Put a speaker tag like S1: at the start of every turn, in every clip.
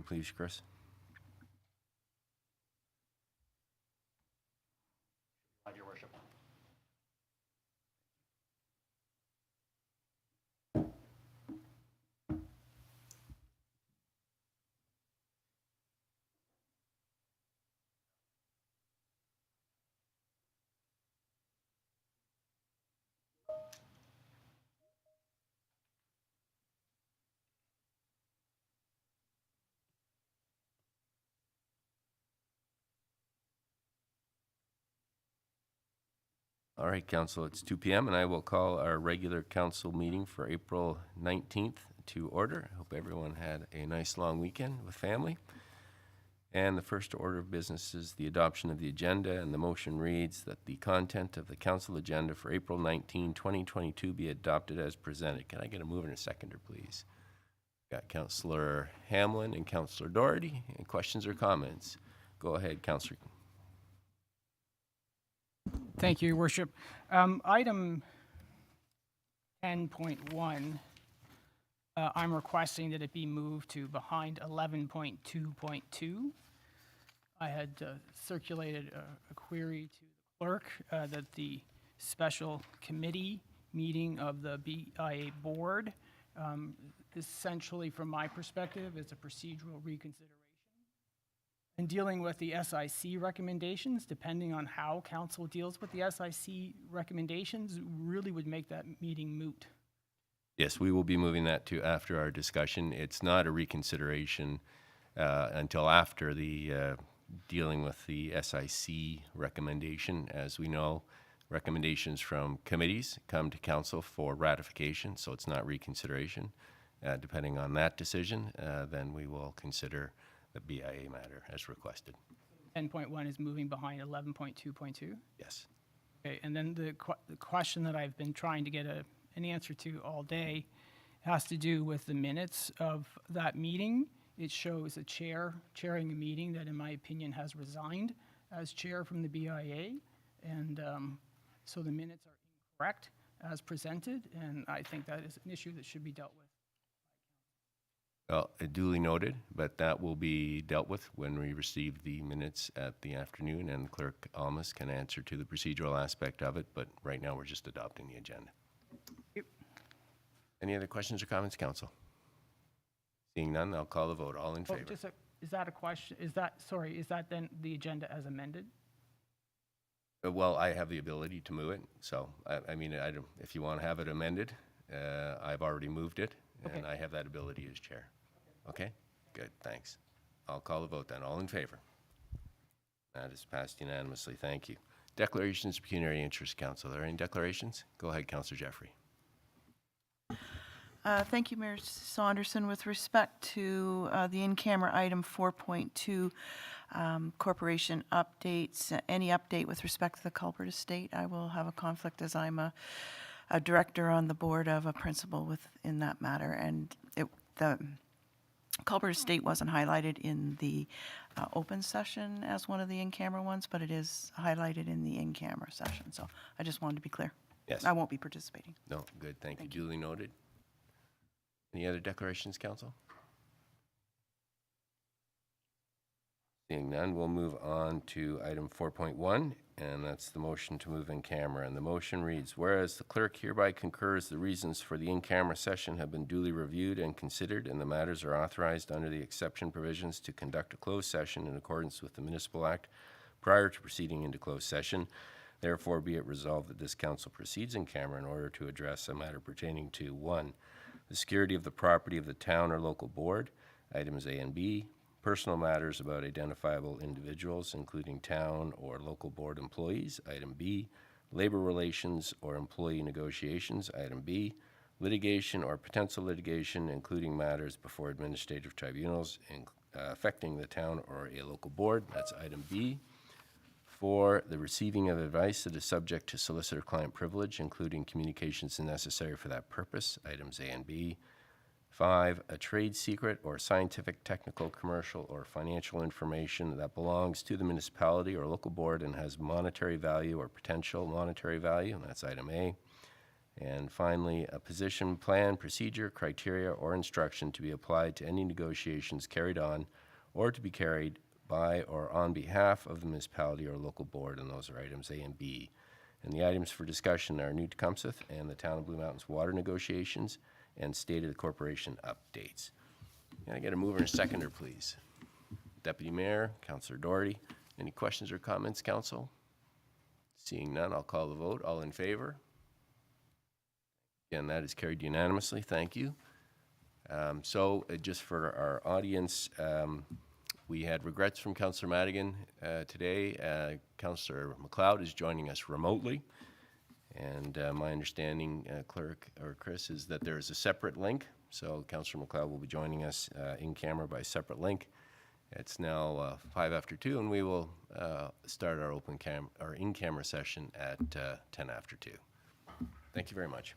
S1: please, Chris.
S2: Your worship.
S1: All right, Council, it's 2 p.m. and I will call our regular council meeting for April 19th to order. I hope everyone had a nice long weekend with family. And the first order of business is the adoption of the agenda, and the motion reads that the content of the council agenda for April 19, 2022 be adopted as presented. Can I get a mover and a seconder, please? Got Councillor Hamlin and Councillor Doherty. Any questions or comments? Go ahead, Councillor.
S3: Thank you, Your Worship. Item 10.1, I'm requesting that it be moved to behind 11.2.2. I had circulated a query to the clerk that the special committee meeting of the BIA board, essentially from my perspective, is a procedural reconsideration. In dealing with the SIC recommendations, depending on how council deals with the SIC recommendations, really would make that meeting moot.
S1: Yes, we will be moving that to after our discussion. It's not a reconsideration until after the dealing with the SIC recommendation. As we know, recommendations from committees come to council for ratification, so it's not reconsideration. Depending on that decision, then we will consider the BIA matter as requested.
S3: 10.1 is moving behind 11.2.2?
S1: Yes.
S3: Okay, and then the question that I've been trying to get an answer to all day has to do with the minutes of that meeting. It shows a chair chairing a meeting that, in my opinion, has resigned as chair from the BIA, and so the minutes are incorrect as presented, and I think that is an issue that should be dealt with.
S1: Well, duly noted, but that will be dealt with when we receive the minutes at the afternoon, and Clerk Almas can answer to the procedural aspect of it, but right now we're just adopting the agenda.
S3: Yep.
S1: Any other questions or comments, Council? Seeing none, I'll call the vote. All in favor?
S3: Is that a question? Is that then the agenda as amended?
S1: Well, I have the ability to move it, so I mean, if you want to have it amended, I've already moved it, and I have that ability as chair. Okay? Good, thanks. I'll call the vote then. All in favor? That is passed unanimously. Thank you. Declarations of pecuniary interest, Council. Are there any declarations? Go ahead, Councillor Jeffrey.
S4: Thank you, Mayor Saunderson. With respect to the in-camera item 4.2, corporation updates, any update with respect to the Culbert estate, I will have a conflict as I'm a director on the board of a principal within that matter. And the Culbert estate wasn't highlighted in the open session as one of the in-camera ones, but it is highlighted in the in-camera session. So I just wanted to be clear.
S1: Yes.
S4: I won't be participating.
S1: No, good. Thank you. Duly noted. Any other declarations, Council? Seeing none, we'll move on to item 4.1, and that's the motion to move in camera. And the motion reads, whereas the clerk hereby concurs the reasons for the in-camera session have been duly reviewed and considered, and the matters are authorized under the exception provisions to conduct a closed session in accordance with the Municipal Act prior to proceeding into closed session. Therefore, be it resolved that this council proceeds in camera in order to address a matter pertaining to 1, the security of the property of the town or local board, items A and B, personal matters about identifiable individuals, including town or local board employees, item B, labor relations or employee negotiations, item B, litigation or potential litigation, including matters before administrative tribunals affecting the town or a local board, that's item B. 4, the receiving of advice that is subject to solicitor-client privilege, including communications necessary for that purpose, items A and B. 5, a trade secret or scientific, technical, commercial, or financial information that belongs to the municipality or local board and has monetary value or potential monetary value, and that's item A. And finally, a position, plan, procedure, criteria, or instruction to be applied to any negotiations carried on or to be carried by or on behalf of the municipality or local board, and those are items A and B. And the items for discussion are New Tecumseh and the Town of Blue Mountains water negotiations and State of the Corporation updates. Can I get a mover and a seconder, please? Deputy Mayor, Councillor Doherty. Any questions or comments, Council? Seeing none, I'll call the vote. All in favor? Again, that is carried unanimously. Thank you. Just for our audience, we had regrets from Councillor Madigan today. Councillor McLeod is joining us remotely. And my understanding, Clerk or Chris, is that there is a separate link. So Councillor McLeod will be joining us in camera by separate link. It's now 5 after 2, and we will start our in-camera session at 10 after 2. Thank you very much.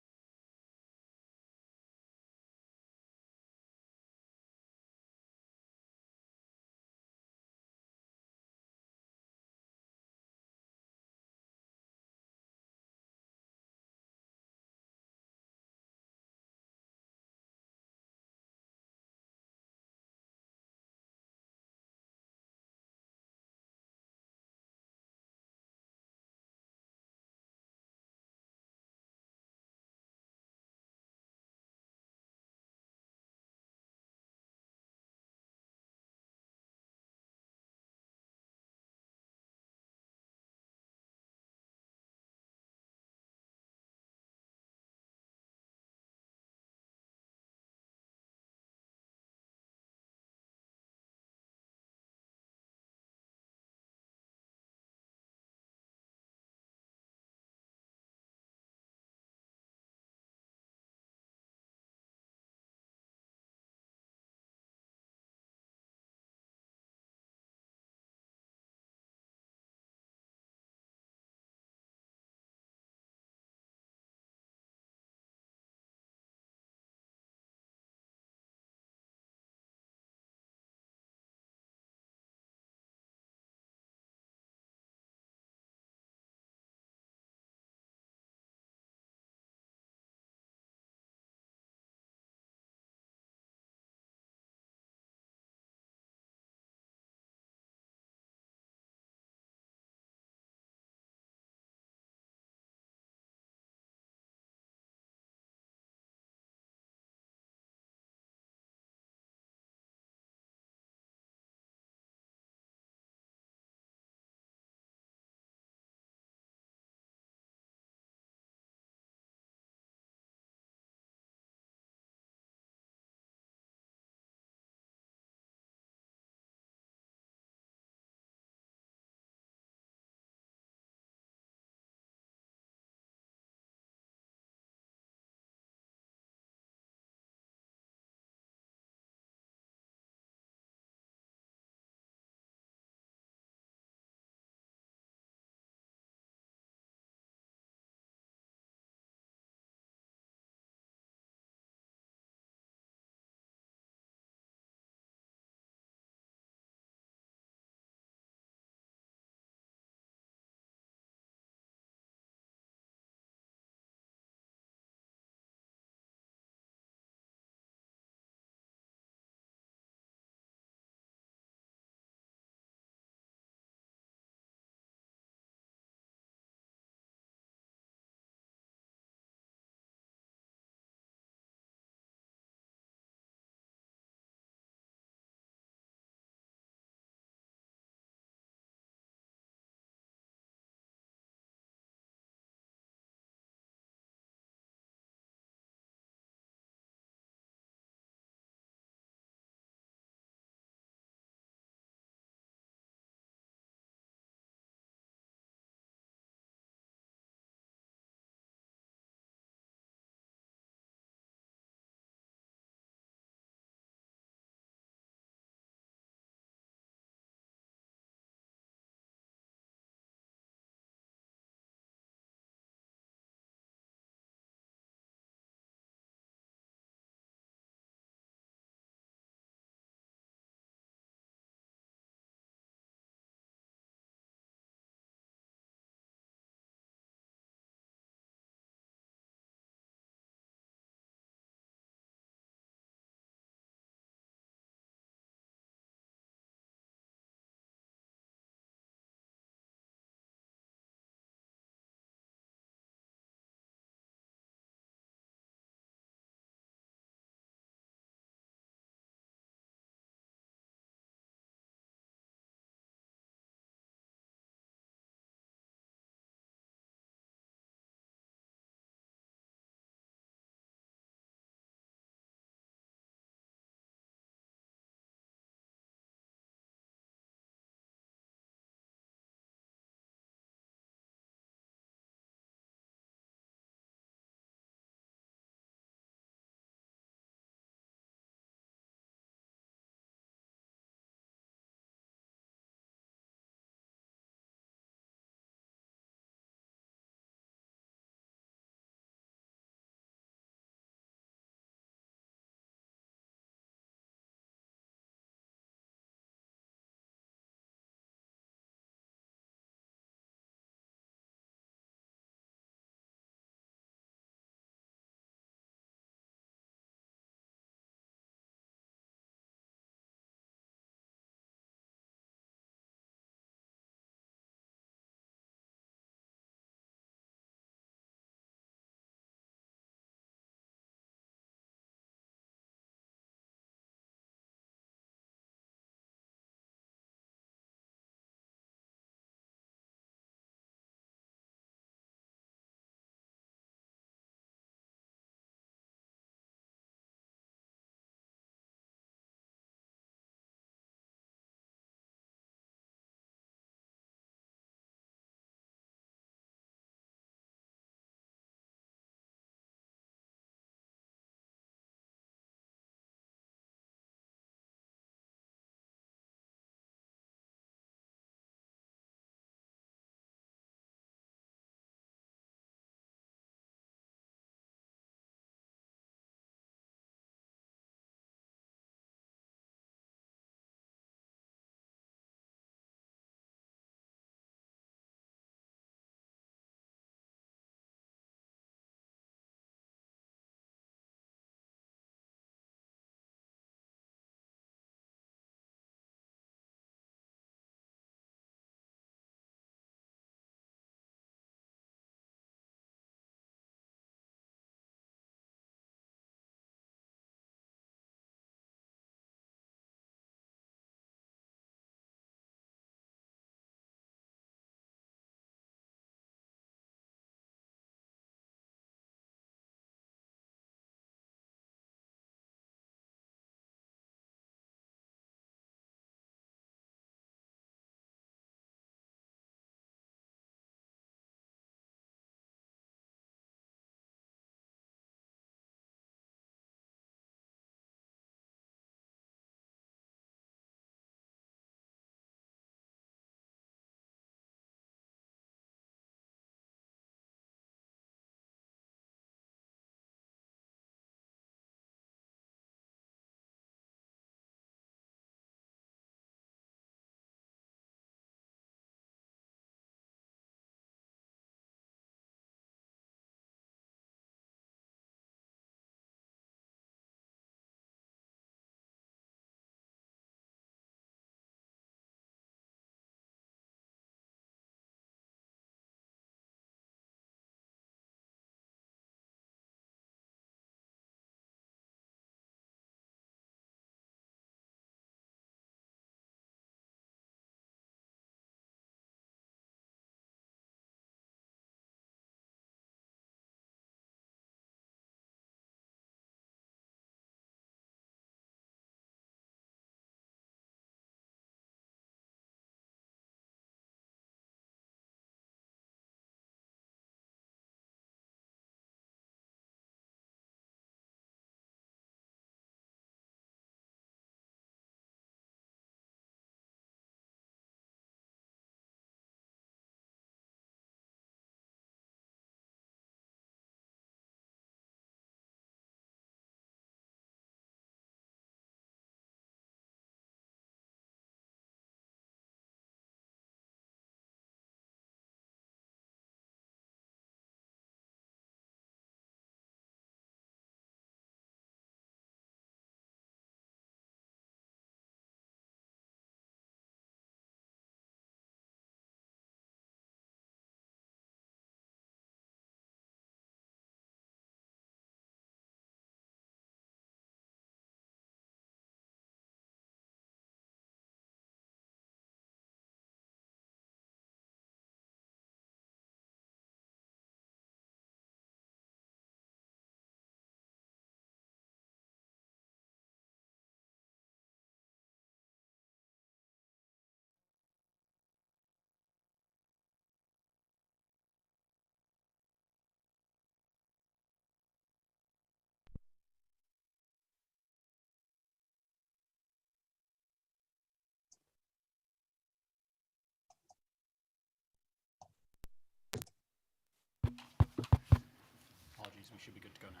S2: go now.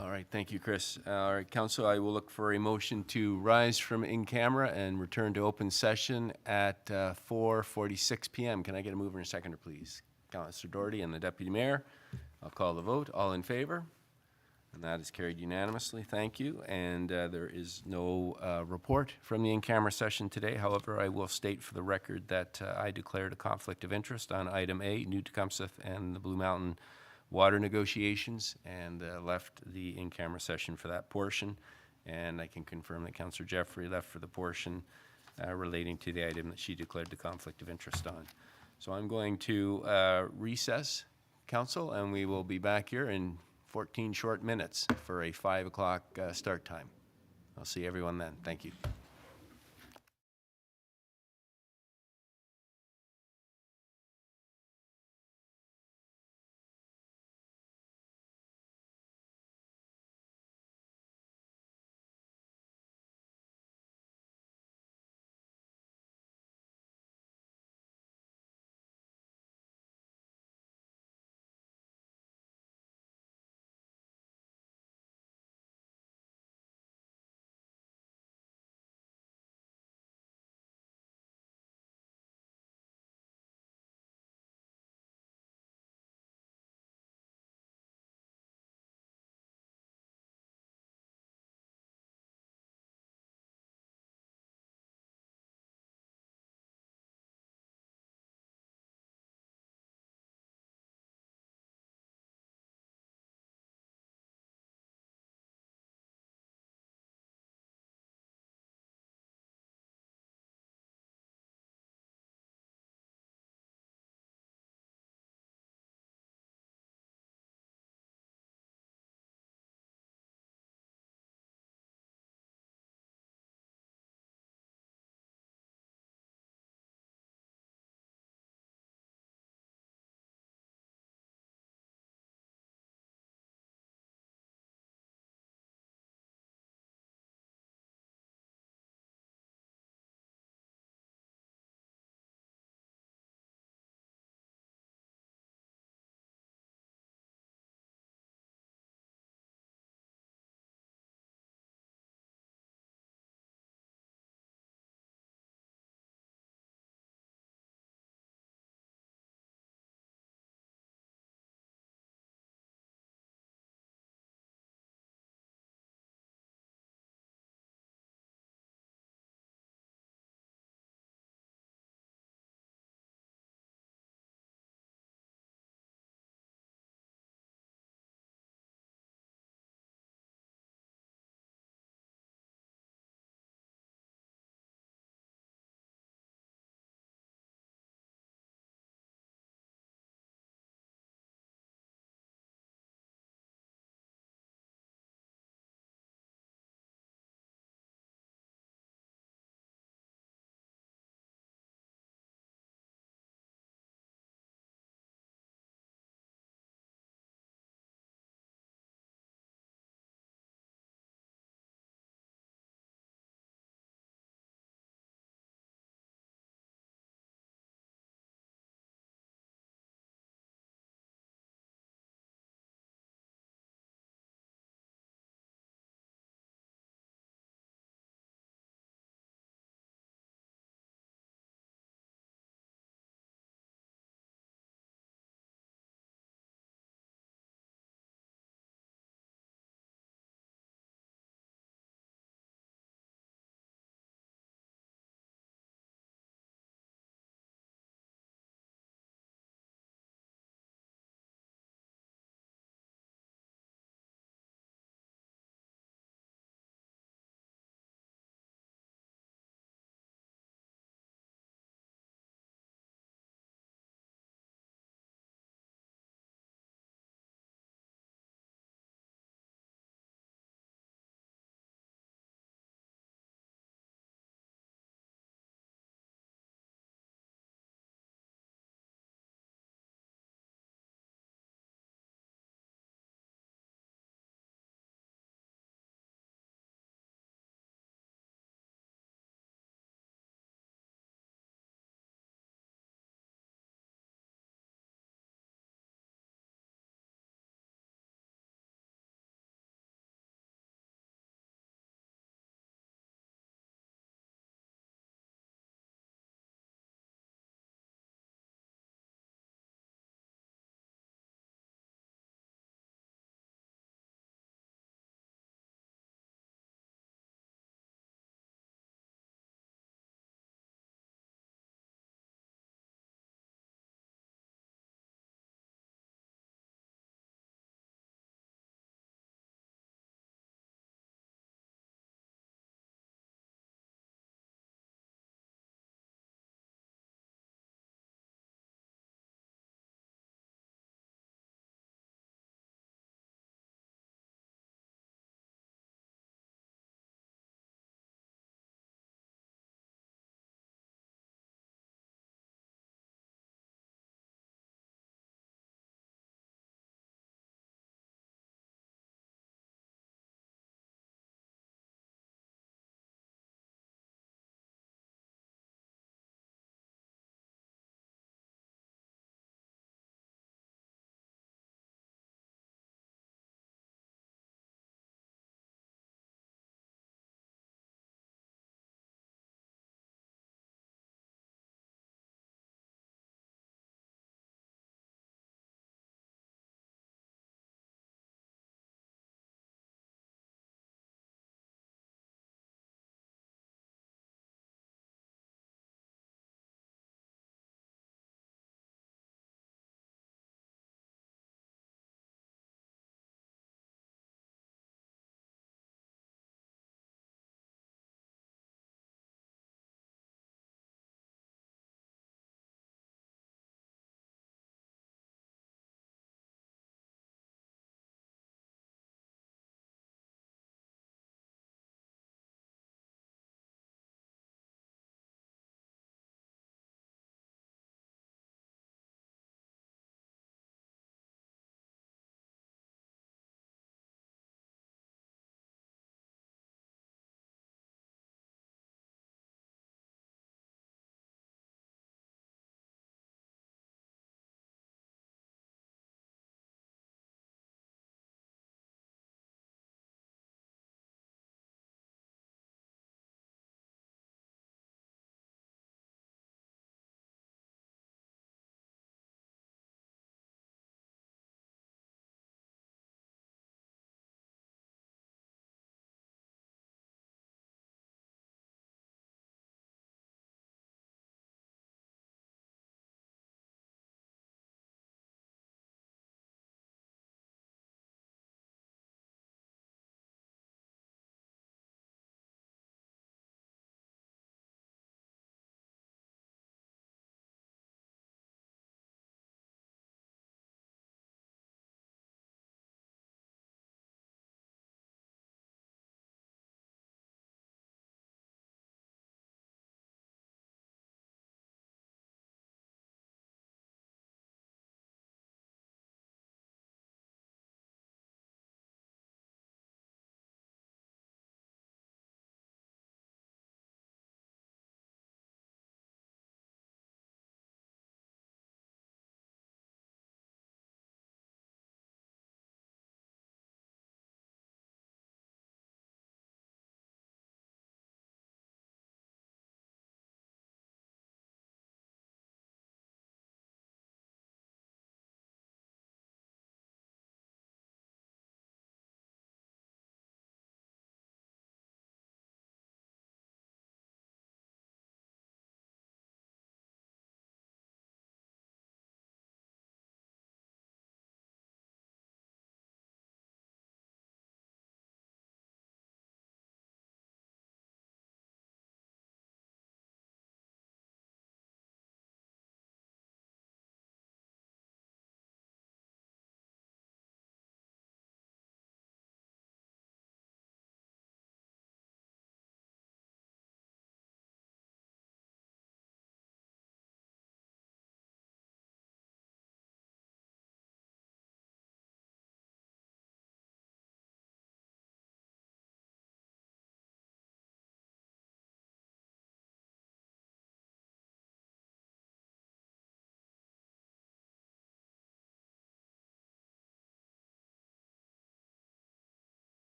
S1: All right, thank you, Chris. All right, council, I will look for a motion to rise from in camera and return to open session at 4:46 p.m. Can I get a mover and a seconder, please? Councilor Doherty and the Deputy Mayor. I'll call the vote. All in favor? And that is carried unanimously. Thank you. And there is no report from the in-camera session today. However, I will state for the record that I declared a conflict of interest on item A, New Tecumseh and the Blue Mountain water negotiations, and left the in-camera session for that portion. And I can confirm that Councillor Jeffrey left for the portion relating to the item that she declared the conflict of interest on. So I'm going to recess, council, and we will be back here in 14 short minutes for a 5 o'clock start time. I'll see everyone then. Thank you.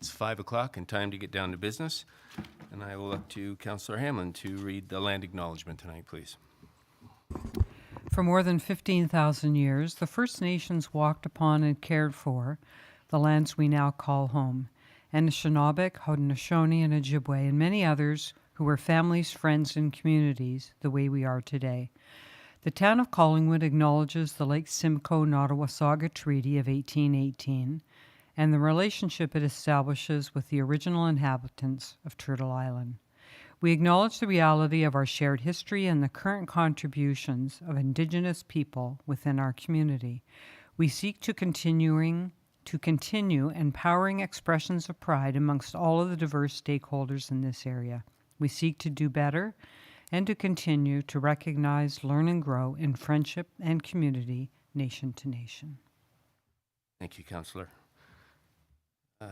S1: It's 5 o'clock and time to get down to business. And I will look to Councillor Hamlin to read the land acknowledgement tonight, please.
S5: For more than 15,000 years, the First Nations walked upon and cared for the lands we now call home. Anishinaabek, Haudenosaunee, and Ojibwe, and many others who were families, friends, and communities the way we are today. The town of Collingwood acknowledges the Lake Simcoe-Nottawasaga Treaty of 1818 and the relationship it establishes with the original inhabitants of Turtle Island. We acknowledge the reality of our shared history and the current contributions of Indigenous people within our community. We seek to continue empowering expressions of pride amongst all of the diverse stakeholders in this area. We seek to do better and to continue to recognize, learn, and grow in friendship and community, nation to nation.
S1: Thank you, Councillor.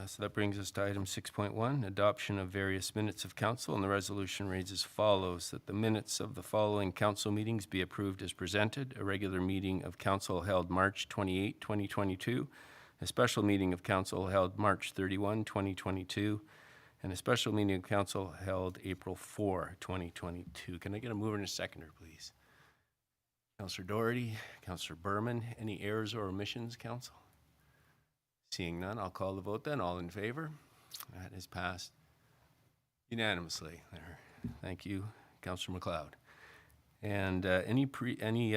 S1: So that brings us to item 6.1, adoption of various minutes of council, and the resolution reads as follows, that the minutes of the following council meetings be approved as presented: a regular meeting of council held March 28, 2022, a special meeting of council held March 31, 2022, and a special meeting of council held April 4, 2022. Can I get a mover and a seconder, please? Councillor Doherty, Councillor Berman, any errors or omissions, council? Seeing none, I'll call the vote then. All in favor? That is passed unanimously there. Thank you, Councillor McLeod. And any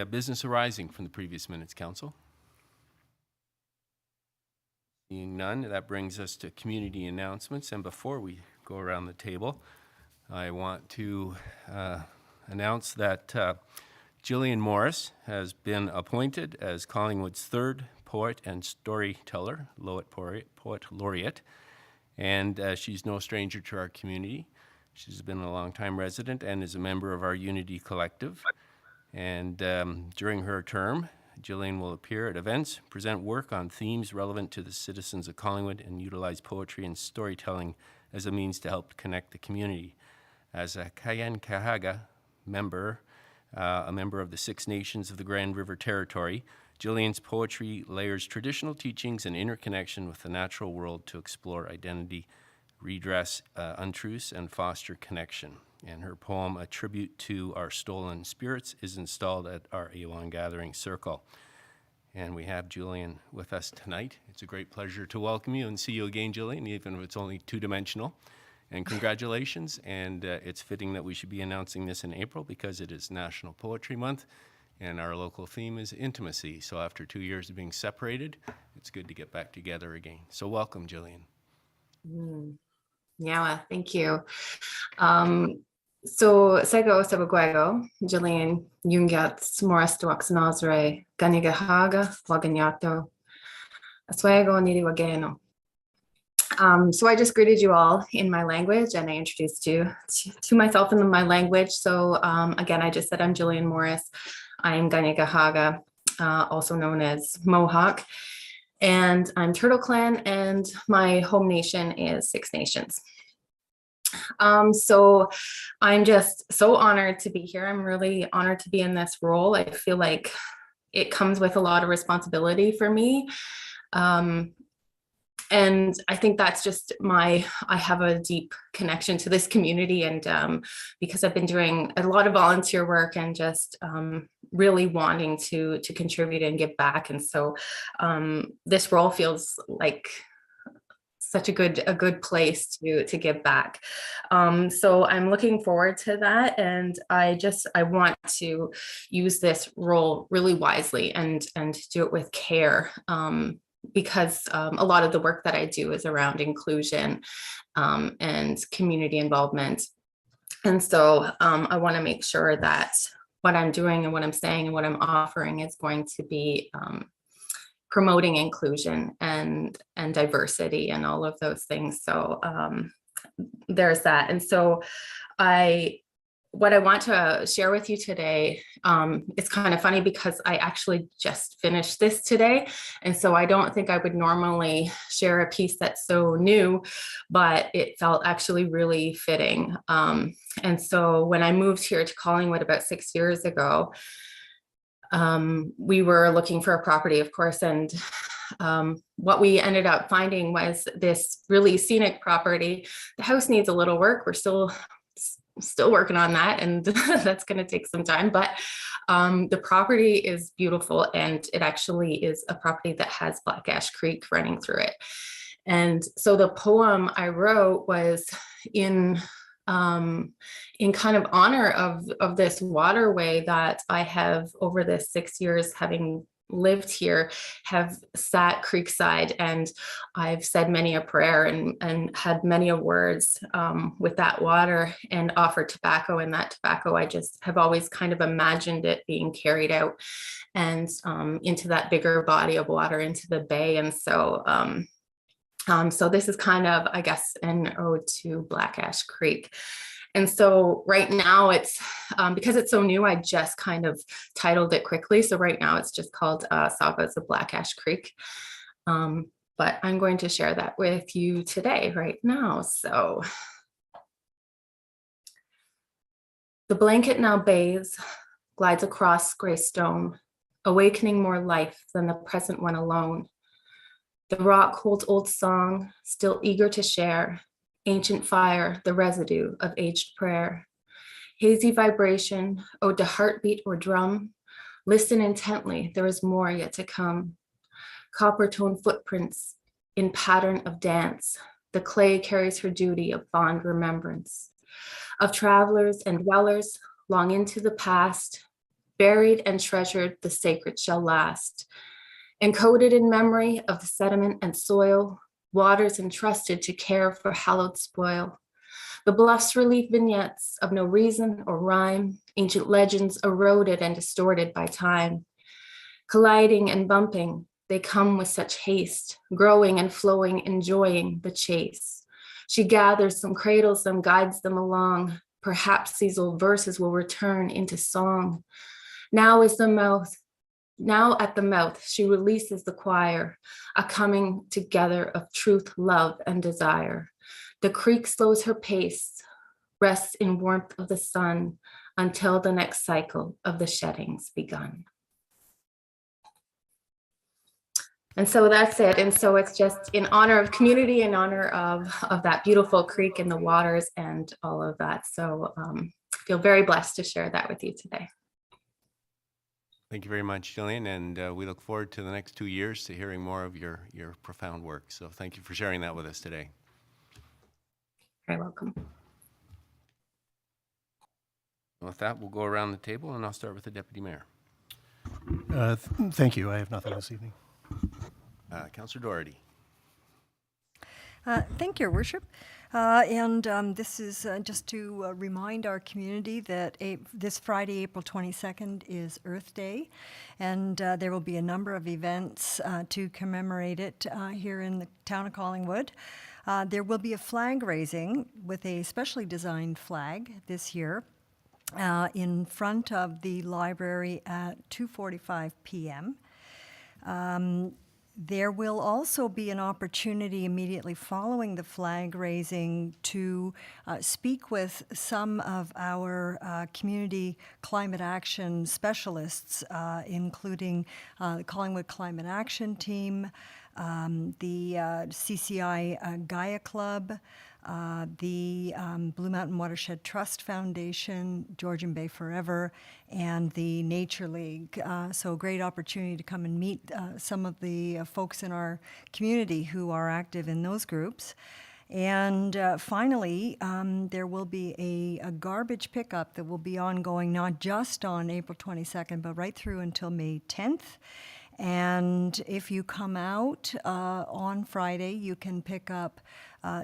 S1: business arising from the previous minutes, council? Seeing none, that brings us to community announcements. And before we go around the table, I want to announce that Jillian Morris has been appointed as Collingwood's third poet and storyteller, poet laureate, and she's no stranger to our community. She's been a long-time resident and is a member of our Unity Collective. And during her term, Jillian will appear at events, present work on themes relevant to the citizens of Collingwood, and utilize poetry and storytelling as a means to help connect the community. As a Kayankahaga member, a member of the Six Nations of the Grand River Territory, Jillian's poetry layers traditional teachings and interconnection with the natural world to explore identity, redress untruths, and foster connection. And her poem, A Tribute to Our Stolen Spirits, is installed at our Awan Gathering Circle. And we have Jillian with us tonight. It's a great pleasure to welcome you and see you again, Jillian, even if it's only two-dimensional. And congratulations, and it's fitting that we should be announcing this in April because it is National Poetry Month, and our local theme is intimacy. So after 2 years of being separated, it's good to get back together again. So welcome, Jillian.
S6: Yeah, thank you. So Sego Sabagwego, Jillian Jungat Morris Duaxnazre, Ganigahaga, Waganyato, Aswego Nidi Wageno. So I just greeted you all in my language, and I introduced you to myself in my language. So again, I just said I'm Jillian Morris. I'm Ganigahaga, also known as Mohawk, and I'm Turtle Clan, and my home nation is Six Nations. So I'm just so honored to be here. I'm really honored to be in this role. I feel like it comes with a lot of responsibility for me. And I think that's just I have a deep connection to this community, and because I've been doing a lot of volunteer work and just really wanting to contribute and give back. And so this role feels like such a good place to give back. So I'm looking forward to that. And I want to use this role really wisely and do it with care. Because a lot of the work that I do is around inclusion and community involvement. And so I want to make sure that what I'm doing and what I'm saying and what I'm offering is going to be promoting inclusion and diversity and all of those things. So there's that. And so what I want to share with you today, it's kind of funny because I actually just finished this today. And so I don't think I would normally share a piece that's so new, but it felt actually really fitting. And so when I moved here to Collingwood about 6 years ago, we were looking for a property, of course, and what we ended up finding was this really scenic property. The house needs a little work. We're still working on that, and that's going to take some time, but the property is beautiful, and it actually is a property that has Black Ash Creek running through it. And so the poem I wrote was in kind of honor of this waterway that I have, over the 6 years having lived here, have sat creekside, and I've said many a prayer and had many a words with that water, and offered tobacco. And that tobacco, I just have always kind of imagined it being carried out and into that bigger body of water, into the bay. And so so this is kind of, I guess, an ode to Black Ash Creek. And so right now it's, because it's so new, I just kind of titled it quickly. So right now it's just called Sagas of Black Ash Creek. But I'm going to share that with you today, right now. So the blanket now bathes, glides across gray stone, awakening more life than the present one alone. The rock holds old song, still eager to share, ancient fire, the residue of aged prayer. Hazy vibration, ode to heartbeat or drum. Listen intently, there is more yet to come. Copper tone footprints in pattern of dance. The clay carries her duty of fond remembrance. Of travelers and dwellers long into the past, buried and treasured, the sacred shall last. Encoded in memory of the sediment and soil, waters entrusted to care for hallowed spoil. The bluffs relief vignettes of no reason or rhyme, ancient legends eroded and distorted by time. Colliding and bumping, they come with such haste, growing and flowing, enjoying the chase. She gathers some, cradles them, guides them along. Perhaps these old verses will return into song. Now at the mouth, she releases the choir, a coming together of truth, love, and desire. The creek slows her pace, rests in warmth of the sun until the next cycle of the shedding's begun. And so that's it. And so it's just in honor of community, in honor of that beautiful creek and the waters and all of that. So I feel very blessed to share that with you today.
S1: Thank you very much, Jillian, and we look forward to the next 2 years to hearing more of your profound work. So thank you for sharing that with us today.
S6: Very welcome.
S1: With that, we'll go around the table, and I'll start with the Deputy Mayor.
S7: Thank you. I have nothing this evening.
S1: Councillor Doherty.
S8: Thank you, Your Worship. This is just to remind our community that this Friday, April 22nd, is Earth Day, and there will be a number of events to commemorate it here in the town of Collingwood. There will be a flag raising with a specially designed flag this year in front of the library at 2:45 p.m. There will also be an opportunity immediately following the flag raising to speak with some of our community climate action specialists, including the Collingwood Climate Action Team, the CCI Gaia Club, the Blue Mountain Watershed Trust Foundation, Georgian Bay Forever, and the Nature League. So great opportunity to come and meet some of the folks in our community who are active in those groups. And finally, there will be a garbage pickup that will be ongoing not just on April 22nd, but right through until May 10th. And if you come out on Friday, you can pick up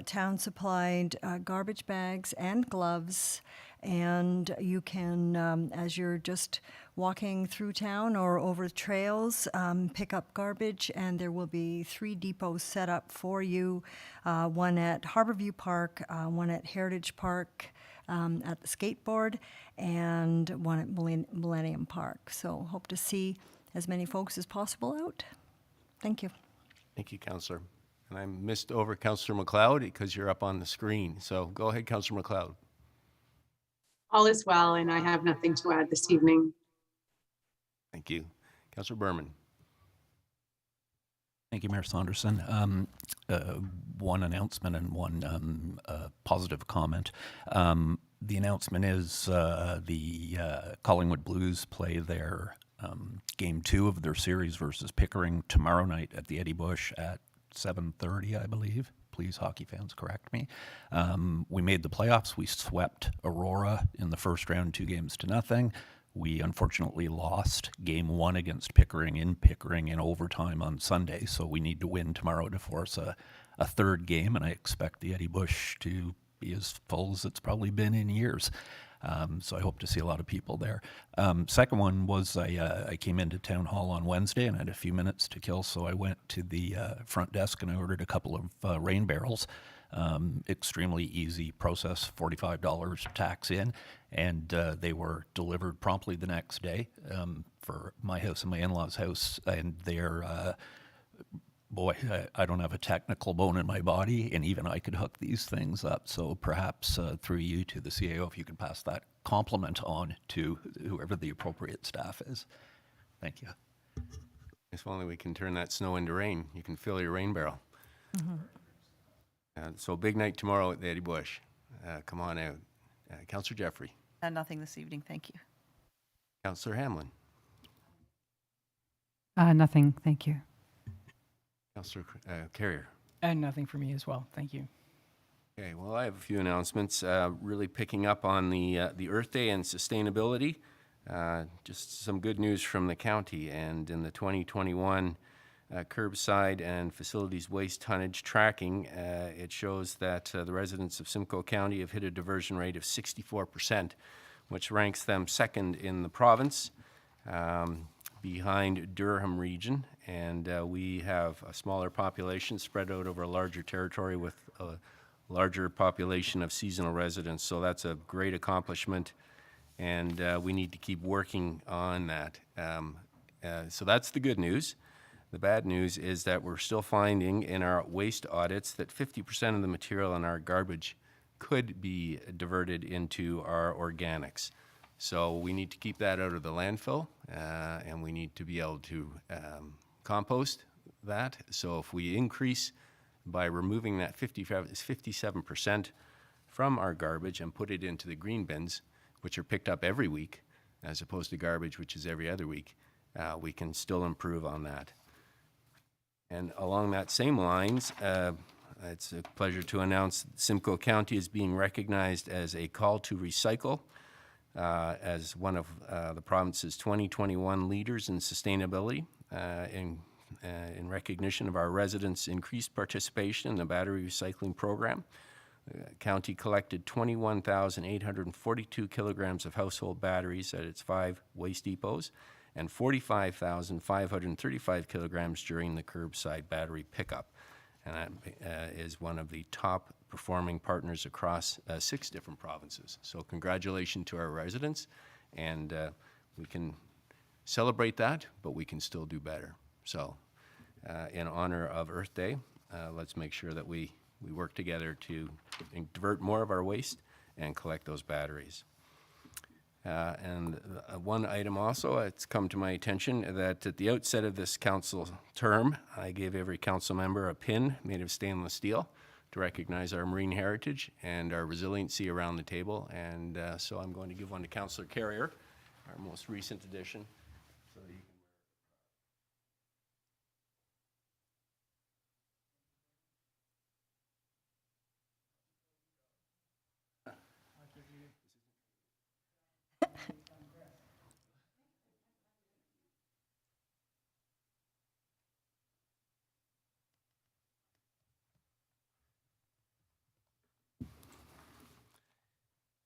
S8: town-supplied garbage bags and gloves, and you can, as you're just walking through town or over trails, pick up garbage, and there will be 3 depots set up for you, one at Harborview Park, one at Heritage Park, at the skateboard, and one at Millennium Park. So hope to see as many folks as possible out. Thank you.
S1: Thank you, Councillor. And I missed over Councillor McLeod because you're up on the screen. So go ahead, Councillor McLeod.
S9: All is well, and I have nothing to add this evening.
S1: Thank you. Councillor Berman.
S7: Thank you, Mayor Saunderson. One announcement and one positive comment. The announcement is the Collingwood Blues play their Game 2 of their series versus Pickering tomorrow night at the Eddie Bush at 7:30, I believe. Please, hockey fans, correct me. We made the playoffs. We swept Aurora in the first round, 2-0. We unfortunately lost Game 1 against Pickering in overtime on Sunday, so we need to win tomorrow to force a third game, and I expect the Eddie Bush to be as full as it's probably been in years. So I hope to see a lot of people there. Second one was I came into town hall on Wednesday and I had a few minutes to kill, so I went to the front desk and I ordered a couple of rain barrels. Extremely easy process, $45 tax in, and they were delivered promptly the next day for my house and my in-laws' house, and they're boy, I don't have a technical bone in my body, and even I could hook these things up. So perhaps through you to the CAO, if you could pass that compliment on to whoever the appropriate staff is. Thank you.
S1: If only we can turn that snow into rain. You can fill your rain barrel. So big night tomorrow at the Eddie Bush. Come on out. Councillor Jeffrey.
S4: Nothing this evening, thank you.
S1: Councillor Hamlin.
S5: Nothing, thank you.
S1: Councillor Carrier.
S3: And nothing for me as well. Thank you.
S1: Okay, well, I have a few announcements, really picking up on the Earth Day and sustainability. Just some good news from the county, and in the 2021 curbside and facilities waste tonnage tracking, it shows that the residents of Simcoe County have hit a diversion rate of 64%, which ranks them second in the province, behind Durham region, and we have a smaller population spread out over a larger territory with a larger population of seasonal residents, so that's a great accomplishment, and we need to keep working on that. So that's the good news. The bad news is that we're still finding in our waste audits that 50% of the material in our garbage could be diverted into our organics. So we need to keep that out of the landfill, and we need to be able to compost that. So if we increase by removing that 57% from our garbage and put it into the green bins, which are picked up every week, as opposed to garbage, which is every other week, we can still improve on that. And along that same lines, it's a pleasure to announce that Simcoe County is being recognized as a call to recycle, as one of the province's 2021 leaders in sustainability, in recognition of our residents' increased participation in the battery recycling program. The county collected 21,842 kilograms of household batteries at its 5 waste depots and 45,535 kilograms during the curbside battery pickup. And that is one of the top performing partners across 6 different provinces. So congratulations to our residents, and we can celebrate that, but we can still do better. So in honor of Earth Day, let's make sure that we work together to divert more of our waste and collect those batteries. And one item also, it's come to my attention that at the outset of this council term, I gave every council member a pin made of stainless steel to recognize our marine heritage and our resiliency around the table. And so I'm going to give one to Councillor Carrier, our most recent addition. So you can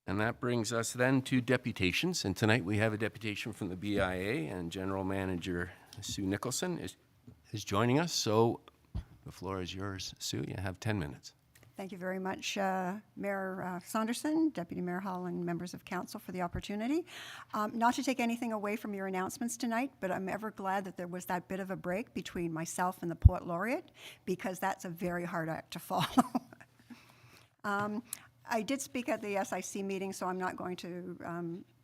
S1: And that brings us then to deputations. And tonight we have a deputation from the BIA, and General Manager Sue Nicholson is joining us. So the floor is yours, Sue. You have 10 minutes.
S10: Thank you very much, Mayor Saunderson, Deputy Mayor Hall, and members of council for the opportunity. Not to take anything away from your announcements tonight, but I'm ever glad that there was that bit of a break between myself and the Port Laureate, because that's a very hard act to follow. I did speak at the SIC meeting, so I'm not going to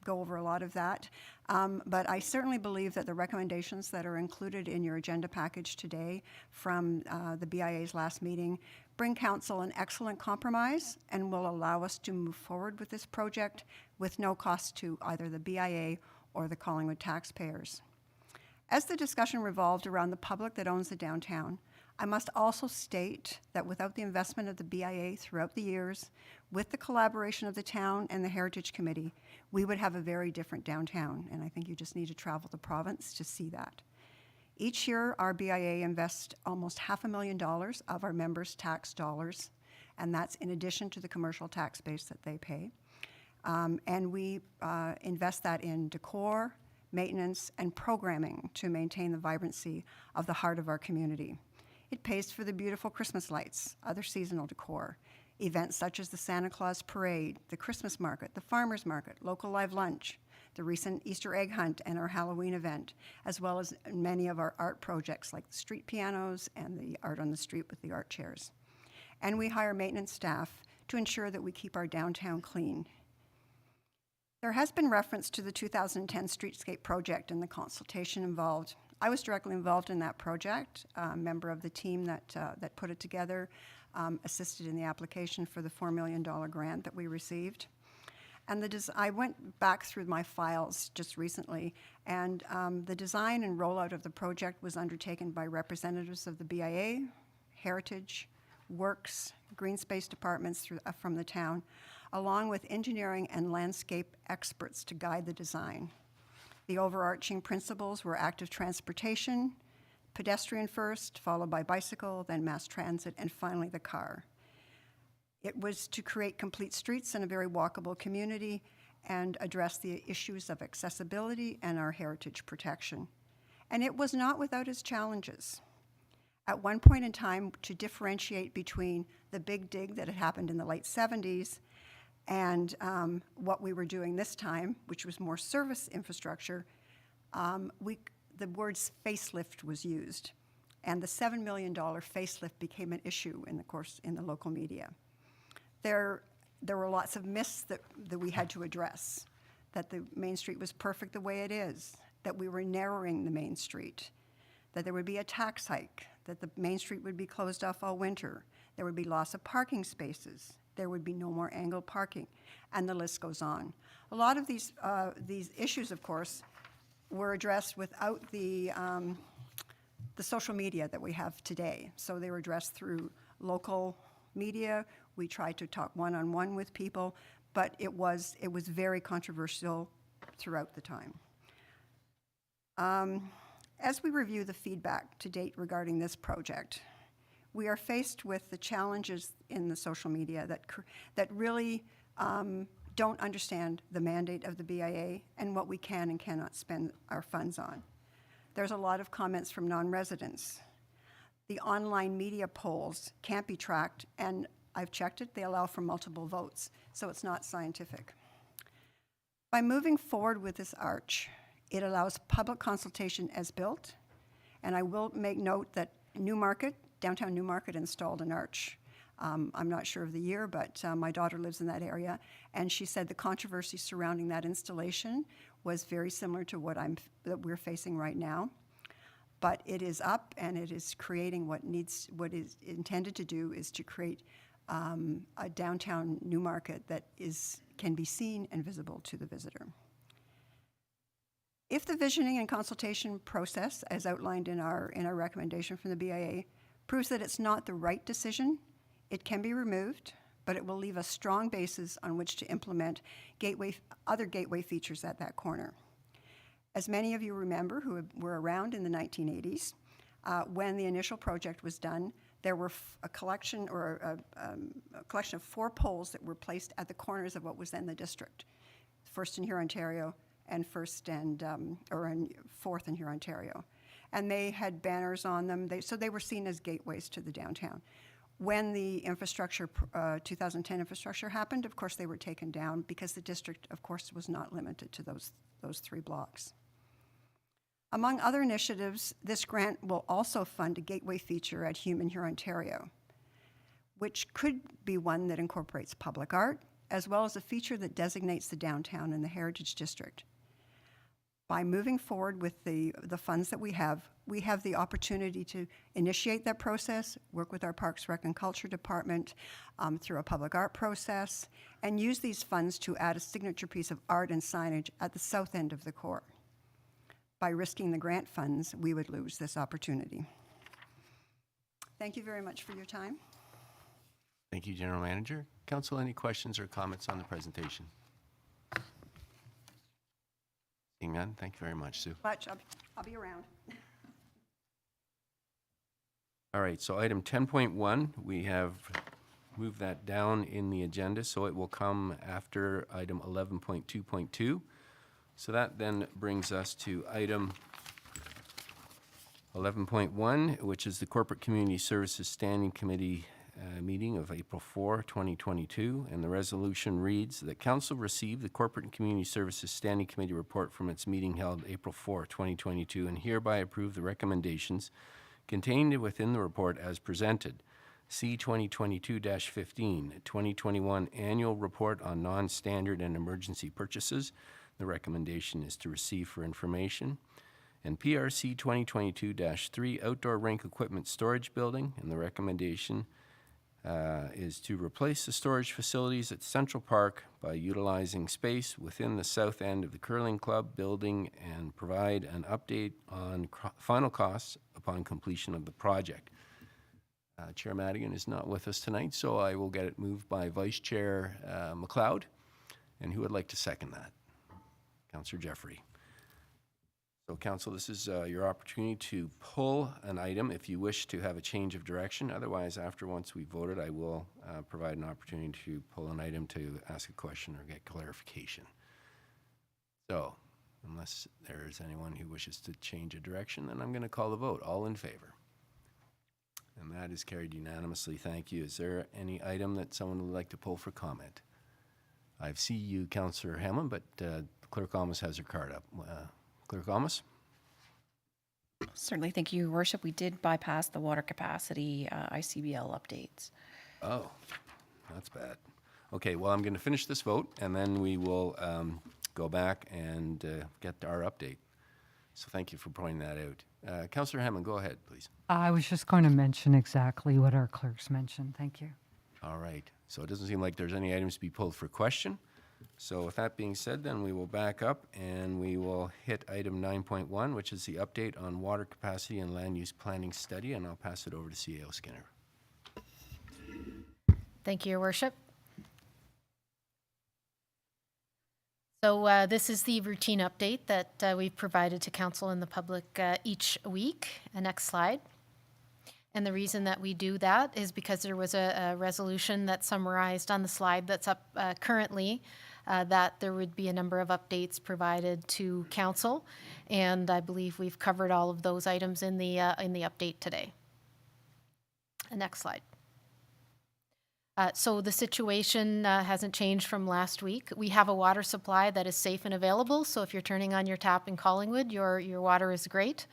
S10: go over a lot of that. But I certainly believe that the recommendations that are included in your agenda package today from the BIA's last meeting bring council an excellent compromise and will allow us to move forward with this project with no cost to either the BIA or the Collingwood taxpayers. As the discussion revolved around the public that owns the downtown, I must also state that without the investment of the BIA throughout the years, with the collaboration of the town and the Heritage Committee, we would have a very different downtown, and I think you just need to travel the province to see that. Each year, our BIA invests almost $500,000 of our members' tax dollars, and that's in addition to the commercial tax base that they pay. And we invest that in decor, maintenance, and programming to maintain the vibrancy of the heart of our community. It pays for the beautiful Christmas lights, other seasonal decor, events such as the Santa Claus Parade, the Christmas Market, the Farmers Market, local live lunch, the recent Easter egg hunt, and our Halloween event, as well as many of our art projects like the street pianos and the art on the street with the art chairs. And we hire maintenance staff to ensure that we keep our downtown clean. There has been reference to the 2010 Streetscape project and the consultation involved. I was directly involved in that project, a member of the team that put it together, assisted in the application for the $4 million grant that we received. And I went back through my files just recently, and the design and rollout of the project was undertaken by representatives of the BIA, Heritage, Works, Green Space departments from the town, along with engineering and landscape experts to guide the design. The overarching principles were active transportation, pedestrian first, followed by bicycle, then mass transit, and finally the car. It was to create complete streets in a very walkable community and address the issues of accessibility and our heritage protection. And it was not without its challenges. At one point in time, to differentiate between the big dig that had happened in the late 70s and what we were doing this time, which was more service infrastructure, the words facelift was used. And the $7 million facelift became an issue in the local media. There were lots of myths that we had to address, that the Main Street was perfect the way it is, that we were narrowing the Main Street, that there would be a tax hike, that the Main Street would be closed off all winter, there would be loss of parking spaces, there would be no more angled parking, and the list goes on. A lot of these issues, of course, were addressed without the social media that we have today. So they were addressed through local media. We tried to talk one-on-one with people, but it was very controversial throughout the time. As we review the feedback to date regarding this project, we are faced with the challenges in the social media that really don't understand the mandate of the BIA and what we can and cannot spend our funds on. There's a lot of comments from non-residents. The online media polls can't be tracked, and I've checked it, they allow for multiple votes, so it's not scientific. By moving forward with this arch, it allows public consultation as built, and I will make note that downtown Newmarket installed an arch. I'm not sure of the year, but my daughter lives in that area, and she said the controversy surrounding that installation was very similar to that we're facing right now. But it is up, and it is creating what is intended to do is to create a downtown Newmarket that can be seen and visible to the visitor. If the visioning and consultation process, as outlined in our recommendation from the BIA, proves that it's not the right decision, it can be removed, but it will leave a strong basis on which to implement other gateway features at that corner. As many of you remember who were around in the 1980s, when the initial project was done, there were a collection of 4 poles that were placed at the corners of what was then the district, first in Hurontario and fourth in Hurontario. And they had banners on them, so they were seen as gateways to the downtown. When the 2010 infrastructure happened, of course, they were taken down because the district, of course, was not limited to those 3 blocks. Among other initiatives, this grant will also fund a gateway feature at Hume in Hurontario. which could be one that incorporates public art, as well as a feature that designates the downtown and the Heritage District. By moving forward with the funds that we have the opportunity to initiate that process, work with our Parks, Rec, and Culture Department through a public art process, and use these funds to add a signature piece of art and signage at the south end of the core. By risking the grant funds, we would lose this opportunity. Thank you very much for your time.
S1: Thank you, General Manager. Council, any questions or comments on the presentation? Seeing none, thank you very much, Sue.
S10: I'll be around.
S1: All right, so item 10.1, we have moved that down in the agenda, so it will come after item 11.2.2. So that then brings us to item 11.1, which is the Corporate Community Services Standing Committee meeting of April 4, 2022, and the resolution reads that Council received the Corporate and Community Services Standing Committee report from its meeting held April 4, 2022, and hereby approve the recommendations contained within the report as presented. C 2022-15, 2021 Annual Report on Non-Standard and Emergency Purchases. The recommendation is to receive for information. And PRC 2022-3, Outdoor Rink Equipment Storage Building, and the recommendation is to replace the storage facilities at Central Park by utilizing space within the south end of the Curling Club building and provide an update on final costs upon completion of the project. Chair Madigan is not with us tonight, so I will get it moved by Vice Chair McLeod. And who would like to second that? Councillor Jeffrey. So, Council, this is your opportunity to pull an item if you wish to have a change of direction. Otherwise, once we voted, I will provide an opportunity to pull an item to ask a question or get clarification. So, unless there is anyone who wishes to change a direction, then I'm going to call the vote. All in favor? And that is carried unanimously. Thank you. Is there any item that someone would like to pull for comment? I see you, Councillor Hammond, but Clerk Almus has her card up. Clerk Almus?
S11: Certainly, thank you, Your Worship. We did bypass the water capacity ICBL updates.
S1: Oh, that's bad. Okay, well, I'm going to finish this vote, and then we will go back and get our update. So thank you for pointing that out. Councillor Hammond, go ahead, please.
S5: I was just going to mention exactly what our clerks mentioned. Thank you.
S1: All right. So it doesn't seem like there's any items to be pulled for question. So with that being said, then we will back up and we will hit item 9.1, which is the update on water capacity and land use planning study, and I'll pass it over to CAO Skinner.
S12: Thank you, Your Worship. So this is the routine update that we've provided to Council and the public each week. Next slide. And the reason that we do that is because there was a resolution that's summarized on the slide that's up currently, that there would be a number of updates provided to Council, and I believe we've covered all of those items in the update today. Next slide. So the situation hasn't changed from last week. We have a water supply that is safe and available, so if you're turning on your tap in Collingwood, your water is great.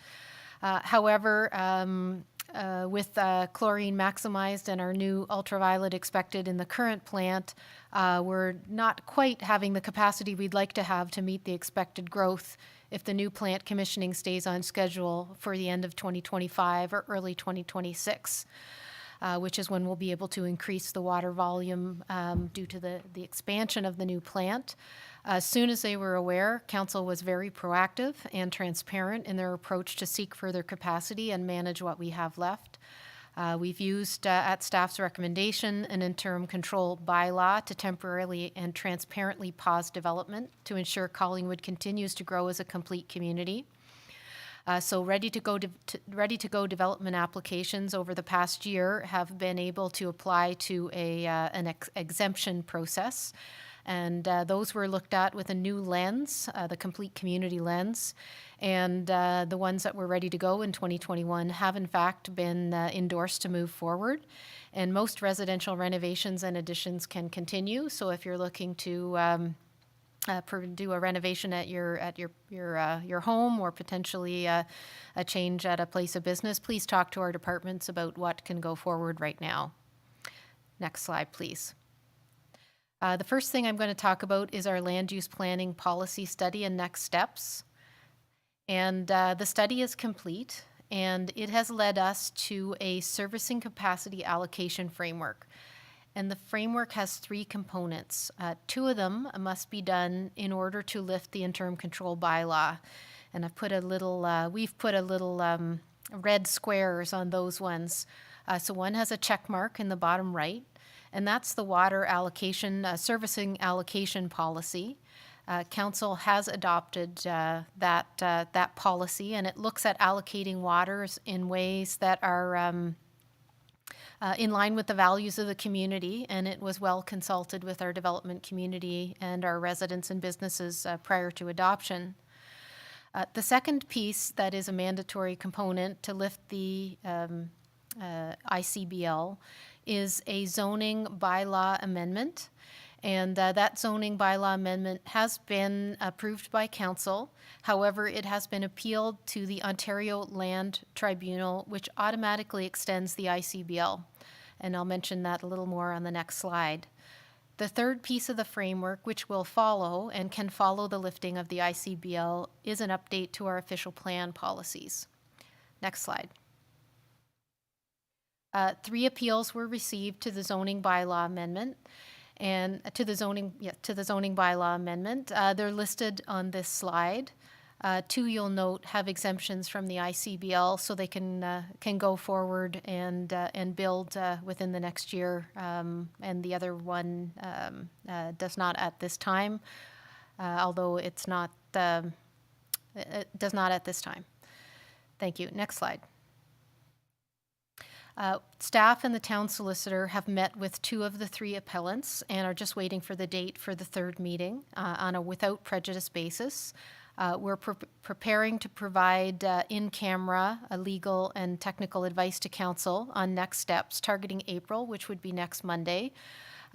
S12: However, with chlorine maximized and our new ultraviolet expected in the current plant, we're not quite having the capacity we'd like to have to meet the expected growth if the new plant commissioning stays on schedule for the end of 2025 or early 2026. Which is when we'll be able to increase the water volume due to the expansion of the new plant. As soon as they were aware, Council was very proactive and transparent in their approach to seek further capacity and manage what we have left. We've used, at staff's recommendation, an interim control bylaw to temporarily and transparently pause development to ensure Collingwood continues to grow as a complete community. So ready to go development applications over the past year have been able to apply to an exemption process, and those were looked at with a new lens, the complete community lens, and the ones that were ready to go in 2021 have in fact been endorsed to move forward. And most residential renovations and additions can continue. So if you're looking to do a renovation at your home, or potentially a change at a place of business, please talk to our departments about what can go forward right now. Next slide, please. The first thing I'm going to talk about is our land use planning policy study and next steps. And the study is complete, and it has led us to a servicing capacity allocation framework. And the framework has 3 components. 2 of them must be done in order to lift the interim control bylaw. And I've put a little, we've put a little red squares on those ones. So one has a check mark in the bottom right, and that's the water allocation, servicing allocation policy. Council has adopted that policy, and it looks at allocating waters in ways that are in line with the values of the community, and it was well consulted with our development community and our residents and businesses prior to adoption. The second piece that is a mandatory component to lift the ICBL is a zoning bylaw amendment. And that zoning bylaw amendment has been approved by council. However, it has been appealed to the Ontario Land Tribunal, which automatically extends the ICBL. And I'll mention that a little more on the next slide. The third piece of the framework, which will follow and can follow the lifting of the ICBL, is an update to our official plan policies. Next slide. 3 appeals were received to the zoning bylaw amendment. And to the zoning bylaw amendment. They're listed on this slide. 2, you'll note, have exemptions from the ICBL, so they can go forward and build within the next year. And the other one does not at this time, although it's not. It does not at this time. Thank you. Next slide. Staff and the town solicitor have met with 2 of the 3 appellants and are just waiting for the date for the 3rd meeting on a without prejudice basis. We're preparing to provide in-camera legal and technical advice to council on next steps targeting April, which would be next Monday,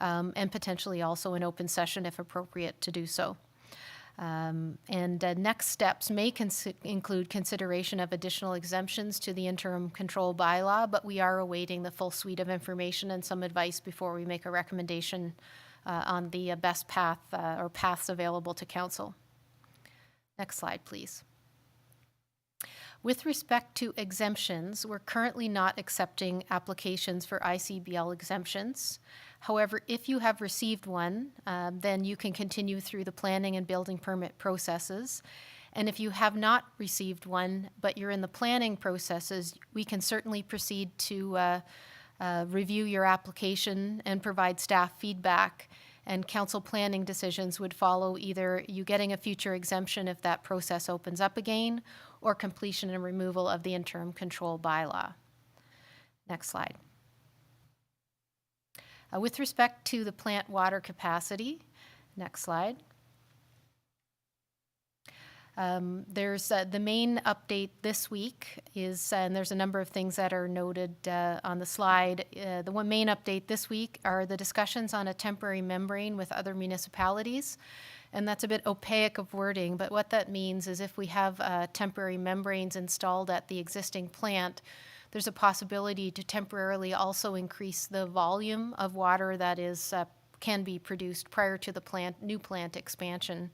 S12: and potentially also an open session if appropriate to do so. Next steps may include consideration of additional exemptions to the interim control bylaw, but we are awaiting the full suite of information and some advice before we make a recommendation on the best path or paths available to council. Next slide, please. With respect to exemptions, we're currently not accepting applications for ICBL exemptions. However, if you have received one, then you can continue through the planning and building permit processes. And if you have not received one, but you're in the planning processes, we can certainly proceed to review your application and provide staff feedback. And council planning decisions would follow either you getting a future exemption if that process opens up again, or completion and removal of the interim control bylaw. Next slide. With respect to the plant water capacity, next slide. There's the main update this week is, and there's a number of things that are noted on the slide. The one main update this week are the discussions on a temporary membrane with other municipalities. And that's a bit opaque of wording, but what that means is if we have temporary membranes installed at the existing plant, there's a possibility to temporarily also increase the volume of water that is can be produced prior to the new plant expansion.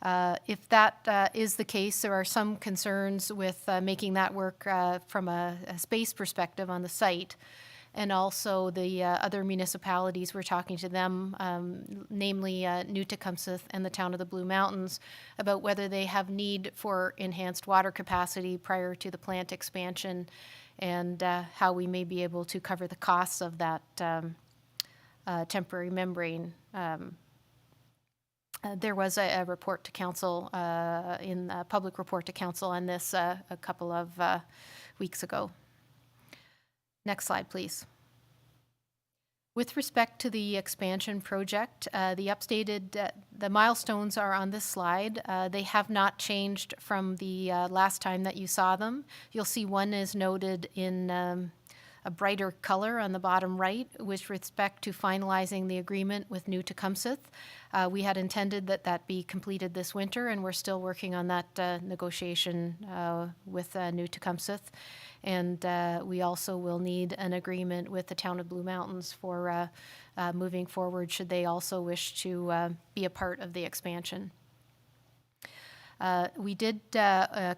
S12: If that is the case, there are some concerns with making that work from a space perspective on the site. And also the other municipalities, we're talking to them, namely New Tecumseh and the town of the Blue Mountains, about whether they have need for enhanced water capacity prior to the plant expansion, and how we may be able to cover the costs of that temporary membrane. There was a report to council, in a public report to council on this a couple of weeks ago. Next slide, please. With respect to the expansion project, the updated, the milestones are on this slide. They have not changed from the last time that you saw them. You'll see one is noted in a brighter color on the bottom right with respect to finalizing the agreement with New Tecumseh. We had intended that that be completed this winter, and we're still working on that negotiation with New Tecumseh. And we also will need an agreement with the town of Blue Mountains for moving forward should they also wish to be a part of the expansion. We did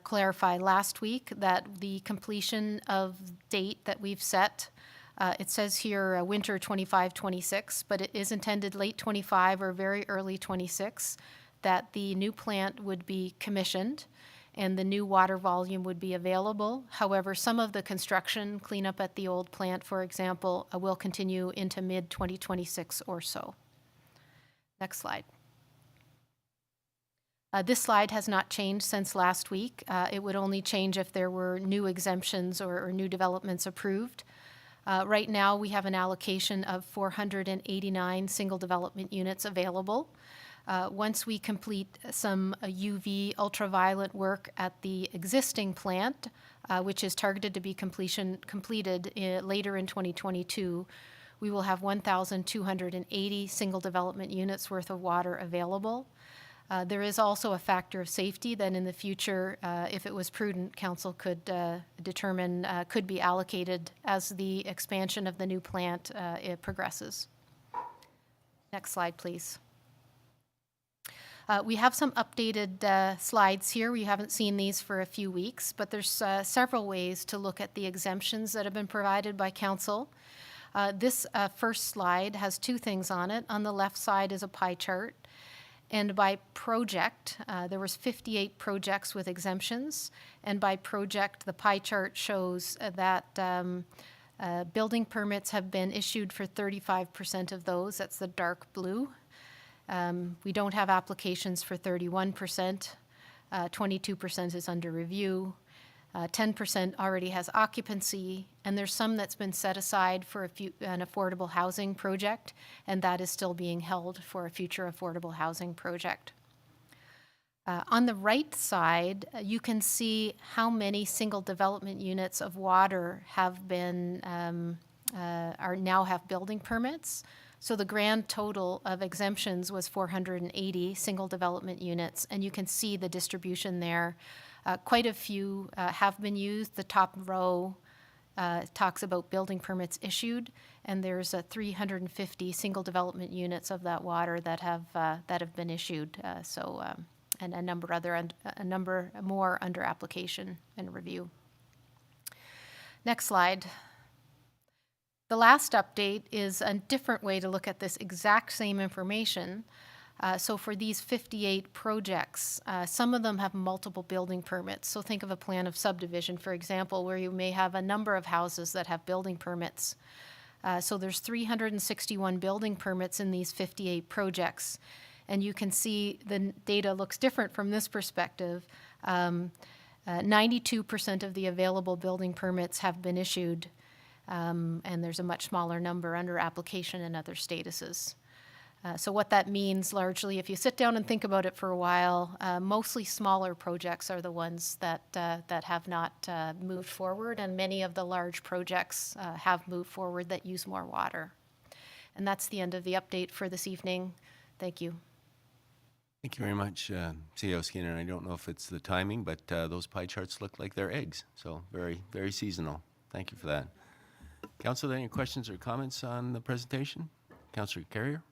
S12: clarify last week that the completion of date that we've set, it says here winter 25-26, but it is intended late 25 or very early 26, that the new plant would be commissioned and the new water volume would be available. However, some of the construction cleanup at the old plant, for example, will continue into mid-2026 or so. Next slide. This slide has not changed since last week. It would only change if there were new exemptions or new developments approved. Right now, we have an allocation of 489 single development units available. Once we complete some UV ultraviolet work at the existing plant, which is targeted to be completed later in 2022, we will have 1,280 single development units worth of water available. There is also a factor of safety that in the future, if it was prudent, council could determine could be allocated as the expansion of the new plant it progresses. Next slide, please. We have some updated slides here. We haven't seen these for a few weeks, but there's several ways to look at the exemptions that have been provided by council. This first slide has two things on it. On the left side is a pie chart. And by project, there was 58 projects with exemptions. And by project, the pie chart shows that building permits have been issued for 35% of those. That's the dark blue. We don't have applications for 31%. 22% is under review. 10% already has occupancy, and there's some that's been set aside for an affordable housing project, and that is still being held for a future affordable housing project. On the right side, you can see how many single development units of water have been now have building permits. So the grand total of exemptions was 480 single development units, and you can see the distribution there. Quite a few have been used. The top row talks about building permits issued, and there's 350 single development units of that water that have been issued. And a number more under application and review. Next slide. The last update is a different way to look at this exact same information. So for these 58 projects, some of them have multiple building permits. So think of a plan of subdivision, for example, where you may have a number of houses that have building permits. So there's 361 building permits in these 58 projects. And you can see the data looks different from this perspective. 92% of the available building permits have been issued, and there's a much smaller number under application and other statuses. So what that means largely, if you sit down and think about it for a while, mostly smaller projects are the ones that have not moved forward, and many of the large projects have moved forward that use more water. And that's the end of the update for this evening. Thank you.
S1: Thank you very much, CEO Skinner. I don't know if it's the timing, but those pie charts look like they're eggs, so very, very seasonal. Thank you for that. Council, any questions or comments on the presentation? Councillor Carrier?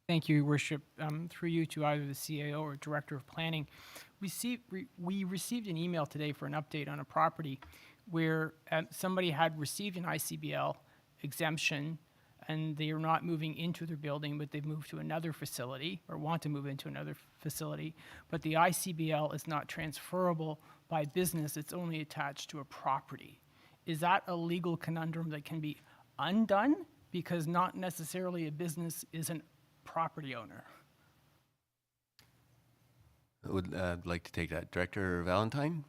S3: Thank you, Your Worship. Through you to either the CAO or Director of Planning. We received an email today for an update on a property where somebody had received an ICBL exemption and they are not moving into their building, but they've moved to another facility or want to move into another facility. But the ICBL is not transferable by business, it's only attached to a property. Is that a legal conundrum that can be undone? Because not necessarily a business is a property owner.
S1: I would like to take that. Director Valentine?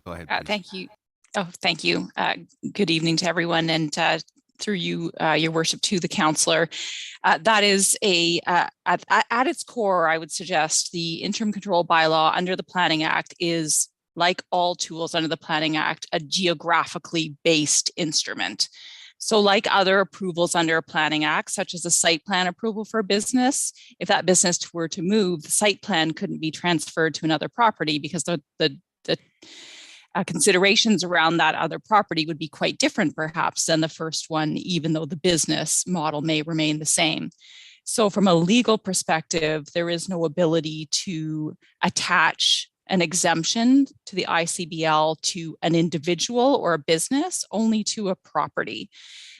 S1: Go ahead, please.
S13: Thank you. Oh, thank you. Good evening to everyone, and through you, Your Worship, to the councillor. That is at its core, I would suggest the interim control bylaw under the Planning Act is, like all tools under the Planning Act, a geographically based instrument. So like other approvals under a Planning Act, such as a site plan approval for a business, if that business were to move, the site plan couldn't be transferred to another property because the considerations around that other property would be quite different perhaps than the first one, even though the business model may remain the same. So from a legal perspective, there is no ability to attach an exemption to the ICBL to an individual or a business, only to a property.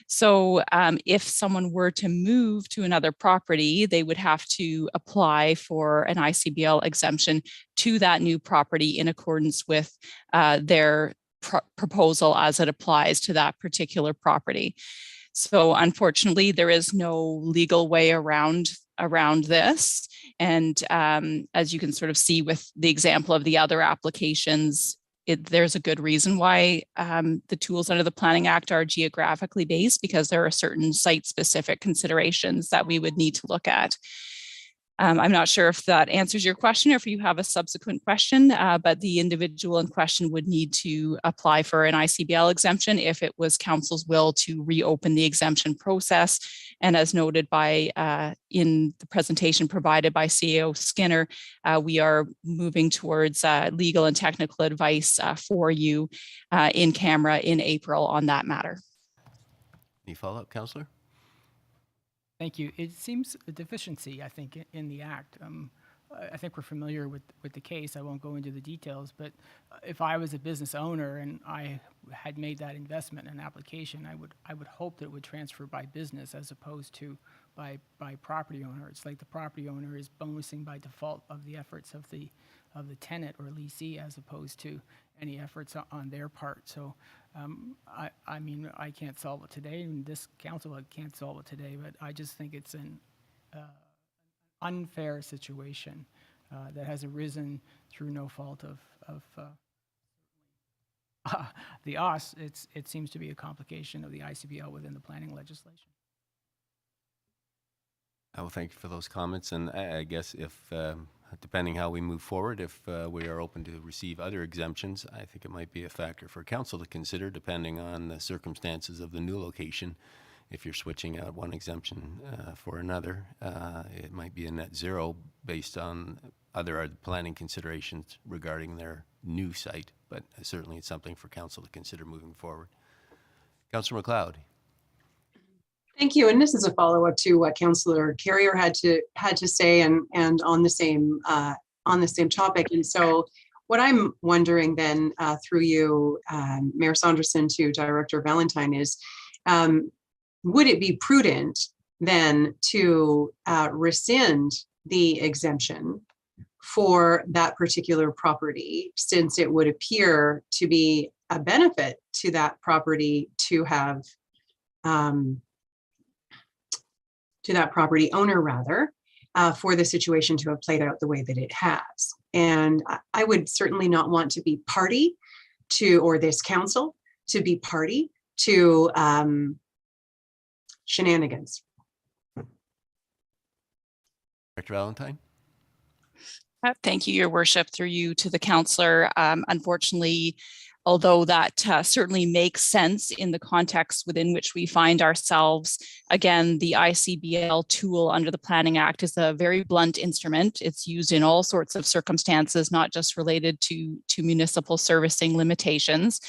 S13: So if someone were to move to another property, they would have to apply for an ICBL exemption to that new property in accordance with their proposal as it applies to that particular property. So unfortunately, there is no legal way around this. And as you can sort of see with the example of the other applications, there's a good reason why the tools under the Planning Act are geographically based, because there are certain site-specific considerations that we would need to look at. I'm not sure if that answers your question or if you have a subsequent question, but the individual in question would need to apply for an ICBL exemption if it was Council's will to reopen the exemption process. And as noted by in the presentation provided by CAO Skinner, we are moving towards legal and technical advice for you in camera in April on that matter.
S1: Any follow-up, Councillor?
S3: Thank you. It seems a deficiency, I think, in the act. I think we're familiar with the case. I won't go into the details, but if I was a business owner and I had made that investment and application, I would hope that it would transfer by business as opposed to by property owner. It's like the property owner is bonusing by default of the efforts of the tenant or leasee as opposed to any efforts on their part. So I mean, I can't solve it today, and this council can't solve it today, but I just think it's an unfair situation that has arisen through no fault of the us. It seems to be a complication of the ICBL within the planning legislation.
S1: I will thank you for those comments, and I guess if, depending how we move forward, if we are open to receive other exemptions, I think it might be a factor for council to consider, depending on the circumstances of the new location. If you're switching out one exemption for another, it might be a net zero based on other planning considerations regarding their new site, but certainly it's something for council to consider moving forward. Councillor MacLeod.
S9: Thank you. And this is a follow-up to what Councillor Carrier had to say, and on the same topic. And so, what I'm wondering then, through you, Mayor Saunderson, to Director Valentine, is would it be prudent then to rescind the exemption for that particular property, since it would appear to be a benefit to that property to have to that property owner rather, for the situation to have played out the way that it has. And I would certainly not want to be party to, or this council to be party to shenanigans.
S1: Director Valentine.
S13: Thank you, Your Worship, through you to the councillor. Unfortunately, although that certainly makes sense in the context within which we find ourselves, again, the ICBL tool under the Planning Act is a very blunt instrument. It's used in all sorts of circumstances, not just related to municipal servicing limitations.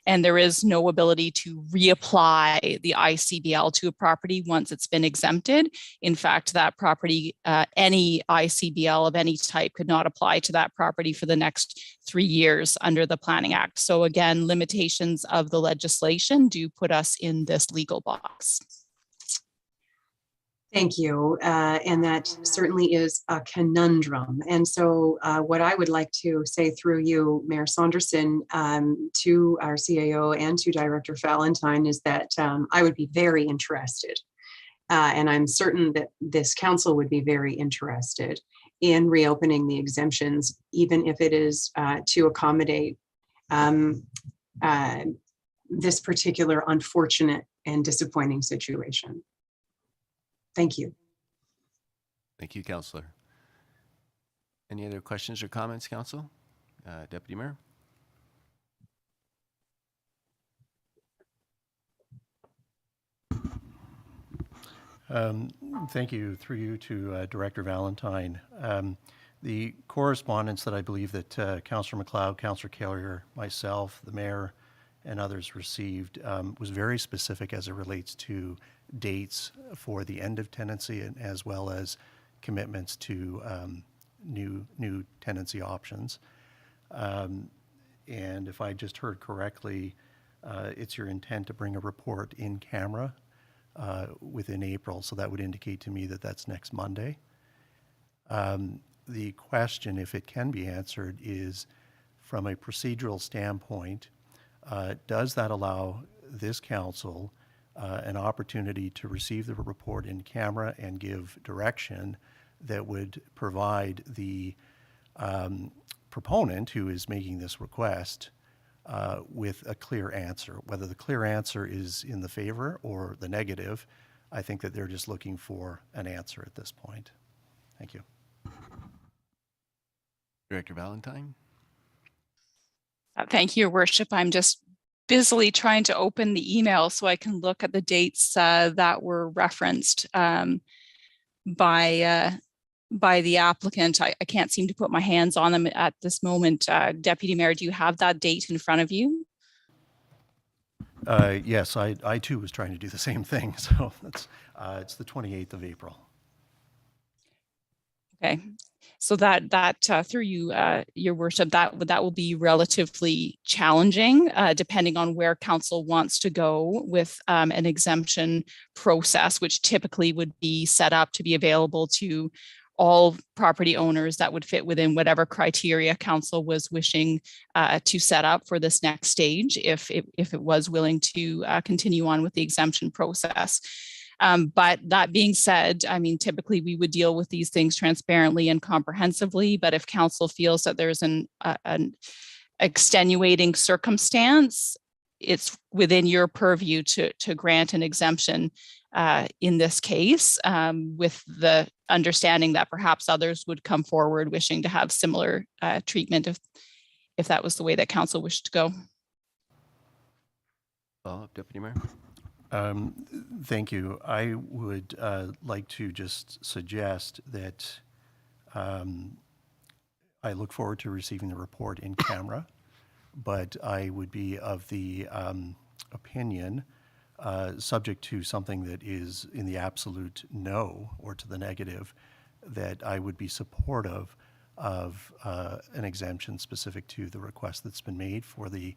S13: And there is no ability to reapply the ICBL to a property once it's been exempted. In fact, that property, any ICBL of any type could not apply to that property for the next 3 years under the Planning Act. So again, limitations of the legislation do put us in this legal box.
S9: Thank you. And that certainly is a conundrum. And so what I would like to say through you, Mayor Saunderson, to our CAO and to Director Valentine is that I would be very interested, and I'm certain that this council would be very interested in reopening the exemptions, even if it is to accommodate this particular unfortunate and disappointing situation. Thank you.
S1: Thank you, Councillor. Any other questions or comments, Council? Deputy Mayor?
S2: Thank you, through you to Director Valentine.
S14: The correspondence that I believe that Councillor MacLeod, Councillor Carrier, myself, the mayor, and others received was very specific as it relates to dates for the end of tenancy and as well as commitments to new tenancy options. And if I just heard correctly, it's your intent to bring a report in camera within April, so that would indicate to me that that's next Monday. The question, if it can be answered, is from a procedural standpoint, does that allow this council an opportunity to receive the report in camera and give direction that would provide the proponent who is making this request with a clear answer? Whether the clear answer is in the favor or the negative, I think that they're just looking for an answer at this point. Thank you.
S1: Director Valentine?
S13: Thank you, Your Worship. I'm just busily trying to open the email so I can look at the dates that were referenced by the applicant. I can't seem to put my hands on them at this moment. Deputy Mayor, do you have that date in front of you?
S14: Yes, I too was trying to do the same thing. So it's the 28th of April.
S13: Okay, so that through you, Your Worship, that will be relatively challenging, depending on where council wants to go with an exemption process, which typically would be set up to be available to all property owners that would fit within whatever criteria council was wishing to set up for this next stage, if it was willing to continue on with the exemption process. But that being said, I mean, typically we would deal with these things transparently and comprehensively, but if council feels that there's an extenuating circumstance, it's within your purview to grant an exemption in this case, with the understanding that perhaps others would come forward wishing to have similar treatment if that was the way that council wished to go.
S1: Follow-up, Deputy Mayor?
S14: Thank you. I would like to just suggest that I look forward to receiving the report in camera, but I would be of the opinion, subject to something that is in the absolute no or to the negative, that I would be supportive of an exemption specific to the request that's been made for the,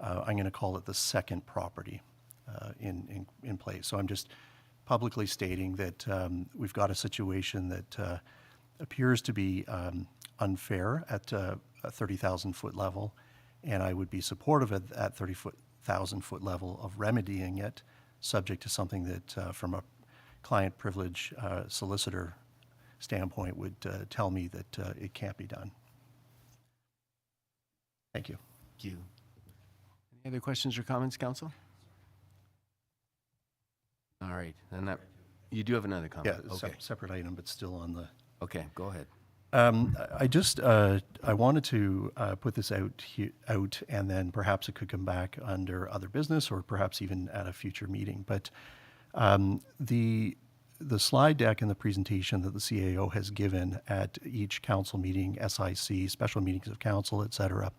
S14: I'm going to call it the second property in place. So I'm just publicly stating that we've got a situation that appears to be unfair at a 30,000 foot level, and I would be supportive at 30,000 foot level of remedying it, subject to something that from a client privilege solicitor standpoint would tell me that it can't be done. Thank you.
S1: Thank you. Any other questions or comments, Council? All right, then that, you do have another comment?
S14: Yeah,
S1: Okay.
S14: separate item, but still on the...
S1: Okay, go ahead.
S14: I just, I wanted to put this out and then perhaps it could come back under other business or perhaps even at a future meeting. But the slide deck and the presentation that the CAO has given at each council meeting, SIC, special meetings of council, et cetera,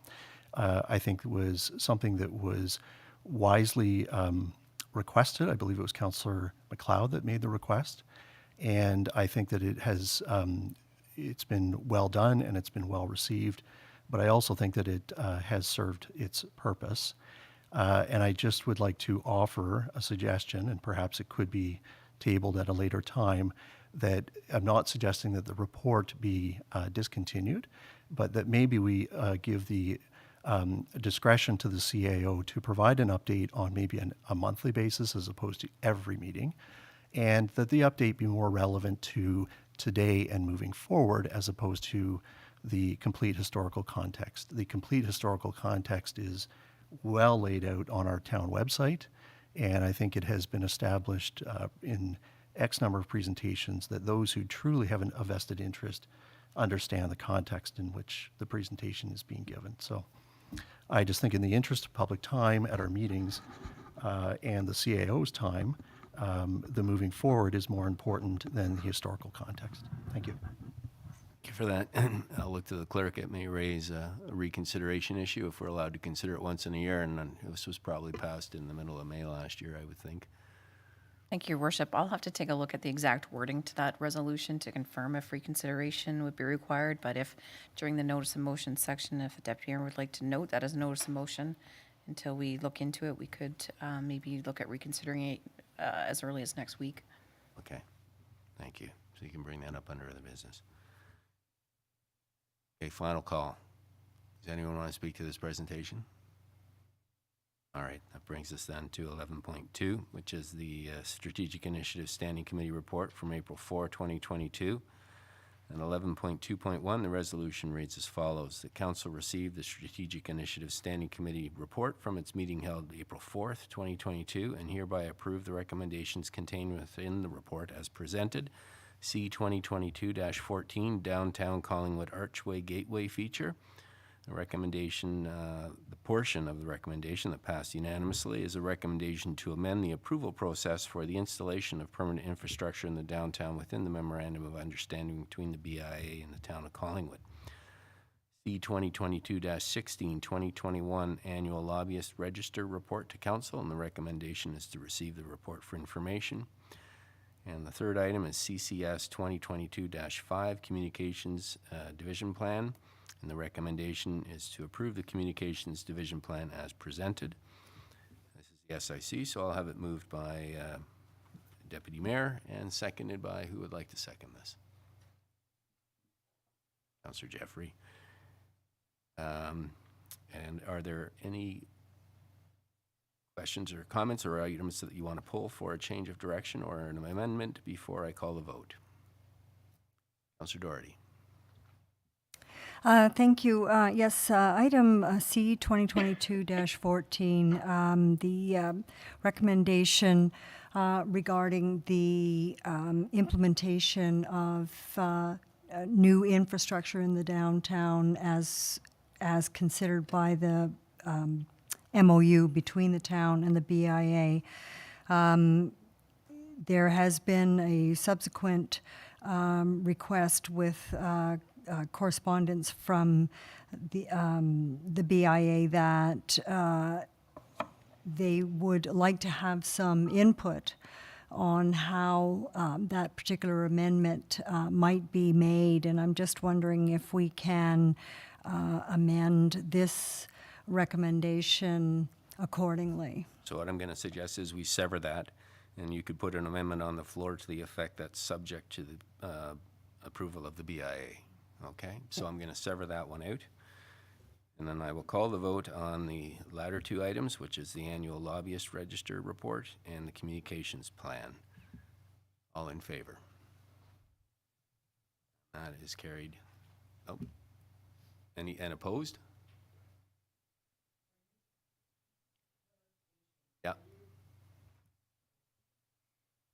S14: I think was something that was wisely requested. I believe it was Councillor MacLeod that made the request. And I think that it has, it's been well done and it's been well received, but I also think that it has served its purpose. And I just would like to offer a suggestion, and perhaps it could be tabled at a later time, that I'm not suggesting that the report be discontinued, but that maybe we give the discretion to the CAO to provide an update on maybe a monthly basis as opposed to every meeting, and that the update be more relevant to today and moving forward as opposed to the complete historical context. The complete historical context is well laid out on our town website, and I think it has been established in X number of presentations that those who truly have a vested interest understand the context in which the presentation is being given. So I just think in the interest of public time at our meetings and the CAO's time, the moving forward is more important than the historical context. Thank you.
S1: Thank you for that. I'll look to the clerk. It may raise a reconsideration issue if we're allowed to consider it once in a year, and this was probably passed in the middle of May last year, I would think.
S11: Thank you, Your Worship. I'll have to take a look at the exact wording to that resolution to confirm if reconsideration would be required, but if during the notice of motion section, if the Deputy Mayor would like to note that as a notice of motion, until we look into it, we could maybe look at reconsidering it as early as next week.
S1: Okay, thank you. So you can bring that up under other business. Okay, final call. Does anyone want to speak to this presentation? All right, that brings us then to 11.2, which is the Strategic Initiative Standing Committee Report from April 4, 2022. And 11.2.1, the resolution reads as follows. The Council received the Strategic Initiative Standing Committee Report from its meeting held April 4th, 2022, and hereby approve the recommendations contained within the report as presented. C 2022-14 Downtown Collingwood Archway Gateway Feature. The recommendation, the portion of the recommendation that passed unanimously is a recommendation to amend the approval process for the installation of permanent infrastructure in the downtown within the Memorandum of Understanding between the BIA and the Town of Collingwood. C 2022-16 2021 Annual Lobbyist Register Report to Council, and the recommendation is to receive the report for information. And the third item is CCS 2022-5 Communications Division Plan. And the recommendation is to approve the Communications Division Plan as presented. This is the SIC, so I'll have it moved by Deputy Mayor and seconded by who would like to second this? Councillor Jeffrey. And are there any questions or comments or items that you want to pull for a change of direction or an amendment before I call the vote? Councillor Doherty.
S8: Thank you. Yes, item C 2022-14, the recommendation regarding the implementation of new infrastructure in the downtown as considered by the MOU between the town and the BIA. There has been a subsequent request with correspondence from the BIA that they would like to have some input on how that particular amendment might be made, and I'm just wondering if we can amend this recommendation accordingly.
S1: So what I'm going to suggest is we sever that, and you could put an amendment on the floor to the effect that's subject to the approval of the BIA. Okay, so I'm going to sever that one out. And then I will call the vote on the latter two items, which is the annual lobbyist register report and the communications plan. All in favor? That is carried. Oh, and opposed? Yeah.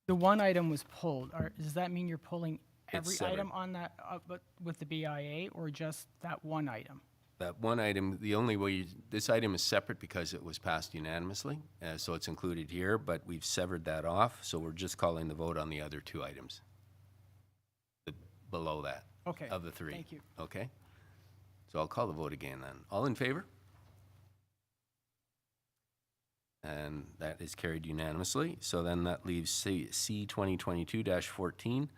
S3: The one item was pulled. Does that mean you're pulling every
S1: It's severed.
S3: item on that but with the BIA, or just that one item?
S1: That one item, the only way, this item is separate because it was passed unanimously, so it's included here, but we've severed that off, so we're just calling the vote on the other two items. Below that.
S3: Okay.
S1: Of the three.
S3: Thank you.
S1: Okay. So I'll call the vote again then. All in favor? And that is carried unanimously. So then that leaves C 2022-14,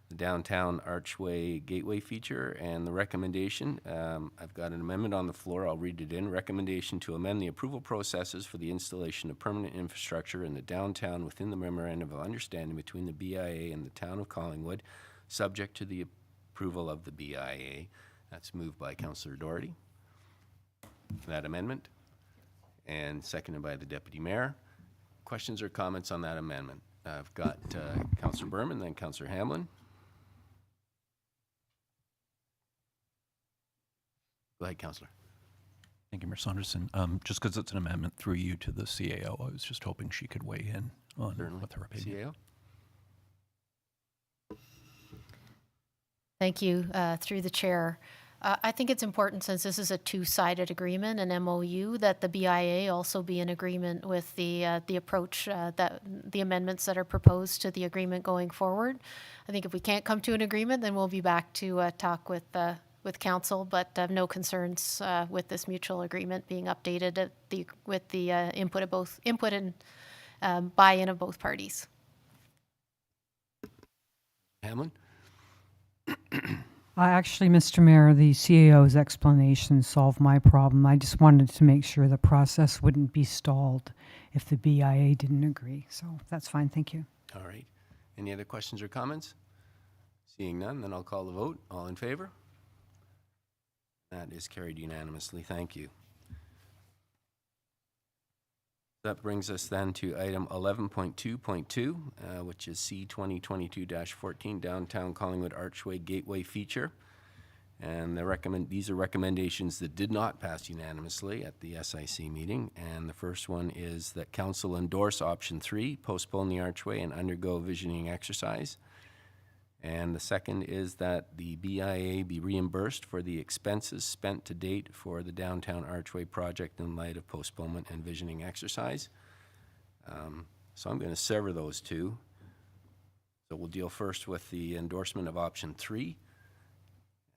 S1: the Downtown Archway Gateway Feature, and the recommendation. I've got an amendment on the floor. I'll read it in. Recommendation to amend the approval processes for the installation of permanent infrastructure in the downtown within the Memorandum of Understanding between the BIA and the Town of Collingwood, subject to the approval of the BIA. That's moved by Councillor Doherty, that amendment, and seconded by the Deputy Mayor. Questions or comments on that amendment? I've got Councillor Berman, then Councillor Hamlin. Go ahead, Councillor.
S7: Thank you, Mayor Saunderson. Just because it's an amendment through you to the CAO, I was just hoping she could weigh in on with her opinion.
S1: CAO?
S12: Thank you, through the chair. I think it's important, since this is a two-sided agreement, an MOU, that the BIA also be in agreement with the approach, that the amendments that are proposed to the agreement going forward. I think if we can't come to an agreement, then we'll be back to talk with council, but no concerns with this mutual agreement being updated with the input and buy-in of both parties.
S1: Hamlin?
S5: Actually, Mr. Mayor, the CAO's explanation solved my problem. I just wanted to make sure the process wouldn't be stalled if the BIA didn't agree. So that's fine. Thank you.
S1: All right. Any other questions or comments? Seeing none, then I'll call the vote. All in favor? That is carried unanimously. Thank you. That brings us then to item 11.2.2, which is C 2022-14 Downtown Collingwood Archway Gateway Feature. And these are recommendations that did not pass unanimously at the SIC meeting. And the first one is that Council endorse option 3, postpone the archway and undergo visioning exercise. And the second is that the BIA be reimbursed for the expenses spent to date for the Downtown Archway project in light of postponement and visioning exercise. So I'm going to sever those two. So we'll deal first with the endorsement of option 3.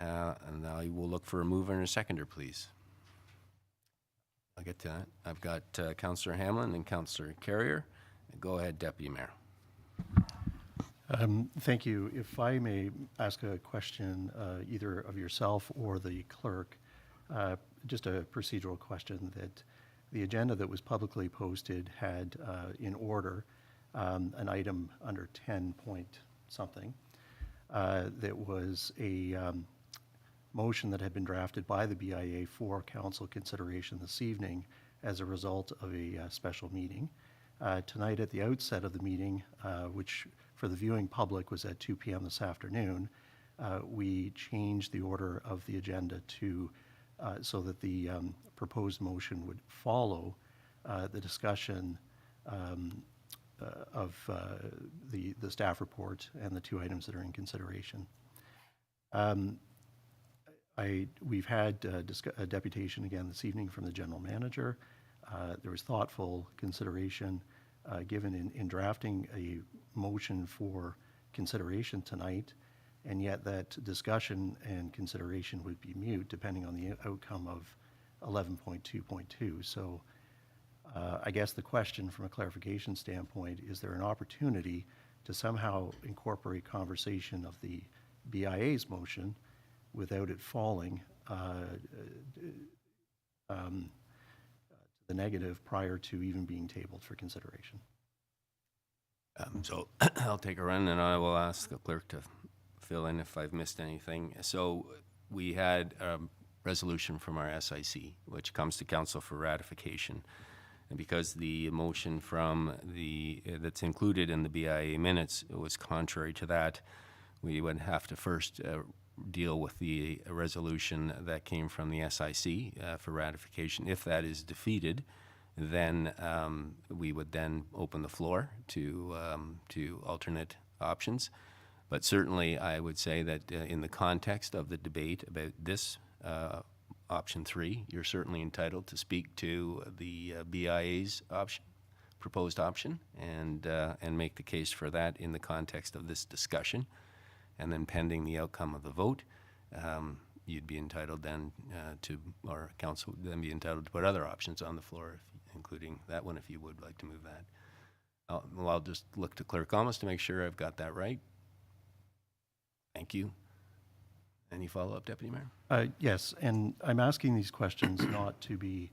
S1: And I will look for a mover and a seconder, please. I'll get to that. I've got Councillor Hamlin and Councillor Carrier. Go ahead, Deputy Mayor.
S14: Thank you. If I may ask a question, either of yourself or the clerk, just a procedural question, that the agenda that was publicly posted had in order an item under 10 point something that was a motion that had been drafted by the BIA for council consideration this evening as a result of a special meeting. Tonight at the outset of the meeting, which for the viewing public was at 2 p.m. this afternoon, we changed the order of the agenda to so that the proposed motion would follow the discussion of the staff report and the two items that are in consideration. We've had a deputation again this evening from the general manager. There was thoughtful consideration given in drafting a motion for consideration tonight, and yet that discussion and consideration would be mute depending on the outcome of 11.2.2. So I guess the question from a clarification standpoint, is there an opportunity to somehow incorporate conversation of the BIA's motion without it falling the negative prior to even being tabled for consideration?
S1: So I'll take a run and I will ask the clerk to fill in if I've missed anything. So we had a resolution from our SIC, which comes to council for ratification. And because the motion from that's included in the BIA minutes was contrary to that, we would have to first deal with the resolution that came from the SIC for ratification. If that is defeated, then we would then open the floor to alternate options. But certainly I would say that in the context of the debate about this option 3, you're certainly entitled to speak to the BIA's proposed option and make the case for that in the context of this discussion. And then pending the outcome of the vote, you'd be entitled then or council would then be entitled to put other options on the floor, including that one if you would like to move that. I'll just look to Clerk Almas to make sure I've got that right. Thank you. Any follow-up, Deputy Mayor?
S14: Yes, and I'm asking these questions not to be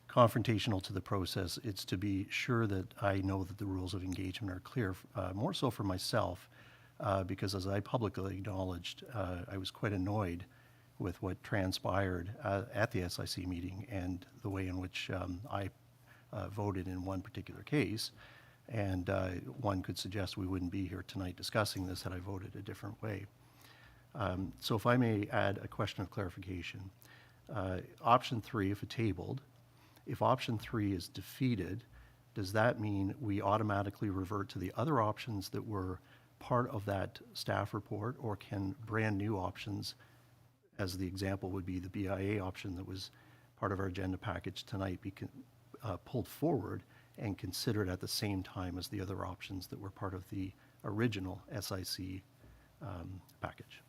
S14: confrontational to the process. It's to be sure that I know that the rules of engagement are clear, more so for myself, because as I publicly acknowledged, I was quite annoyed with what transpired at the SIC meeting and the way in which I voted in one particular case. And one could suggest we wouldn't be here tonight discussing this had I voted a different way. So if I may add a question of clarification. Option 3, if tabled, if option 3 is defeated, does that mean we automatically revert to the other options that were part of that staff report, or can brand new options as the example would be the BIA option that was part of our agenda package tonight be pulled forward and considered at the same time as the other options that were part of the original SIC package.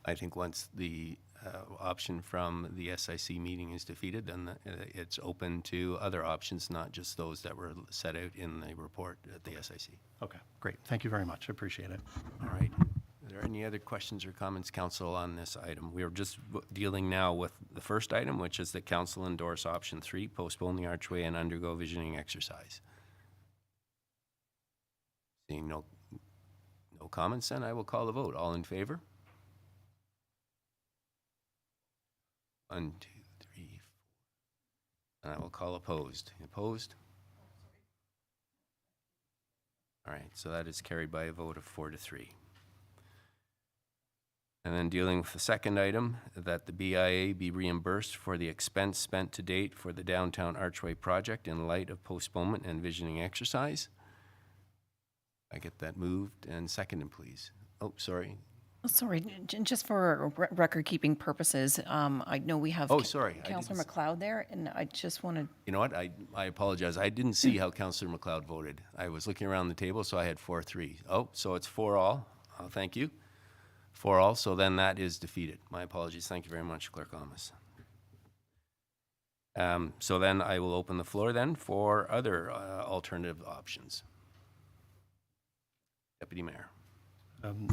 S1: I think once the option from the SIC meeting is defeated, then it's open to other options, not just those that were set out in the report at the SIC.
S14: Okay, great. Thank you very much. I appreciate it.
S1: All right. Are there any other questions or comments, Council, on this item? We are just dealing now with the first item, which is that Council endorse option 3, postpone the archway and undergo visioning exercise. Seeing no comments, then I will call the vote. All in favor? 1, 2, 3, 4. And I will call opposed. Opposed? All right, so that is carried by a vote of 4 to 3. And then dealing with the second item, that the BIA be reimbursed for the expense spent to date for the downtown archway project in light of postponement and visioning exercise. I get that moved and seconded, please. Oh, sorry.
S11: Sorry, just for record-keeping purposes, I know we have
S1: Oh, sorry.
S11: Councillor McLeod there, and I just want to...
S1: You know what? I apologize. I didn't see how Councillor McLeod voted. I was looking around the table, so I had 4-3. Oh, so it's 4-all. Thank you. 4-all, so then that is defeated. My apologies. Thank you very much, Clerk Amos. So then I will open the floor then for other alternative options. Deputy Mayor.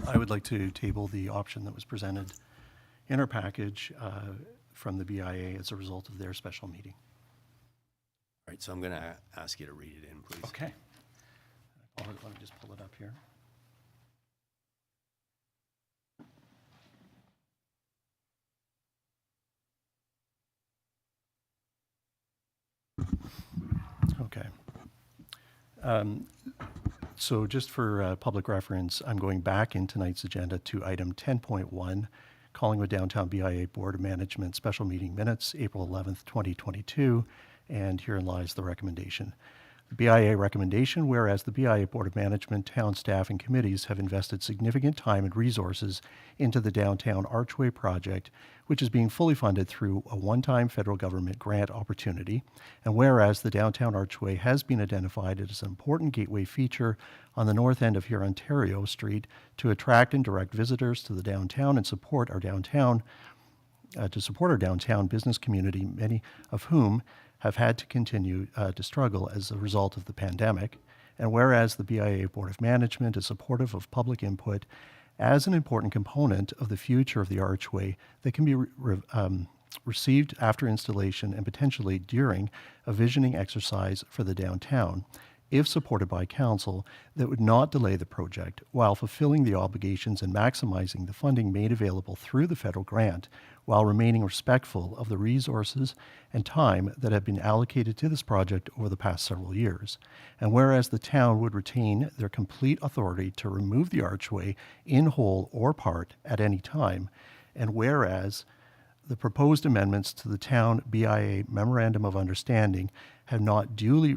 S14: I would like to table the option that was presented in our package from the BIA as a result of their special meeting.
S1: All right, so I'm going to ask you to read it in, please.
S14: Okay. Let me just pull it up here. Okay. So just for public reference, I'm going back in tonight's agenda to item 10.1, Collingwood Downtown BIA Board of Management Special Meeting Minutes, April 11th, 2022, and herein lies the recommendation. The BIA recommendation, whereas the BIA Board of Management, town staff, and committees have invested significant time and resources into the downtown archway project, which is being fully funded through a one-time federal government grant opportunity, and whereas the downtown archway has been identified as an important gateway feature on the north end of here Ontario Street to attract and direct visitors to the downtown and support our downtown business community, many of whom have had to continue to struggle as a result of the pandemic. And whereas the BIA Board of Management is supportive of public input as an important component of the future of the archway that can be received after installation and potentially during a visioning exercise for the downtown, if supported by Council, that would not delay the project while fulfilling the obligations and maximizing the funding made available through the federal grant, while remaining respectful of the resources and time that have been allocated to this project over the past several years. And whereas the town would retain their complete authority to remove the archway in whole or part at any time, and whereas the proposed amendments to the town BIA Memorandum of Understanding have not duly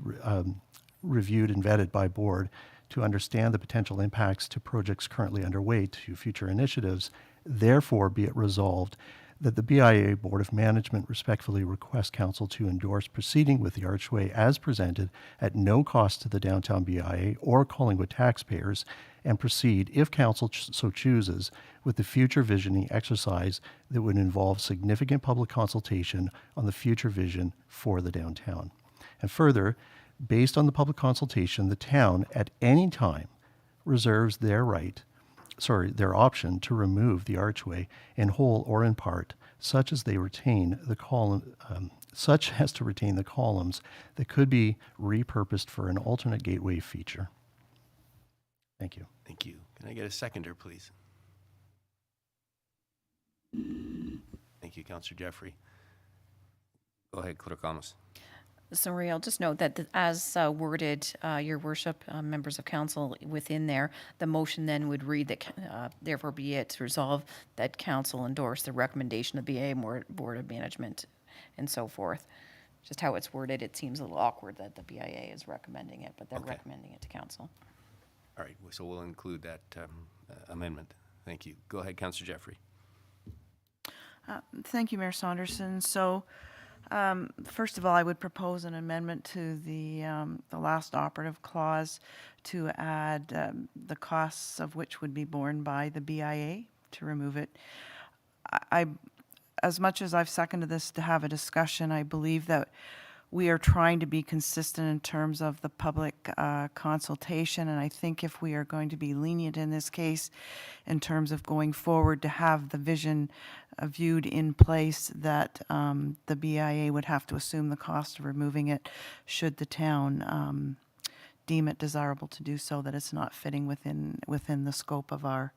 S14: reviewed and vetted by board to understand the potential impacts to projects currently underway to future initiatives, therefore be it resolved that the BIA Board of Management respectfully request Council to endorse proceeding with the archway as presented at no cost to the downtown BIA or Collingwood taxpayers, and proceed, if Council so chooses, with the future visioning exercise that would involve significant public consultation on the future vision for the downtown. And further, based on the public consultation, the town at any time reserves their option to remove the archway in whole or in part, such as to retain the columns that could be repurposed for an alternate gateway feature. Thank you.
S1: Thank you. Can I get a seconder, please? Thank you, Councillor Jeffrey. Go ahead, Clerk Amos.
S11: Sorry, I'll just note that as worded, Your Worship, members of Council, within there, the motion then would read that, therefore be it resolved that Council endorse the recommendation of the BIA Board of Management and so forth. Just how it's worded, it seems a little awkward that the BIA is recommending it, but they're recommending it to Council.
S1: All right, so we'll include that amendment. Thank you. Go ahead, Councillor Jeffrey.
S4: Thank you, Mayor Saunderson. So, first of all, I would propose an amendment to the last operative clause to add the costs of which would be borne by the BIA to remove it. As much as I've seconded this to have a discussion, I believe that we are trying to be consistent in terms of the public consultation, and I think if we are going to be lenient in this case, in terms of going forward to have the vision viewed in place, that the BIA would have to assume the cost of removing it should the town deem it desirable to do so, that it's not fitting within the scope of our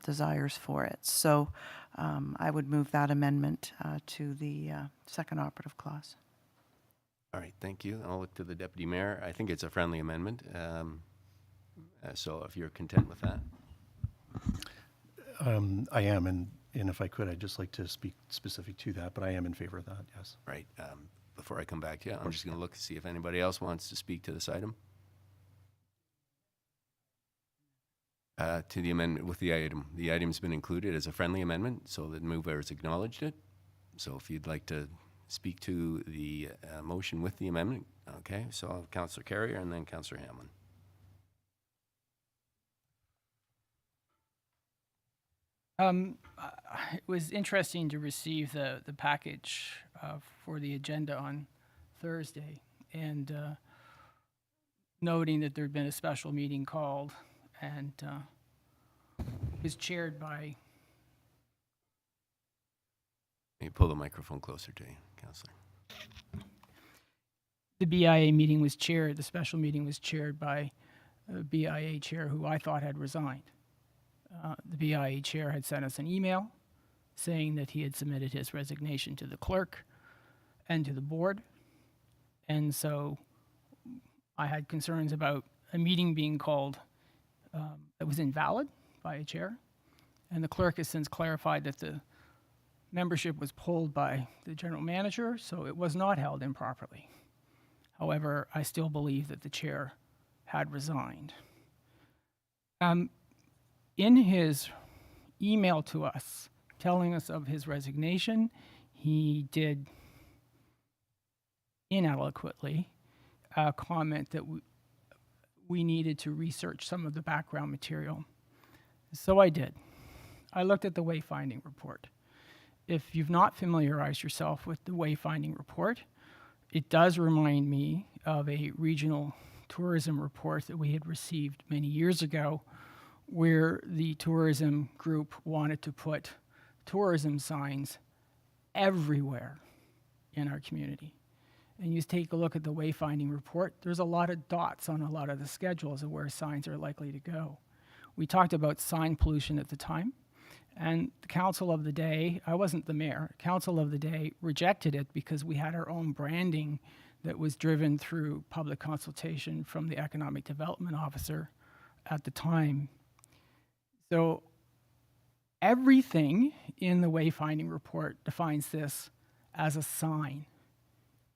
S4: desires for it. So I would move that amendment to the second operative clause.
S1: All right, thank you. I'll look to the Deputy Mayor. I think it's a friendly amendment. So if you're content with that.
S14: I am, and if I could, I'd just like to speak specific to that, but I am in favor of that, yes.
S1: Right. Before I come back to you, I'm just going to look to see if anybody else wants to speak to this item. To the amendment with the item. The item's been included as a friendly amendment, so the mover has acknowledged it. So if you'd like to speak to the motion with the amendment, okay. So I'll have Councillor Carrier and then Councillor Hamlin.
S3: It was interesting to receive the package for the agenda on Thursday, and noting that there'd been a special meeting called, and it was chaired by...
S1: May you pull the microphone closer to you, Councillor.
S3: The BIA meeting was chaired, the special meeting was chaired by a BIA chair who I thought had resigned. The BIA chair had sent us an email saying that he had submitted his resignation to the clerk and to the board. And so I had concerns about a meeting being called that was invalid by a chair. And the clerk has since clarified that the membership was pulled by the general manager, so it was not held improperly. However, I still believe that the chair had resigned. In his email to us, telling us of his resignation, he did ineloquently comment that we needed to research some of the background material. So I did. I looked at the wayfinding report. If you've not familiarized yourself with the wayfinding report, it does remind me of a regional tourism report that we had received many years ago, where the tourism group wanted to put tourism signs everywhere in our community. And you take a look at the wayfinding report, there's a lot of dots on a lot of the schedules of where signs are likely to go. We talked about sign pollution at the time, and the council of the day, I wasn't the mayor, council of the day rejected it because we had our own branding that was driven through public consultation from the economic development officer at the time. So everything in the wayfinding report defines this as a sign.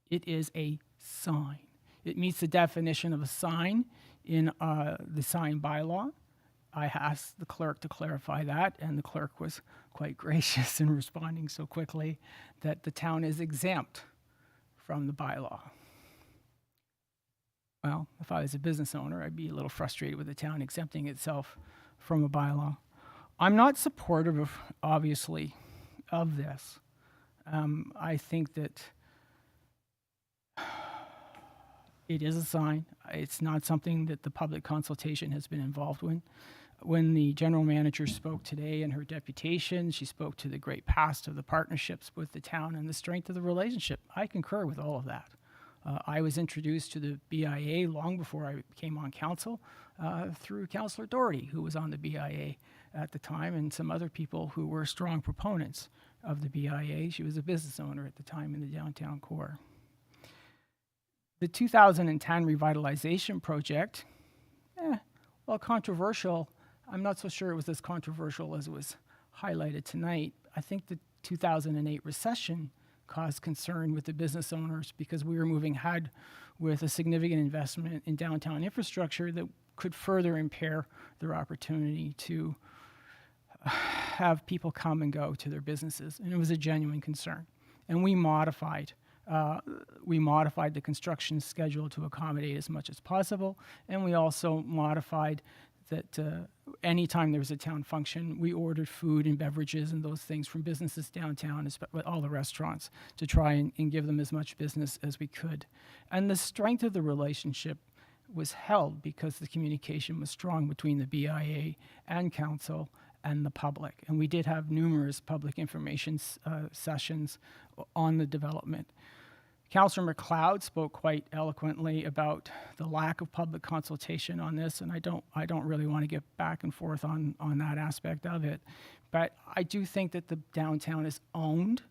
S3: It is a sign. It meets the definition of a sign in the sign bylaw. I asked the clerk to clarify that, and the clerk was quite gracious in responding so quickly that the town is exempt from the bylaw. Well, if I was a business owner, I'd be a little frustrated with the town exempting itself from a bylaw. I'm not supportive of, obviously, of this. I think that it is a sign. It's not something that the public consultation has been involved in. When the general manager spoke today in her deputation, she spoke to the great past of the partnerships with the town and the strength of the relationship. I concur with all of that. I was introduced to the BIA long before I came on council through Councillor Doherty, who was on the BIA at the time, and some other people who were strong proponents of the BIA. She was a business owner at the time in the downtown core. The 2010 revitalization project, well, controversial. I'm not so sure it was as controversial as it was highlighted tonight. I think the 2008 recession caused concern with the business owners because we were moving ahead with a significant investment in downtown infrastructure that could further impair their opportunity to have people come and go to their businesses, and it was a genuine concern. And we modified the construction schedule to accommodate as much as possible, and we also modified that anytime there was a town function, we ordered food and beverages and those things from businesses downtown, with all the restaurants, to try and give them as much business as we could. And the strength of the relationship was held because the communication was strong between the BIA and council and the public. And we did have numerous public information sessions on the development. Councillor McLeod spoke quite eloquently about the lack of public consultation on this, and I don't really want to get back and forth on that aspect of it. But I do think that the downtown is owned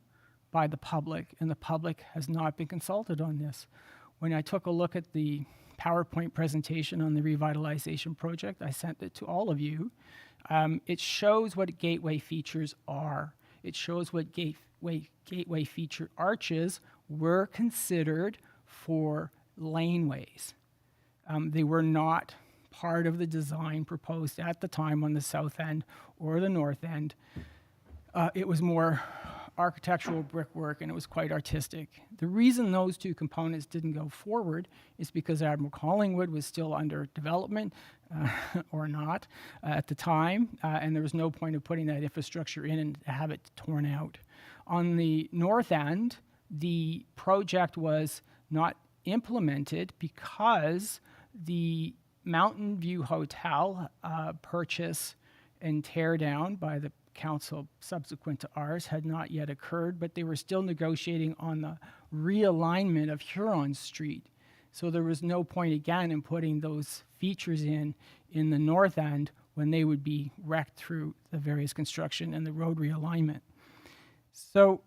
S3: by the public, and the public has not been consulted on this. When I took a look at the PowerPoint presentation on the revitalization project, I sent it to all of you. It shows what gateway features are. It shows what gateway feature arches were considered for laneways. They were not part of the design proposed at the time on the south end or the north end. It was more architectural brickwork, and it was quite artistic. The reason those two components didn't go forward is because Admiral Collingwood was still under development, or not, at the time, and there was no point of putting that infrastructure in and have it torn out. On the north end, the project was not implemented because the Mountain View Hotel purchase and tear down by the council subsequent to ours had not yet occurred, but they were still negotiating on the realignment of Huron Street. So there was no point again in putting those features in the north end when they would be wrecked through the various construction and the road realignment. So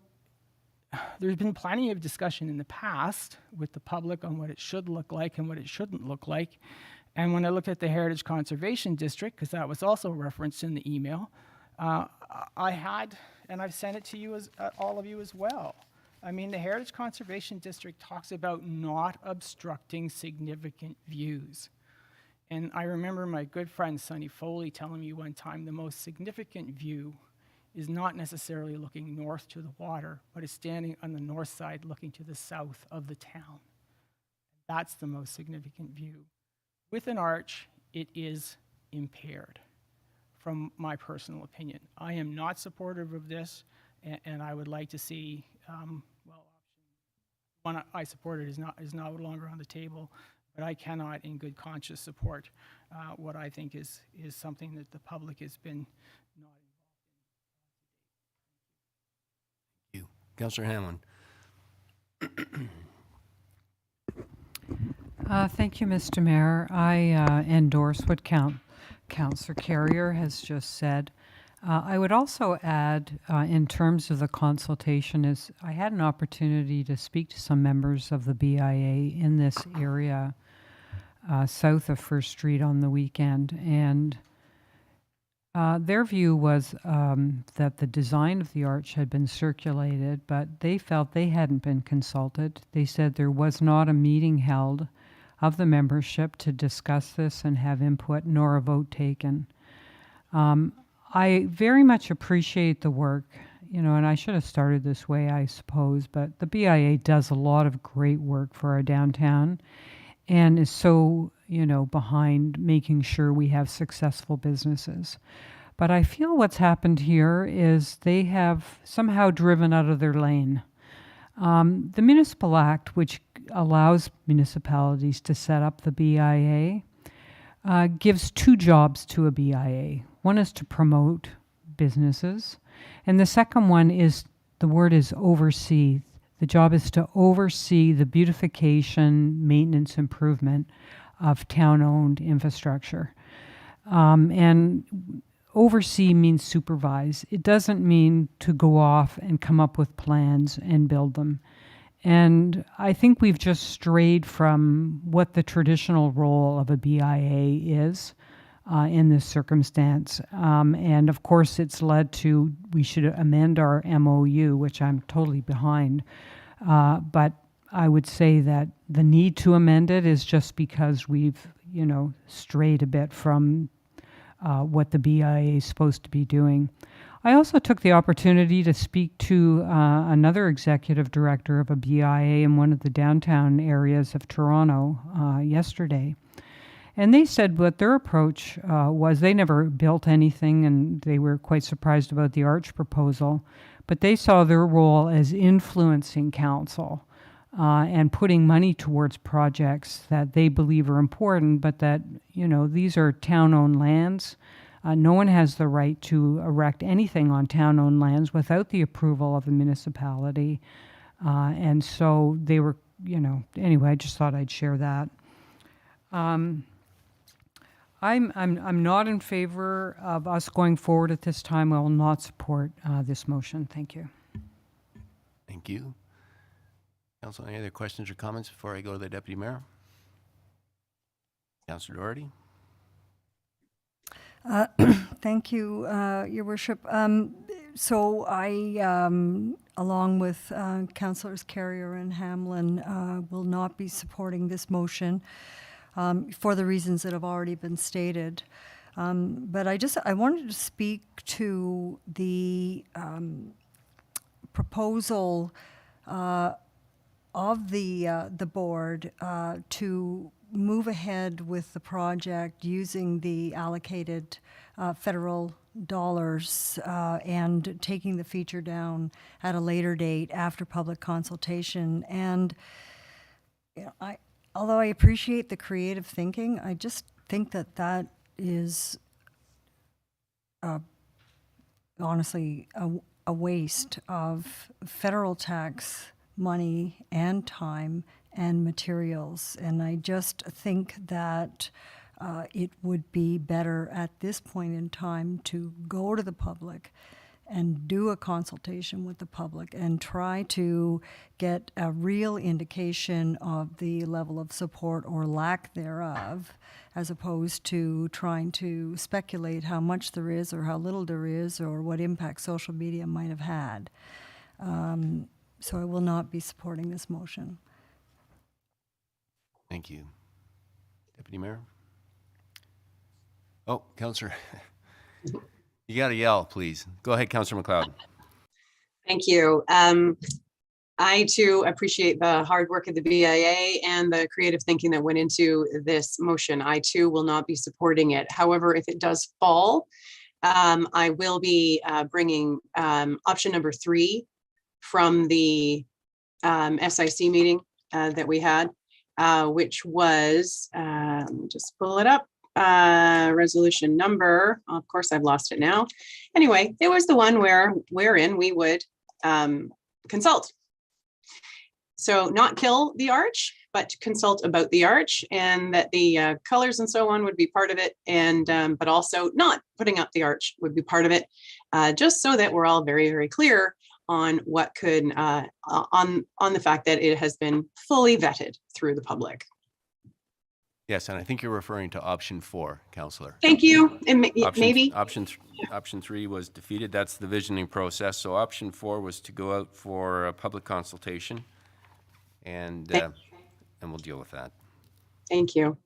S3: there's been plenty of discussion in the past with the public on what it should look like and what it shouldn't look like. And when I looked at the Heritage Conservation District, because that was also referenced in the email, I had, and I've sent it to you, all of you as well. I mean, the Heritage Conservation District talks about not obstructing significant views. And I remember my good friend Sonny Foley telling me one time the most significant view is not necessarily looking north to the water, but is standing on the north side looking to the south of the town. That's the most significant view. With an arch, it is impaired, from my personal opinion. I am not supportive of this, and I would like to see, one I supported is no longer on the table, but I cannot in good conscience support what I think is something that the public has been not involved in.
S1: Thank you. Councillor Hanlon.
S5: Thank you, Mr. Mayor. I endorse what Councillor Carrier has just said. I would also add, in terms of the consultation, is I had an opportunity to speak to some members of the BIA in this area south of First Street on the weekend, and their view was that the design of the arch had been circulated, but they felt they hadn't been consulted. They said there was not a meeting held of the membership to discuss this and have input, nor a vote taken. I very much appreciate the work, and I should have started this way, I suppose, but the BIA does a lot of great work for our downtown and is so, behind making sure we have successful businesses. But I feel what's happened here is they have somehow driven out of their lane. The Municipal Act, which allows municipalities to set up the BIA, gives two jobs to a BIA. One is to promote businesses, and the second one is, the word is oversee. The job is to oversee the beautification, maintenance, improvement of town-owned infrastructure. And oversee means supervise. It doesn't mean to go off and come up with plans and build them. And I think we've just strayed from what the traditional role of a BIA is in this circumstance. And of course, it's led to, we should amend our MOU, which I'm totally behind. But I would say that the need to amend it is just because we've, strayed a bit from what the BIA is supposed to be doing. I also took the opportunity to speak to another executive director of a BIA in one of the downtown areas of Toronto yesterday. And they said what their approach was. They never built anything, and they were quite surprised about the arch proposal. But they saw their role as influencing council and putting money towards projects that they believe are important, but that, these are town-owned lands. No one has the right to erect anything on town-owned lands without the approval of the municipality. And so they were, anyway, I just thought I'd share that. I'm not in favor of us going forward at this time. I will not support this motion. Thank you.
S1: Thank you. Council, any other questions or comments before I go to the Deputy Mayor? Councillor Doherty?
S8: Thank you, Your Worship. So I, along with Councillors Carrier and Hamlin, will not be supporting this motion for the reasons that have already been stated. But I wanted to speak to the proposal of the board to move ahead with the project using the allocated federal dollars and taking the feature down at a later date after public consultation. And although I appreciate the creative thinking, I just think that is honestly a waste of federal tax money and time and materials. And I just think that it would be better at this point in time to go to the public and do a consultation with the public and try to get a real indication of the level of support or lack thereof, as opposed to trying to speculate how much there is or how little there is or what impact social media might have had. So I will not be supporting this motion.
S1: Thank you. Deputy Mayor? Oh, Councillor. You got to yell, please. Go ahead, Councillor McLeod.
S9: Thank you. I too appreciate the hard work of the BIA and the creative thinking that went into this motion. I too will not be supporting it. However, if it does fall, I will be bringing option number 3 from the SIC meeting that we had, which was, let me just pull it up, resolution number, of course I've lost it now. Anyway, it was the one wherein we would consult. So not kill the arch, but consult about the arch, and that the colors and so on would be part of it, and but also not putting up the arch would be part of it, just so that we're all very, very clear on what could, on the fact that it has been fully vetted through the public.
S1: Yes, and I think you're referring to option 4, Councillor.
S9: Thank you. And maybe
S1: option 3 was defeated. That's the visioning process. So option 4 was to go out for a public consultation, and we'll deal with that.
S9: Thank you.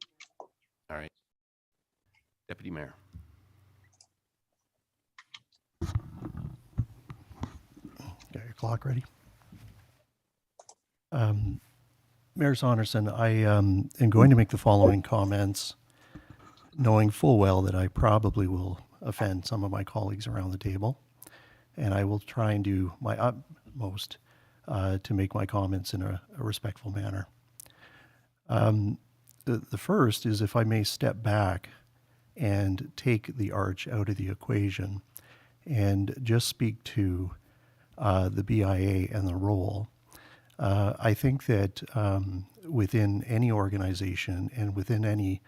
S1: All right, Deputy Mayor.
S14: Got your clock ready? Mayor Saunderson, I am going to make the following comments, knowing full well that I probably will offend some of my colleagues around the table, and I will try and do my utmost to make my comments in a respectful manner. The first is, if I may step back and take the arch out of the equation and just speak to the BIA and the role. I think that within any organization and within any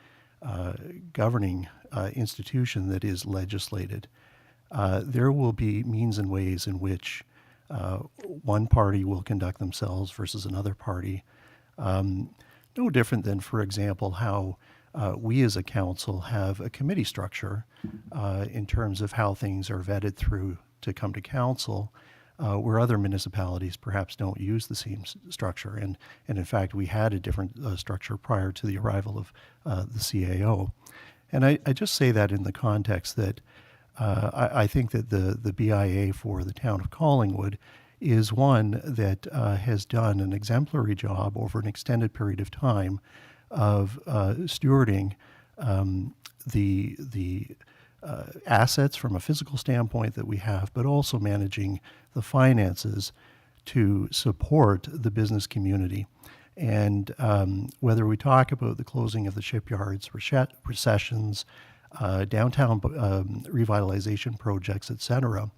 S14: governing institution that is legislated, there will be means and ways in which one party will conduct themselves versus another party. No different than, for example, how we as a council have a committee structure in terms of how things are vetted through to come to council, where other municipalities perhaps don't use the same structure. And in fact, we had a different structure prior to the arrival of the CAO. And I just say that in the context that I think that the BIA for the town of Collingwood is one that has done an exemplary job over an extended period of time of stewarding the assets from a physical standpoint that we have, but also managing the finances to support the business community. And whether we talk about the closing of the shipyards, recessions, downtown revitalization projects, etc.,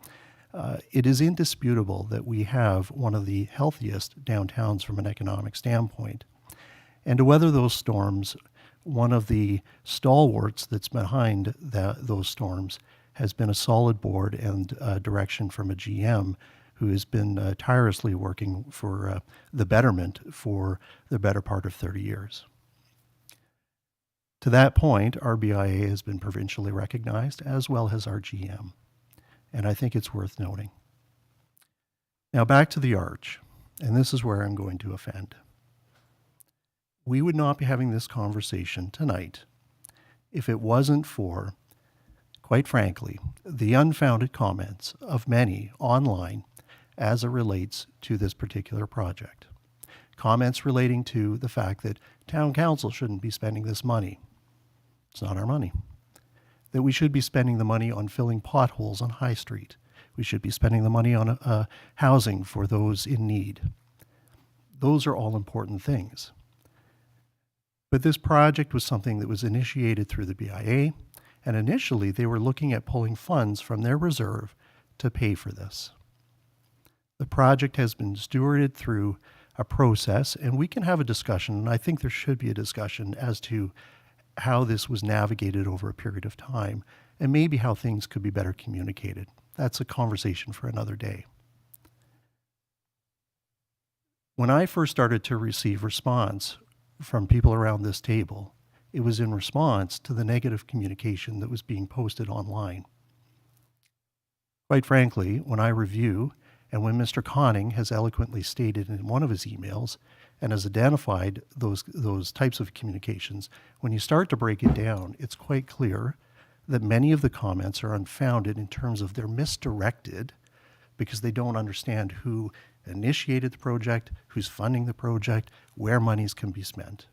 S14: it is indisputable that we have one of the healthiest downtowns from an economic standpoint. And to weather those storms, one of the stalwarts that's behind those storms has been a solid board and direction from a GM who has been tirelessly working for the betterment for the better part of 30 years. To that point, our BIA has been provincially recognized, as well as our GM, and I think it's worth noting. Now back to the arch, and this is where I'm going to offend. We would not be having this conversation tonight if it wasn't for, quite frankly, the unfounded comments of many online as it relates to this particular project. Comments relating to the fact that town council shouldn't be spending this money. It's not our money. That we should be spending the money on filling potholes on High Street. We should be spending the money on housing for those in need. Those are all important things. But this project was something that was initiated through the BIA, and initially they were looking at pulling funds from their reserve to pay for this. The project has been stewarded through a process, and we can have a discussion, and I think there should be a discussion as to how this was navigated over a period of time, and maybe how things could be better communicated. That's a conversation for another day. When I first started to receive response from people around this table, it was in response to the negative communication that was being posted online. Quite frankly, when I review, and when Mr. Conning has eloquently stated in one of his emails and has identified those types of communications, when you start to break it down, it's quite clear that many of the comments are unfounded in terms of they're misdirected because they don't understand who initiated the project, who's funding the project, where monies can be spent.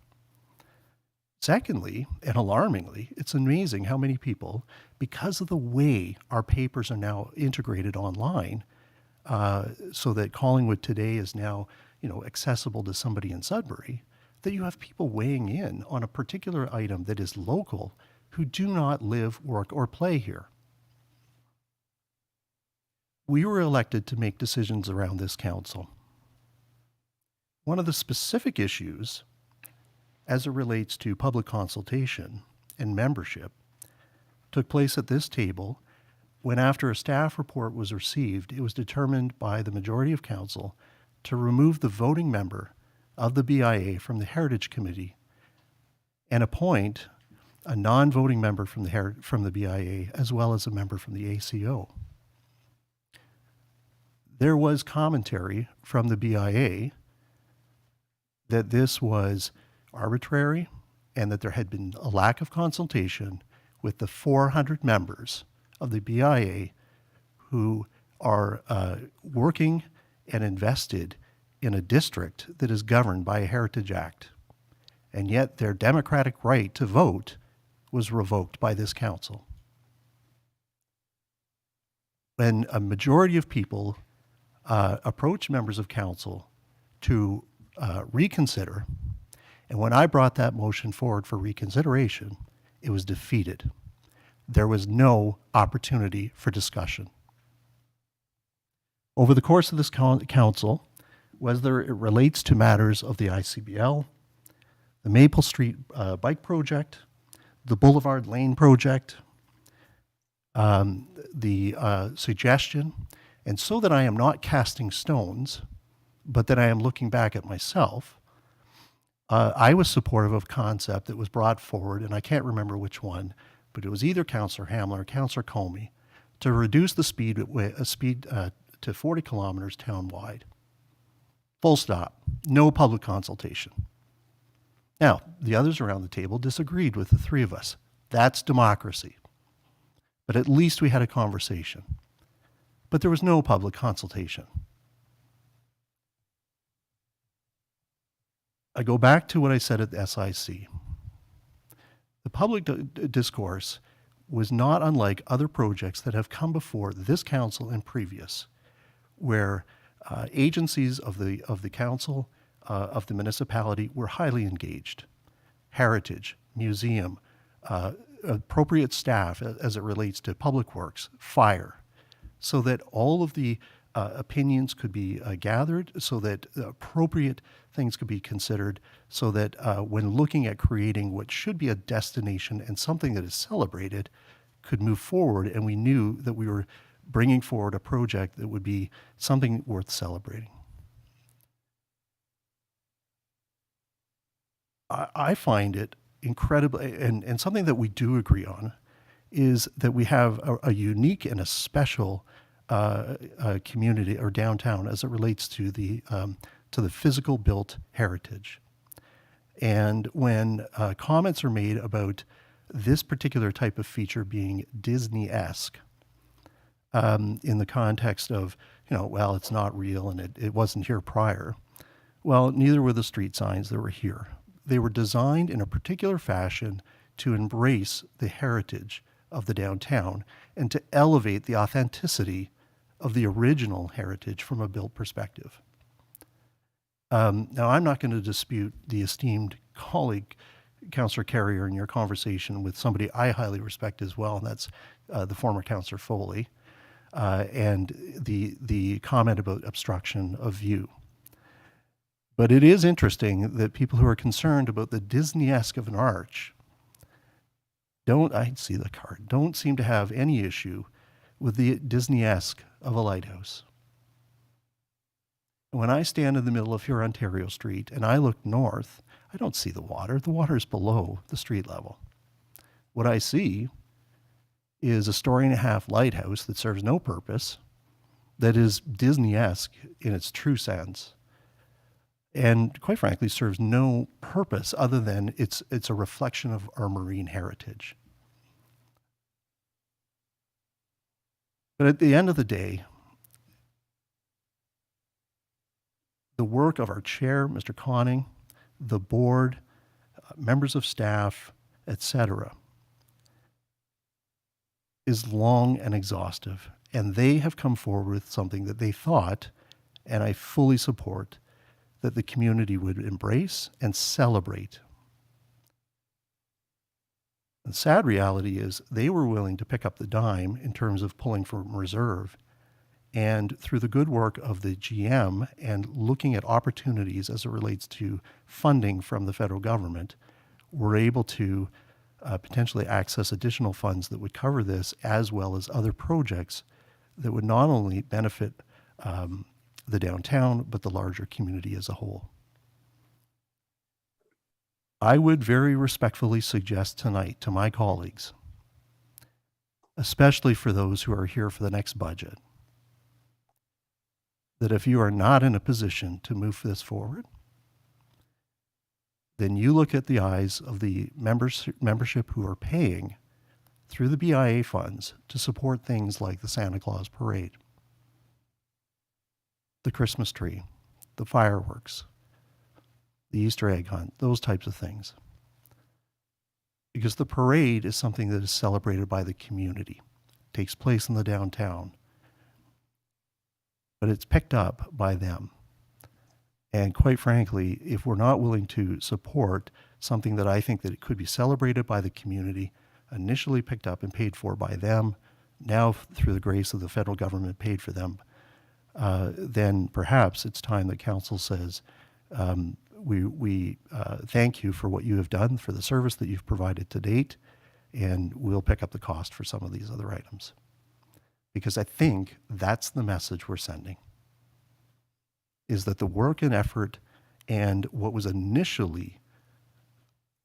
S14: Secondly, and alarmingly, it's amazing how many people, because of the way our papers are now integrated online, so that Collingwood Today is now, accessible to somebody in Sudbury, that you have people weighing in on a particular item that is local who do not live, work, or play here. We were elected to make decisions around this council. One of the specific issues as it relates to public consultation and membership took place at this table when, after a staff report was received, it was determined by the majority of council to remove the voting member of the BIA from the Heritage Committee and appoint a non-voting member from the BIA as well as a member from the ACO. There was commentary from the BIA that this was arbitrary and that there had been a lack of consultation with the 400 members of the BIA who are working and invested in a district that is governed by a Heritage Act. And yet their democratic right to vote was revoked by this council. When a majority of people approached members of council to reconsider, and when I brought that motion forward for reconsideration, it was defeated. There was no opportunity for discussion. Over the course of this council, whether it relates to matters of the ICBL, the Maple Street Bike Project, the Boulevard Lane Project, the suggestion, and so that I am not casting stones, but that I am looking back at myself, I was supportive of a concept that was brought forward, and I can't remember which one, but it was either Councillor Hamlin or Councillor Comey, to reduce the speed to 40 kilometers townwide. Full stop. No public consultation. Now, the others around the table disagreed with the three of us. That's democracy. But at least we had a conversation. But there was no public consultation. I go back to what I said at the SIC. The public discourse was not unlike other projects that have come before this council and previous, where agencies of the council, of the municipality were highly engaged. Heritage, museum, appropriate staff as it relates to public works, fire, so that all of the opinions could be gathered, so that appropriate things could be considered, so that when looking at creating what should be a destination and something that is celebrated, could move forward, and we knew that we were bringing forward a project that would be something worth celebrating. I find it incredibly, and something that we do agree on, is that we have a unique and a special community or downtown as it relates to the physical built heritage. And when comments are made about this particular type of feature being Disney-esque, in the context of, well, it's not real and it wasn't here prior. Well, neither were the street signs that were here. They were designed in a particular fashion to embrace the heritage of the downtown and to elevate the authenticity of the original heritage from a built perspective. Now, I'm not going to dispute the esteemed colleague, Councillor Carrier, in your conversation with somebody I highly respect as well, and that's the former Councillor Foley, and the comment about obstruction of view. But it is interesting that people who are concerned about the Disney-esque of an arch don't seem to have any issue with the Disney-esque of a lighthouse. When I stand in the middle of Hurontario Street and I look north, I don't see the water. The water is below the street level. What I see is a 1.5-story lighthouse that serves no purpose, that is Disney-esque in its true sense, and quite frankly serves no purpose other than it's a reflection of our marine heritage. But at the end of the day, the work of our chair, Mr. Conning, the board, members of staff, etc., is long and exhaustive. And they have come forward with something that they thought, and I fully support, that the community would embrace and celebrate. The sad reality is they were willing to pick up the dime in terms of pulling from reserve. And through the good work of the GM and looking at opportunities as it relates to funding from the federal government, we're able to potentially access additional funds that would cover this, as well as other projects that would not only benefit the downtown, but the larger community as a whole. I would very respectfully suggest tonight to my colleagues, especially for those who are here for the next budget, that if you are not in a position to move this forward, then you look at the eyes of the membership who are paying through the BIA funds to support things like the Santa Claus Parade, the Christmas tree, the fireworks, the Easter egg hunt, those types of things. Because the parade is something that is celebrated by the community. It takes place in the downtown. But it's picked up by them. And quite frankly, if we're not willing to support something that I think that it could be celebrated by the community, initially picked up and paid for by them, now through the grace of the federal government paid for them, then perhaps it's time that council says, we thank you for what you have done, for the service that you've provided to date, and we'll pick up the cost for some of these other items. Because I think that's the message we're sending, is that the work and effort and what was initially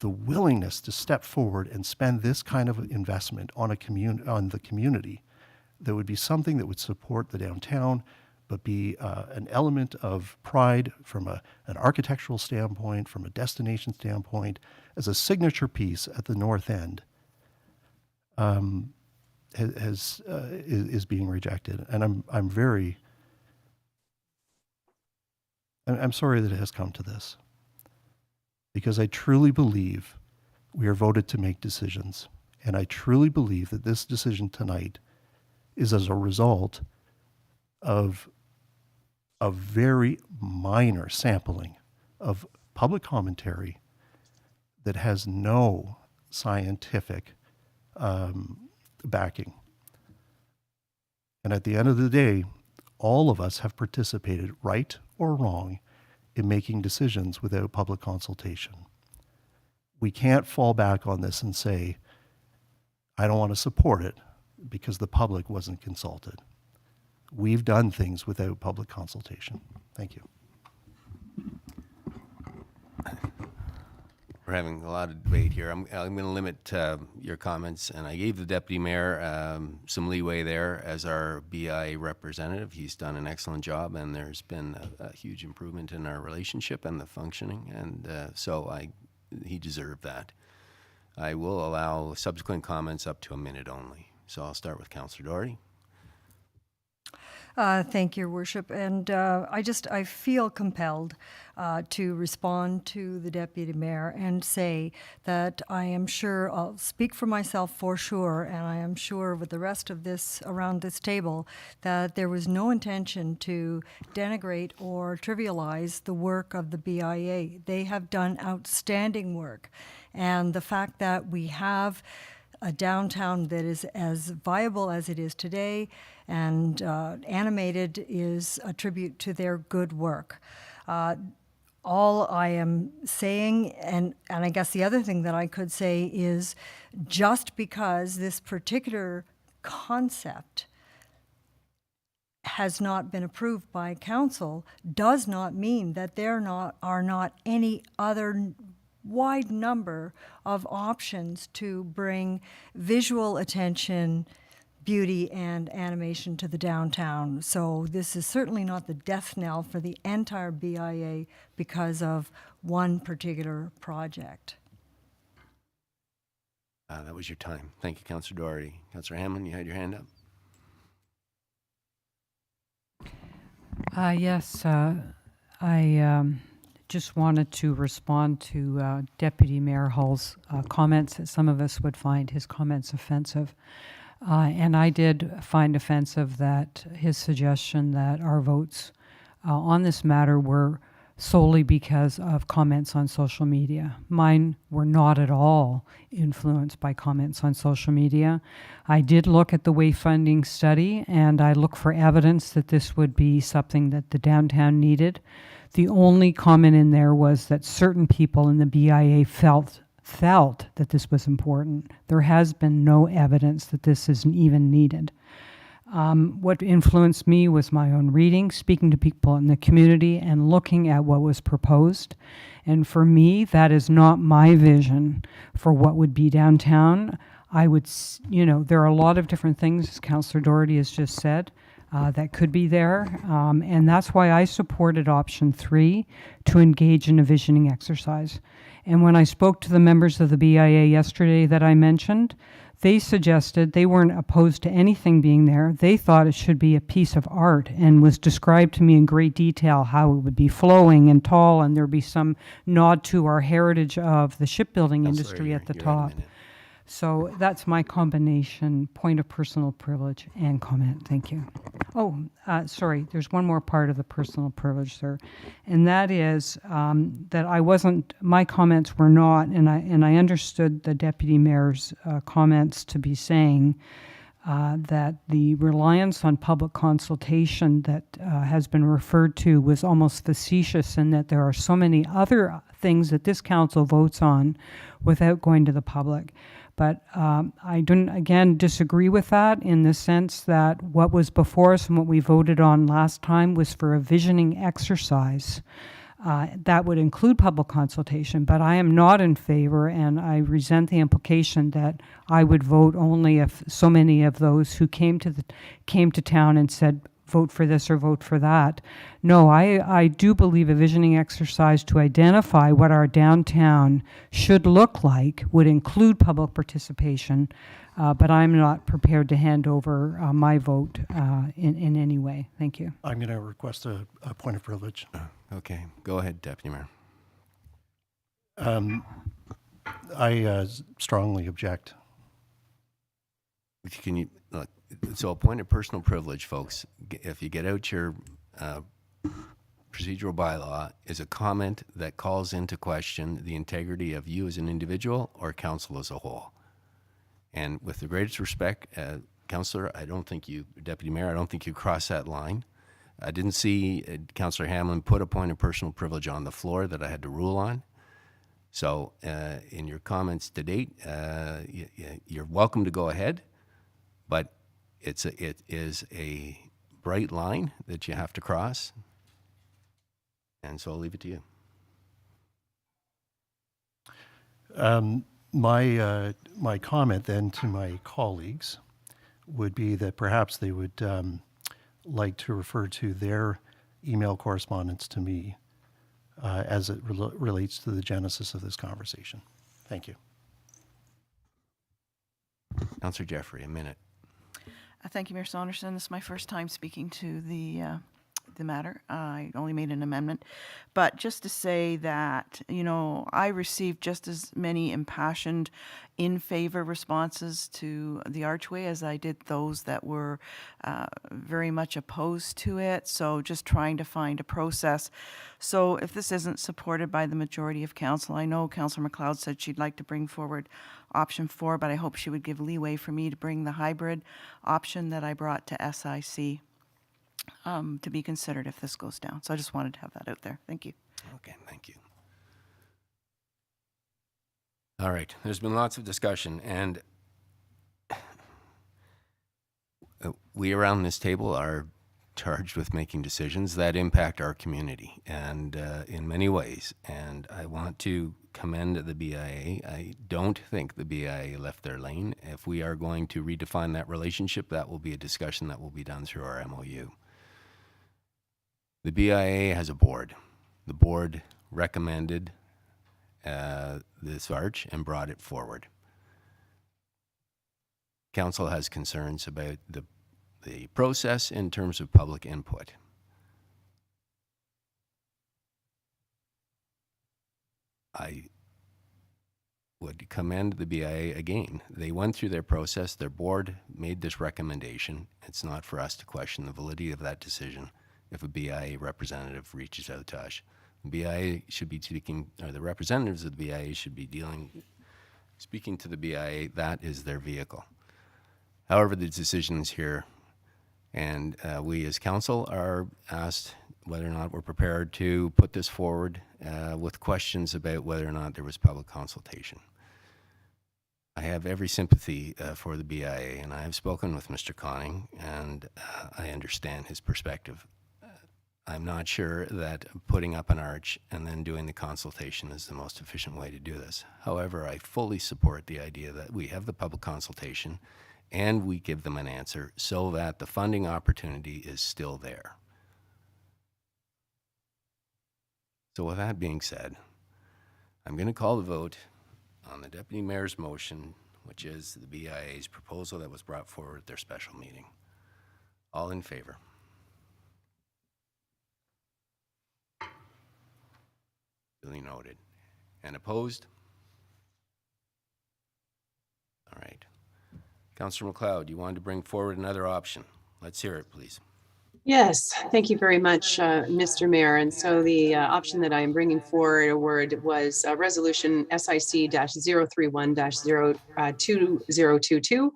S14: the willingness to step forward and spend this kind of investment on the community, that would be something that would support the downtown, but be an element of pride from an architectural standpoint, from a destination standpoint, as a signature piece at the north end, is being rejected, and I'm sorry that it has come to this, because I truly believe we are voted to make decisions, and I truly believe that this decision tonight is as a result of a very minor sampling of public commentary that has no scientific backing. And at the end of the day, all of us have participated, right or wrong, in making decisions without public consultation. We can't fall back on this and say, I don't want to support it because the public wasn't consulted. We've done things without public consultation. Thank you.
S1: We're having a lot of debate here. I'm going to limit your comments, and I gave the deputy mayor some leeway there as our BIA representative. He's done an excellent job, and there's been a huge improvement in our relationship and the functioning, and he deserved that. I will allow subsequent comments up to a minute only. So I'll start with Councillor Doherty.
S8: Thank you, Your Worship. And I feel compelled to respond to the Deputy Mayor and say that I am sure, I'll speak for myself for sure, and I am sure with the rest of this around this table, that there was no intention to denigrate or trivialize the work of the BIA. They have done outstanding work. And the fact that we have a downtown that is as viable as it is today and animated is a tribute to their good work. All I am saying, and I guess the other thing that I could say is, just because this particular concept has not been approved by council does not mean that there are not any other wide number of options to bring visual attention, beauty, and animation to the downtown. So this is certainly not the death knell for the entire BIA because of one particular project.
S1: That was your time. Thank you, Councillor Doherty. Councillor Hammond, you had your hand up.
S5: Yes, I just wanted to respond to Deputy Mayor Hall's comments that some of us would find his comments offensive. And I did find offensive that his suggestion that our votes on this matter were solely because of comments on social media. Mine were not at all influenced by comments on social media. I did look at the wayfinding study, and I looked for evidence that this would be something that the downtown needed. The only comment in there was that certain people in the BIA felt that this was important. There has been no evidence that this isn't even needed. What influenced me was my own reading, speaking to people in the community, and looking at what was proposed. And for me, that is not my vision for what would be downtown. I would, there are a lot of different things, as Councillor Doherty has just said, that could be there. And that's why I supported option 3, to engage in a visioning exercise. And when I spoke to the members of the BIA yesterday that I mentioned, they suggested they weren't opposed to anything being there. They thought it should be a piece of art, and was described to me in great detail how it would be flowing and tall, and there'd be some nod to our heritage of the shipbuilding industry at the top. So that's my combination, point of personal privilege and comment. Thank you. Oh, sorry, there's one more part of the personal privilege, sir. And that is that my comments were not, and I understood the Deputy Mayor's comments to be saying that the reliance on public consultation that has been referred to was almost facetious, and that there are so many other things that this council votes on without going to the public. But I don't, again, disagree with that in the sense that what was before us and what we voted on last time was for a visioning exercise. That would include public consultation, but I am not in favor, and I resent the implication that I would vote only if so many of those who came to town and said, vote for this or vote for that. No, I do believe a visioning exercise to identify what our downtown should look like would include public participation, but I'm not prepared to hand over my vote in any way. Thank you.
S14: I'm going to request a point of privilege.
S1: Okay, go ahead, Deputy Mayor.
S14: I strongly object.
S1: Can you, look, so a point of personal privilege, folks, if you get out your procedural bylaw, is a comment that calls into question the integrity of you as an individual or council as a whole. And with the greatest respect, Councillor, I don't think you, Deputy Mayor, I don't think you crossed that line. I didn't see Councillor Hamlin put a point of personal privilege on the floor that I had to rule on. So in your comments to date, you're welcome to go ahead, but it is a bright line that you have to cross. And so I'll leave it to you.
S14: My comment then to my colleagues would be that perhaps they would like to refer to their email correspondence to me as it relates to the genesis of this conversation. Thank you.
S1: Councillor Jeffrey, a minute.
S4: Thank you, Mayor Saunderson. This is my first time speaking to the matter. I only made an amendment. But just to say that, you know, I received just as many impassioned in favor responses to the archway as I did those that were very much opposed to it. So just trying to find a process. So if this isn't supported by the majority of council, I know Councillor McLeod said she'd like to bring forward option 4, but I hope she would give leeway for me to bring the hybrid option that I brought to SIC to be considered if this goes down. So I just wanted to have that out there. Thank you.
S1: Okay, thank you. All right, there's been lots of discussion, and we around this table are charged with making decisions that impact our community, and in many ways. And I want to commend the BIA. I don't think the BIA left their lane. If we are going to redefine that relationship, that will be a discussion that will be done through our MOU. The BIA has a board. The board recommended this arch and brought it forward. Council has concerns about the process in terms of public input. I would commend the BIA again. They went through their process. Their board made this recommendation. It's not for us to question the validity of that decision if a BIA representative reaches out to us. The BIA should be speaking, or the representatives of the BIA should be speaking to the BIA. That is their vehicle. However, the decision is here, and we as council are asked whether or not we're prepared to put this forward with questions about whether or not there was public consultation. I have every sympathy for the BIA, and I have spoken with Mr. Conning, and I understand his perspective. I'm not sure that putting up an arch and then doing the consultation is the most efficient way to do this. However, I fully support the idea that we have the public consultation and we give them an answer so that the funding opportunity is still there. So with that being said, I'm going to call the vote on the Deputy Mayor's motion, which is the BIA's proposal that was brought forward at their special meeting. All in favor? Duly noted. And opposed? All right. Councillor McLeod, you wanted to bring forward another option. Let's hear it, please.
S9: Yes, thank you very much, Mr. Mayor. And so the option that I am bringing forward was Resolution SIC-031-2022.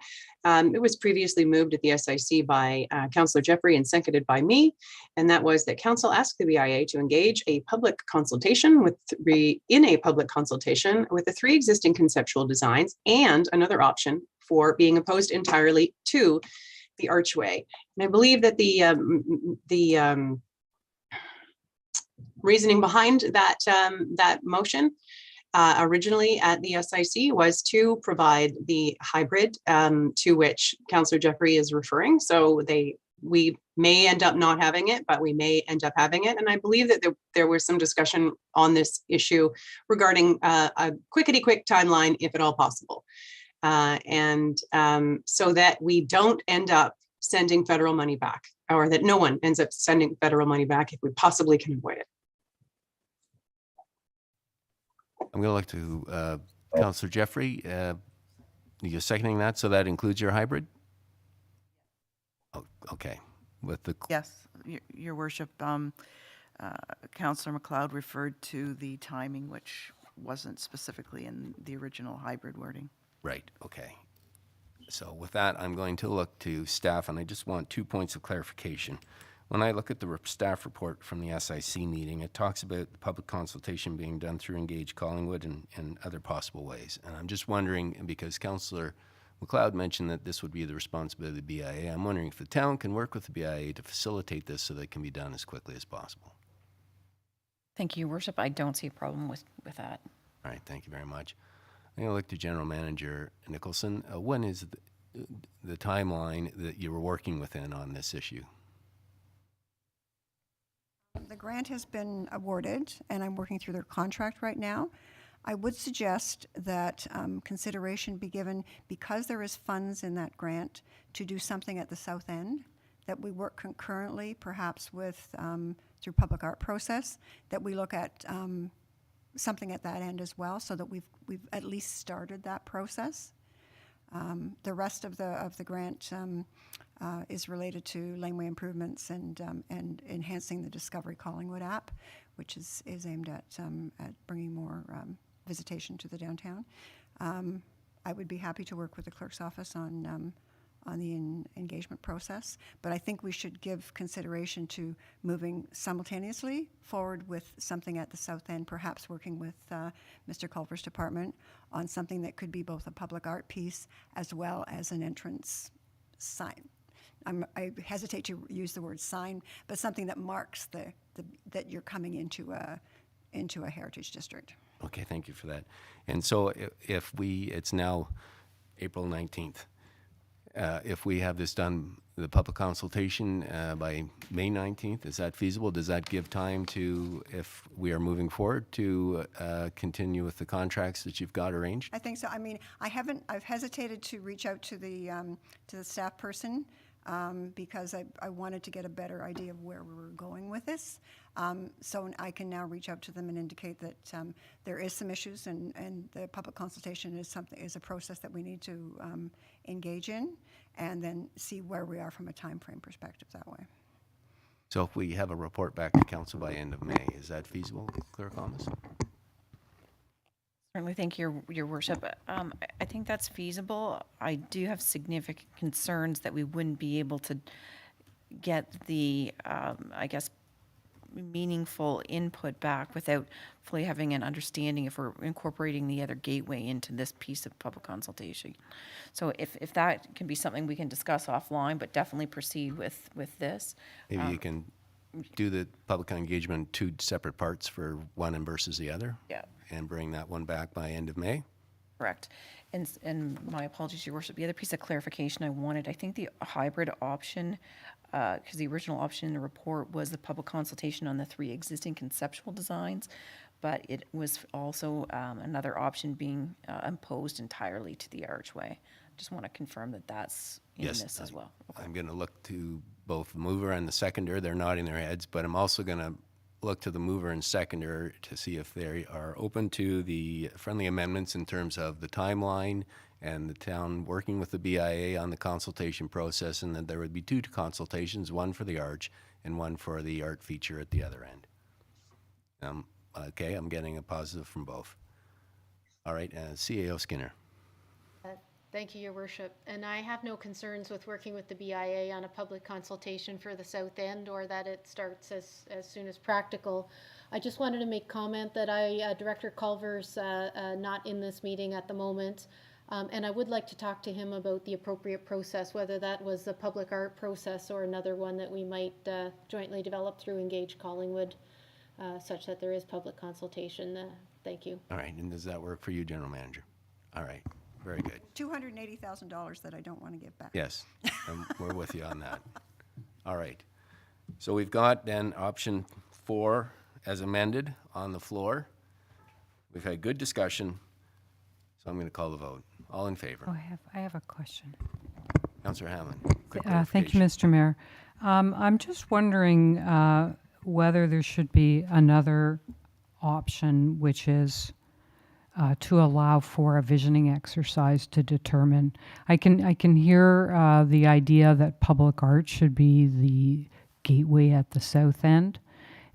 S9: It was previously moved at the SIC by Councillor Jeffrey and seconded by me. And that was that council asked the BIA to engage a public consultation with the 3 existing conceptual designs and another option for being opposed entirely to the archway. And I believe that the reasoning behind that motion originally at the SIC was to provide the hybrid to which Councillor Jeffrey is referring. So they we may end up not having it, but we may end up having it. And I believe that there was some discussion on this issue regarding a quick timeline, if at all possible. So that we don't end up sending federal money back, or that no one ends up sending federal money back if we possibly can avoid it.
S1: I'm going to look to Councillor Jeffrey. You're seconding that, so that includes your hybrid? Oh, okay. With the
S4: Yes, Your Worship, Councillor McLeod referred to the timing, which wasn't specifically in the original hybrid wording.
S1: right, okay. So with that, I'm going to look to staff, and I just want 2 points of clarification. When I look at the staff report from the SIC meeting, it talks about the public consultation being done through Engage Collingwood and other possible ways. And I'm just wondering, because Councillor McLeod mentioned that this would be the responsibility of the BIA, I'm wondering if the town can work with the BIA to facilitate this so that it can be done as quickly as possible.
S11: Thank you, Your Worship. I don't see a problem with that.
S1: All right, thank you very much. I'm going to look to General Manager Nicholson. When is the timeline that you were working within on this issue?
S10: The grant has been awarded, and I'm working through their contract right now. I would suggest that consideration be given, because there is funds in that grant, to do something at the south end, that we work concurrently, perhaps with, through public art process, that we look at something at that end as well, so that we've at least started that process. The rest of the grant is related to laneway improvements and enhancing the Discovery Collingwood app, which is aimed at bringing more visitation to the downtown. I would be happy to work with the clerk's office on the engagement process, but I think we should give consideration to moving simultaneously forward with something at the south end, perhaps working with Mr. Culver's department on something that could be both a public art piece as well as an entrance sign. I hesitate to use the word sign, but something that marks that you're coming into a heritage district.
S1: Okay, thank you for that. And so it's now April 19th. If we have this done, the public consultation by May 19th, is that feasible? Does that give time to, if we are moving forward, to continue with the contracts that you've got arranged?
S10: I think so. I mean, I've hesitated to reach out to the staff person because I wanted to get a better idea of where we were going with this. So I can now reach out to them and indicate that there is some issues, and the public consultation is a process that we need to engage in, and then see where we are from a time frame perspective that way.
S1: So if we have a report back to council by end of May, is that feasible, Clerk Thomas?
S11: Certainly, thank you, Your Worship. I think that's feasible. I do have significant concerns that we wouldn't be able to get the, I guess, meaningful input back without fully having an understanding if we're incorporating the other gateway into this piece of public consultation. So if that can be something we can discuss offline, but definitely proceed with this.
S1: Maybe you can do the public engagement in two separate parts for one and versus the other?
S11: Yeah.
S1: And bring that one back by end of May?
S11: Correct. And my apologies, Your Worship. The other piece of clarification I wanted, I think the hybrid option, because the original option in the report was the public consultation on the 3 existing conceptual designs, but it was also another option being imposed entirely to the archway. Just want to confirm that that's in this as well. Okay.
S1: I'm going to look to both the mover and the seconder. They're nodding their heads, but I'm also going to look to the mover and seconder to see if they are open to the friendly amendments in terms of the timeline and the town working with the BIA on the consultation process, and that there would be 2 consultations, one for the arch and one for the art feature at the other end. Okay, I'm getting a positive from both. All right, CAO Skinner.
S12: Thank you, Your Worship. And I have no concerns with working with the BIA on a public consultation for the south end, or that it starts as soon as practical. I just wanted to make comment that Director Culver's not in this meeting at the moment, and I would like to talk to him about the appropriate process, whether that was the public art process or another one that we might jointly develop through Engage Collingwood, such that there is public consultation. Thank you.
S1: All right, and does that work for you, General Manager? All right. Very good.
S10: $280,000 that I don't want to give back.
S1: Yes, we're with you on that. All right. So we've got then option 4 as amended on the floor. We've had good discussion, so I'm going to call the vote. All in favor?
S5: Oh, I have a question.
S1: Councillor Hammond. Quick
S5: Thank you,
S1: clarification.
S5: Mr. Mayor. I'm just wondering whether there should be another option, which is to allow for a visioning exercise to determine. I can hear the idea that public art should be the gateway at the south end.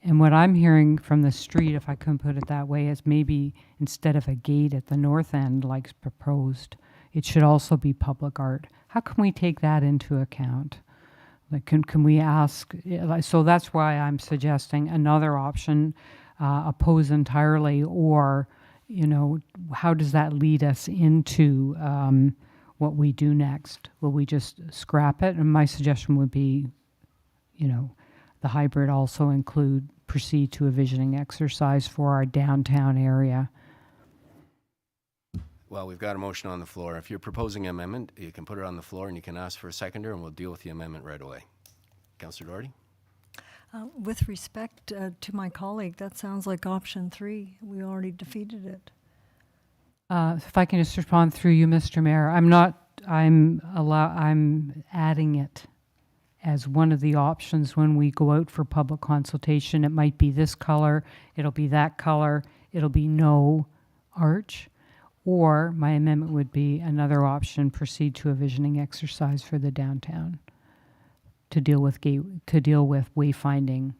S5: And what I'm hearing from the street, if I can put it that way, is maybe instead of a gate at the north end like proposed, it should also be public art. How can we take that into account? Like, can we ask? So that's why I'm suggesting another option, oppose entirely, or, you know, how does that lead us into what we do next? Will we just scrap it? And my suggestion would be, you know, the hybrid also include proceed to a visioning exercise for our downtown area.
S1: Well, we've got a motion on the floor. If you're proposing an amendment, you can put it on the floor and you can ask for a seconder and we'll deal with the amendment right away. Councillor Doherty?
S8: With respect to my colleague, that sounds like option 3. We already defeated it.
S5: If I can just respond through you, Mr. Mayor, I'm adding it as one of the options when we go out for public consultation. It might be this color, it'll be that color, it'll be no arch. Or my amendment would be another option, proceed to a visioning exercise for the downtown to deal with wayfinding.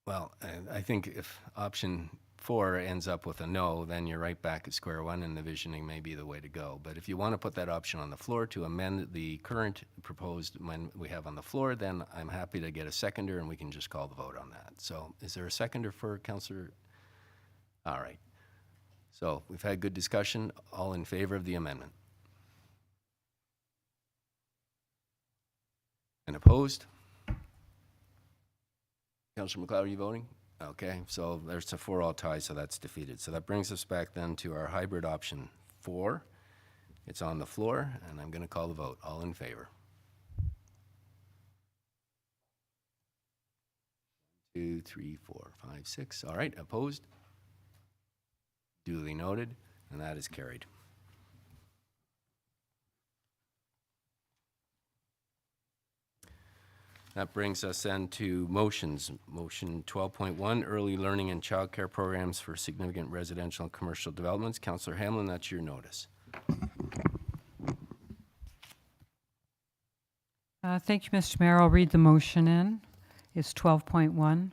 S1: Well, I think if option 4 ends up with a no, then you're right back at square one and the visioning may be the way to go. But if you want to put that option on the floor to amend the current proposed amendment we have on the floor, then I'm happy to get a seconder and we can just call the vote on that. So is there a seconder for Councillor? All right. So we've had good discussion. All in favor of the amendment? And opposed? Councillor McLeod, are you voting? Okay, so there's a 4-all tie, so that's defeated. So that brings us back then to our hybrid option 4. It's on the floor, and I'm going to call the vote. All in favor? 2, 3, 4, 5, 6. All right, opposed? Duly noted, and that is carried. That brings us then to motions. Motion 12.1, early learning and childcare programs for significant residential and commercial developments. Councillor Hamlin, that's your notice.
S5: Thank you, Mr. Mayor. I'll read the motion in. It's 12.1.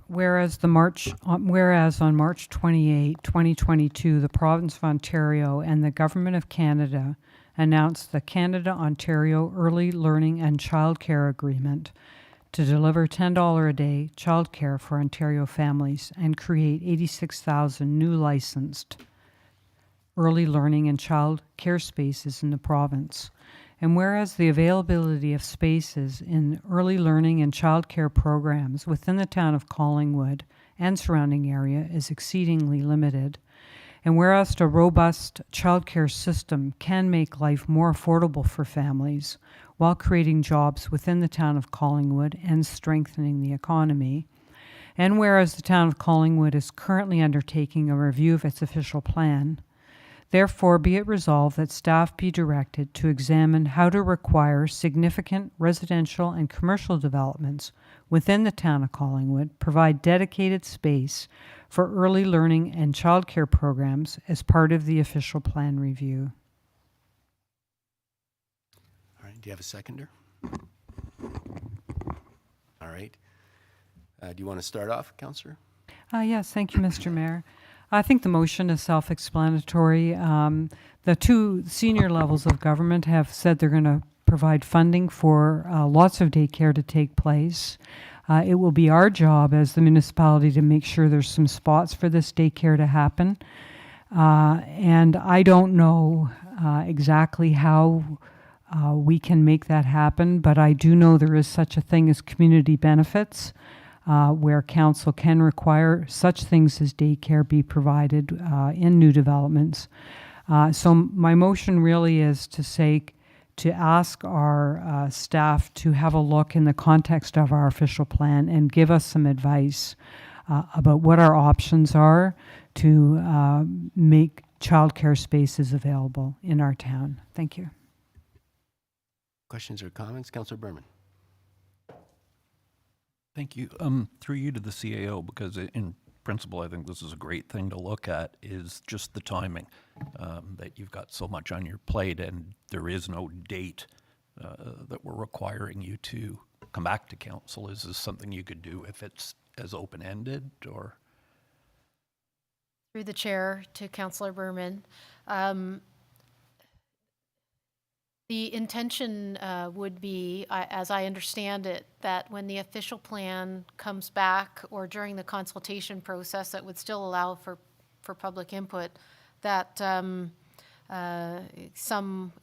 S5: Whereas on March 28, 2022, the Province of Ontario and the Government of Canada announced the Canada-Ontario Early Learning and Childcare Agreement to deliver $10 a day childcare for Ontario families and create 86,000 new licensed early learning and child care spaces in the province. And whereas the availability of spaces in early learning and childcare programs within the town of Collingwood and surrounding area is exceedingly limited, and whereas a robust childcare system can make life more affordable for families while creating jobs within the town of Collingwood and strengthening the economy, and whereas the town of Collingwood is currently undertaking a review of its official plan, therefore be it resolved that staff be directed to examine how to require significant residential and commercial developments within the town of Collingwood, provide dedicated space for early learning and childcare programs as part of the official plan review.
S1: All right, do you have a seconder? All right. Do you want to start off, Councillor?
S5: Yes, thank you, Mr. Mayor. I think the motion is self-explanatory. The two senior levels of government have said they're going to provide funding for lots of daycare to take place. It will be our job as the municipality to make sure there's some spots for this daycare to happen. And I don't know exactly how we can make that happen, but I do know there is such a thing as community benefits, where council can require such things as daycare be provided in new developments. So my motion really is to say, to ask our staff to have a look in the context of our official plan and give us some advice about what our options are to make childcare spaces available in our town. Thank you.
S1: Questions or comments? Councillor Berman.
S7: Thank you. Through you to the CAO, because in principle, I think this is a great thing to look at, is just the timing, that you've got so much on your plate and there is no date that we're requiring you to come back to council. Is this something you could do if it's as open-ended, or?
S12: Through the chair to Councillor Berman. The intention would be, as I understand it, that when the official plan comes back or during the consultation process that would still allow for public input, that some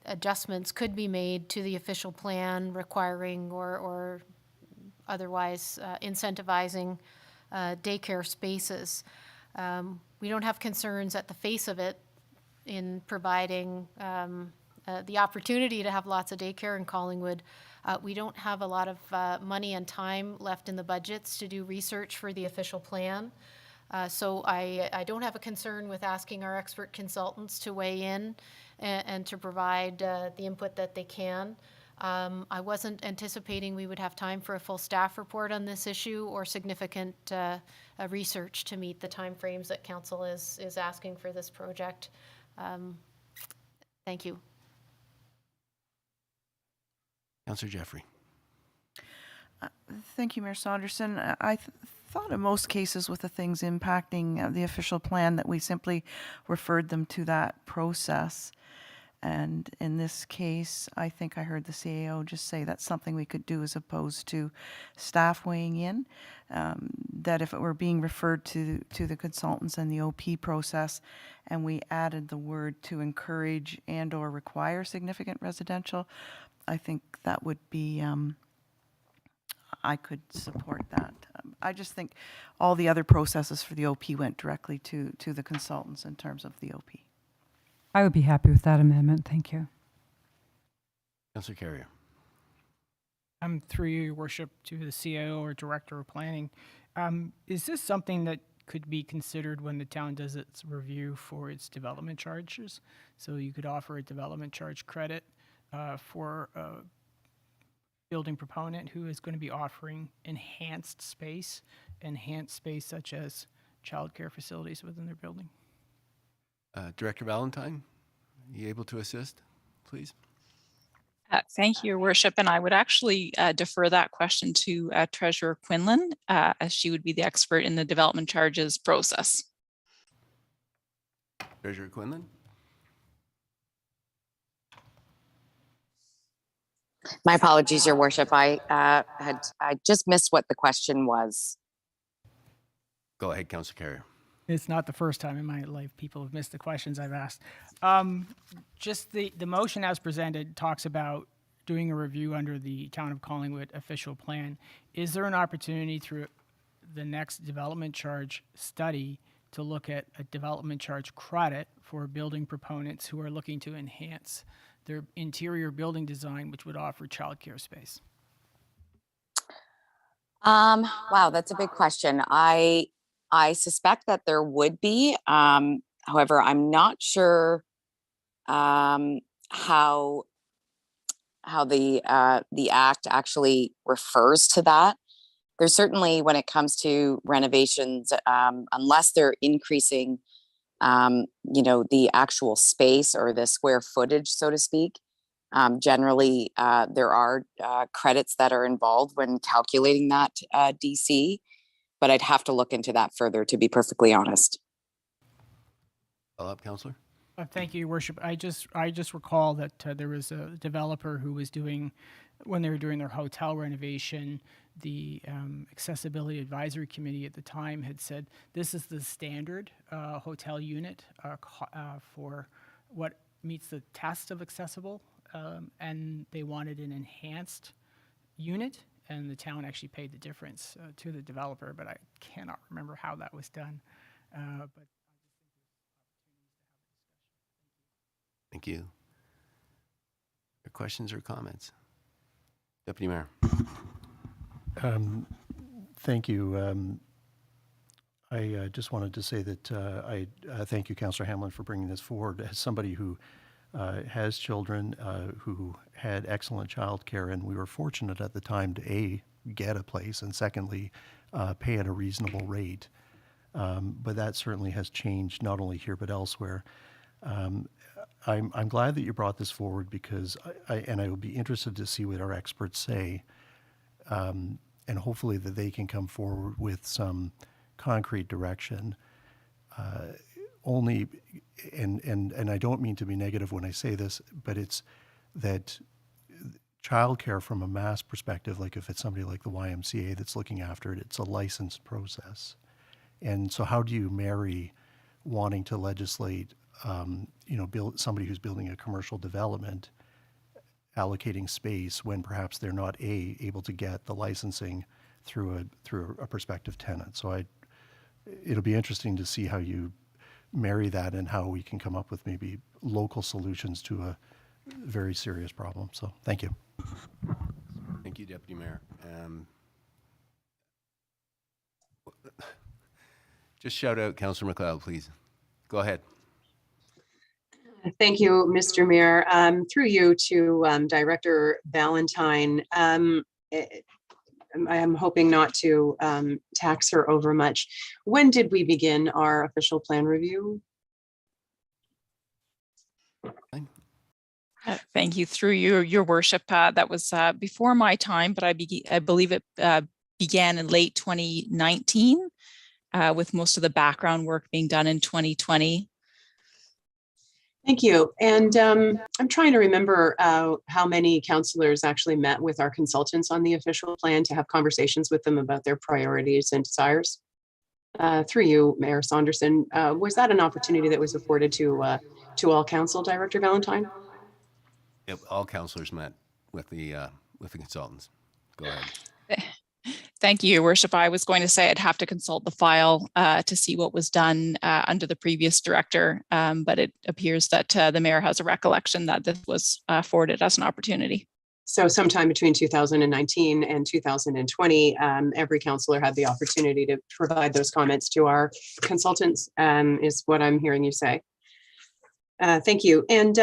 S12: adjustments could be made to the official plan requiring or otherwise incentivizing daycare spaces. We don't have concerns at the face of it in providing the opportunity to have lots of daycare in Collingwood. We don't have a lot of money and time left in the budgets to do research for the official plan. So I don't have a concern with asking our expert consultants to weigh in and to provide the input that they can. I wasn't anticipating we would have time for a full staff report on this issue or significant research to meet the timeframes that council is asking for this project. Thank you.
S1: Councillor Jeffrey.
S4: Thank you, Mayor Saunderson. I thought in most cases with the things impacting the official plan that we simply referred them to that process. And in this case, I think I heard the CAO just say that's something we could do as opposed to staff weighing in. That if it were being referred to the consultants and the OP process, and we added the word to encourage and or require significant residential, I think that would be, I could support that. I just think all the other processes for the OP went directly to the consultants in terms of the OP.
S5: I would be happy with that amendment. Thank you.
S1: Councillor Carrier.
S3: I'm through you, Your Worship, to the CIO or Director of Planning. Is this something that could be considered when the town does its review for its development charges? So you could offer a development charge credit for a building proponent who is going to be offering enhanced space such as childcare facilities within their building.
S1: Director Valentine, are you able to assist, please?
S13: Thank you, Your Worship. And I would actually defer that question to Treasurer Quinlan, as she would be the expert in the development charges process.
S1: Treasurer Quinlan?
S15: My apologies, Your Worship. I just missed what the question was.
S1: Go ahead, Councillor Carrier.
S3: It's not the first time in my life people have missed the questions I've asked. Just the motion as presented talks about doing a review under the Town of Collingwood official plan. Is there an opportunity through the next development charge study to look at a development charge credit for building proponents who are looking to enhance their interior building design, which would offer childcare space?
S15: Wow, that's a big question. I suspect that there would be. However, I'm not sure how the act actually refers to that. There's certainly, when it comes to renovations, unless they're increasing, the actual space or the square footage, so to speak. Generally, there are credits that are involved when calculating that DC. But I'd have to look into that further, to be perfectly honest.
S1: Follow up, Councillor.
S3: Thank you, Your Worship. I just recall that there was a developer who was doing, when they were doing their hotel renovation, the Accessibility Advisory Committee at the time had said, this is the standard hotel unit for what meets the test of accessible, and they wanted an enhanced unit. And the town actually paid the difference to the developer, but I cannot remember how that was done. But
S1: thank you. Questions or comments? Deputy Mayor.
S14: Thank you. I just wanted to say that I thank you, Councillor Hamlin, for bringing this forward. As somebody who has children who had excellent childcare, and we were fortunate at the time to A, get a place, and secondly, pay at a reasonable rate. But that certainly has changed not only here but elsewhere. I'm glad that you brought this forward because I will be interested to see what our experts say, and hopefully that they can come forward with some concrete direction. And I don't mean to be negative when I say this, but it's that childcare from a mass perspective, like if it's somebody like the YMCA that's looking after it, it's a licensed process. And so how do you marry wanting to legislate, build somebody who's building a commercial development, allocating space when perhaps they're not able to get the licensing through a prospective tenant. So it'll be interesting to see how you marry that and how we can come up with maybe local solutions to a very serious problem. So thank you.
S1: Thank you, Deputy Mayor. Just shout out Councillor McLeod, please. Go ahead.
S9: Thank you, Mr. Mayor. Through you to Director Valentine. I am hoping not to tax her over much. When did we begin our official plan review?
S13: Thank you. Through your worship, that was before my time, but I believe it began in late 2019, with most of the background work being done in 2020.
S9: Thank you. And I'm trying to remember how many councillors actually met with our consultants on the official plan to have conversations with them about their priorities and desires. Through you, Mayor Saunderson, was that an opportunity that was afforded to all council, Director Valentine?
S1: Yep, all councillors met with the consultants. Go ahead.
S13: Thank you, Your Worship. I was going to say I'd have to consult the file to see what was done under the previous director, but it appears that the mayor has a recollection that this was afforded as an opportunity.
S9: So sometime between 2019 and 2020, every councillor had the opportunity to provide those comments to our consultants, is what I'm hearing you say. Thank you. And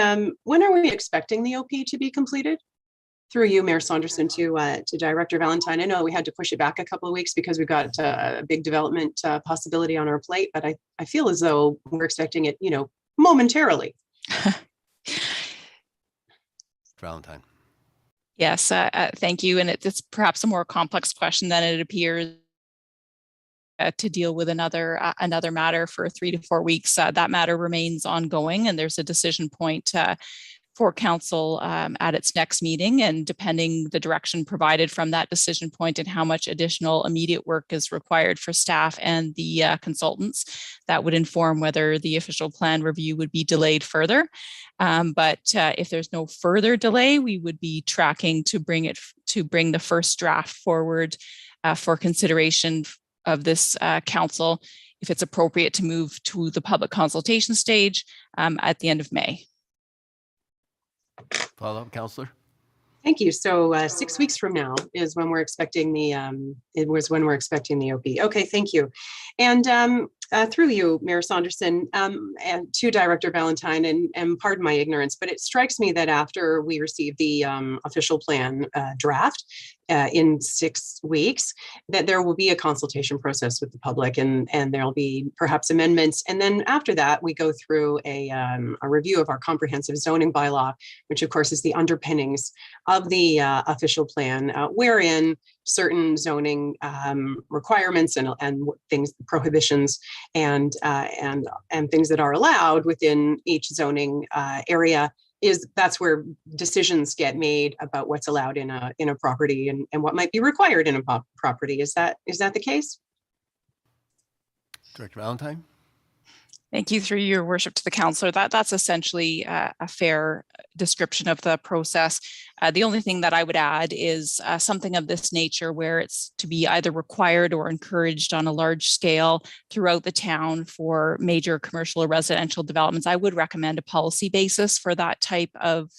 S9: when are we expecting the OP to be completed? Through you, Mayor Saunderson, to Director Valentine. I know we had to push it back a couple of weeks because we've got a big development possibility on our plate, but I feel as though we're expecting it, momentarily.
S1: Valentine.
S13: Yes, thank you. And it's perhaps a more complex question than it appears. To deal with another matter for 3 to 4 weeks. That matter remains ongoing, and there's a decision point for council at its next meeting, and depending the direction provided from that decision point and how much additional immediate work is required for staff and the consultants, that would inform whether the official plan review would be delayed further. But if there's no further delay, we would be tracking to bring the first draft forward for consideration of this council, if it's appropriate to move to the public consultation stage at the end of May.
S1: Follow up, Councillor.
S9: Thank you. So 6 weeks from now is when we're expecting the OP. Okay, thank you. And through you, Mayor Saunderson, and to Director Valentine, and pardon my ignorance, but it strikes me that after we receive the official plan draft in 6 weeks, that there will be a consultation process with the public, and there'll be perhaps amendments. And then after that, we go through a review of our comprehensive zoning bylaw, which of course is the underpinnings of the official plan, wherein certain zoning requirements and things, prohibitions, and things that are allowed within each zoning area, that's where decisions get made about what's allowed in a property and what might be required in a property. Is that the case?
S1: Director Valentine.
S13: Thank you, through your worship, to the councillor. That's essentially a fair description of the process. The only thing that I would add is something of this nature where it's to be either required or encouraged on a large scale throughout the town for major commercial or residential developments. I would recommend a policy basis for that type of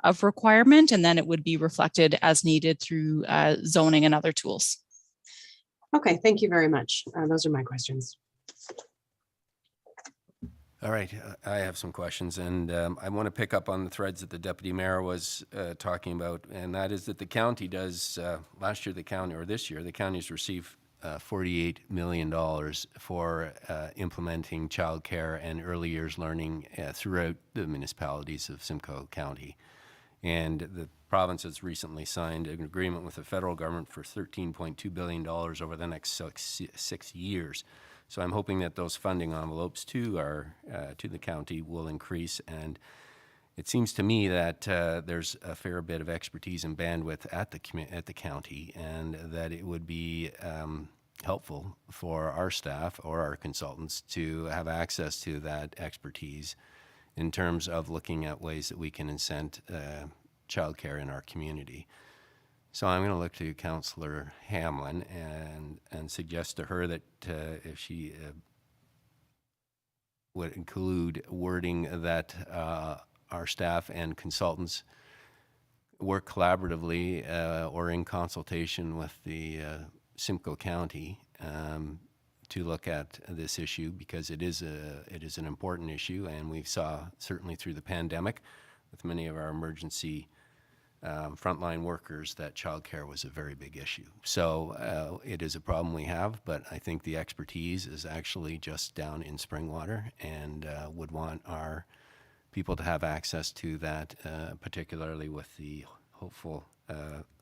S13: of requirement, and then it would be reflected as needed through zoning and other tools.
S9: Okay, thank you very much. Those are my questions.
S1: All right, I have some questions, and I want to pick up on the threads that the deputy mayor was talking about, and that is that the county does, last year the county, or this year, the county's received $48 million for implementing childcare and early years learning throughout the municipalities of Simcoe County. And the province has recently signed an agreement with the federal government for $13.2 billion over the next six years. So I'm hoping that those funding envelopes to the county will increase. And it seems to me that there's a fair bit of expertise and bandwidth at the county, and that it would be helpful for our staff or our consultants to have access to that expertise in terms of looking at ways that we can incent childcare in our community. So I'm going to look to Councillor Hamlin and suggest to her that if she would include wording that our staff and consultants work collaboratively or in consultation with the Simcoe County to look at this issue, because it is an important issue, and we saw certainly through the pandemic with many of our emergency frontline workers that childcare was a very big issue. So it is a problem we have, but I think the expertise is actually just down in Springwater, and would want our people to have access to that, particularly with the hopeful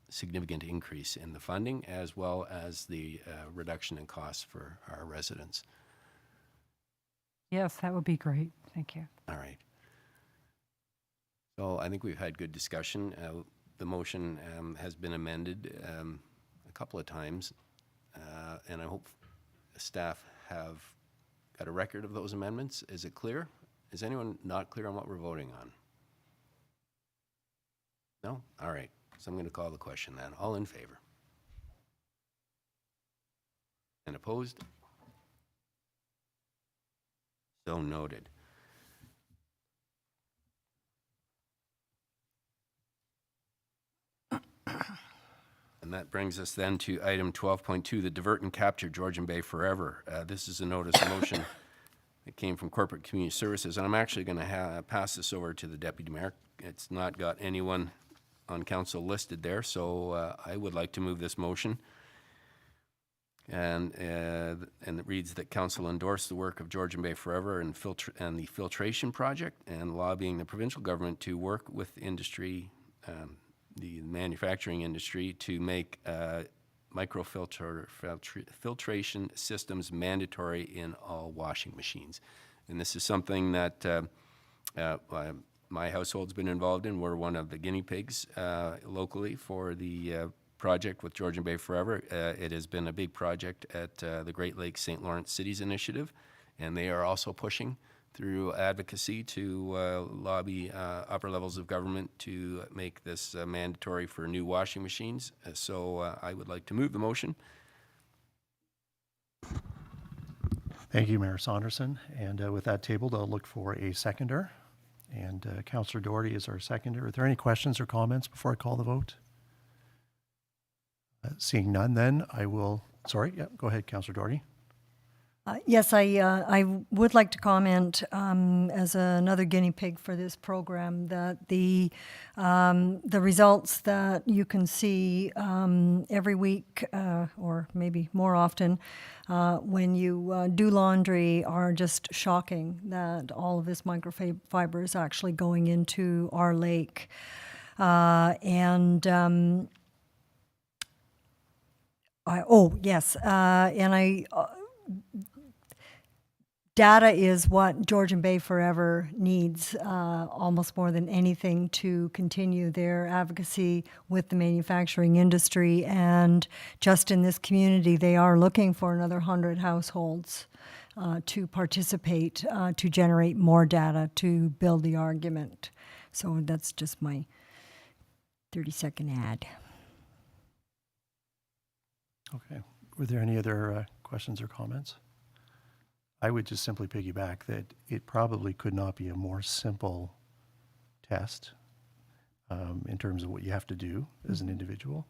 S1: significant increase in the funding, as well as the reduction in costs for our residents.
S5: Yes, that would be great. Thank you.
S1: All right. So I think we've had good discussion. The motion has been amended a couple of times, and I hope staff have got a record of those amendments. Is it clear? Is anyone not clear on what we're voting on? No? All right. So I'm going to call the question then. All in favor? And opposed? So noted. And that brings us then to item 12.2, the Divert and Capture Georgian Bay Forever. This is a notice of motion that came from Corporate Community Services, and I'm actually going to pass this over to the Deputy Mayor. It's not got anyone on council listed there, so I would like to move this motion. And it reads that council endorse the work of Georgian Bay Forever and the filtration project, and lobbying the provincial government to work with industry, the manufacturing industry, to make filtration systems mandatory in all washing machines. And this is something that my household's been involved in. We're one of the guinea pigs locally for the project with Georgian Bay Forever. It has been a big project at the Great Lakes St. Lawrence Cities Initiative, and they are also pushing through advocacy to lobby upper levels of government to make this mandatory for new washing machines. So I would like to move the motion.
S14: Thank you, Mayor Saunderson. And with that tabled, I'll look for a seconder. And Councillor Doherty is our seconder. Are there any questions or comments before I call the vote? Seeing none, then I will, sorry, yeah, go ahead, Councillor Doherty.
S8: Yes, I would like to comment as another guinea pig for this program that the results that you can see every week or maybe more often when you do laundry are just shocking, that all of this microfiber is actually going into our lake. Data is what Georgian Bay Forever needs almost more than anything to continue their advocacy with the manufacturing industry. And just in this community, they are looking for another 100 households to participate, to generate more data, to build the argument. So that's just my 30-second ad.
S14: Okay. Were there any other questions or comments? I would just simply piggyback that it probably could not be a more simple test. in terms of what you have to do as an individual.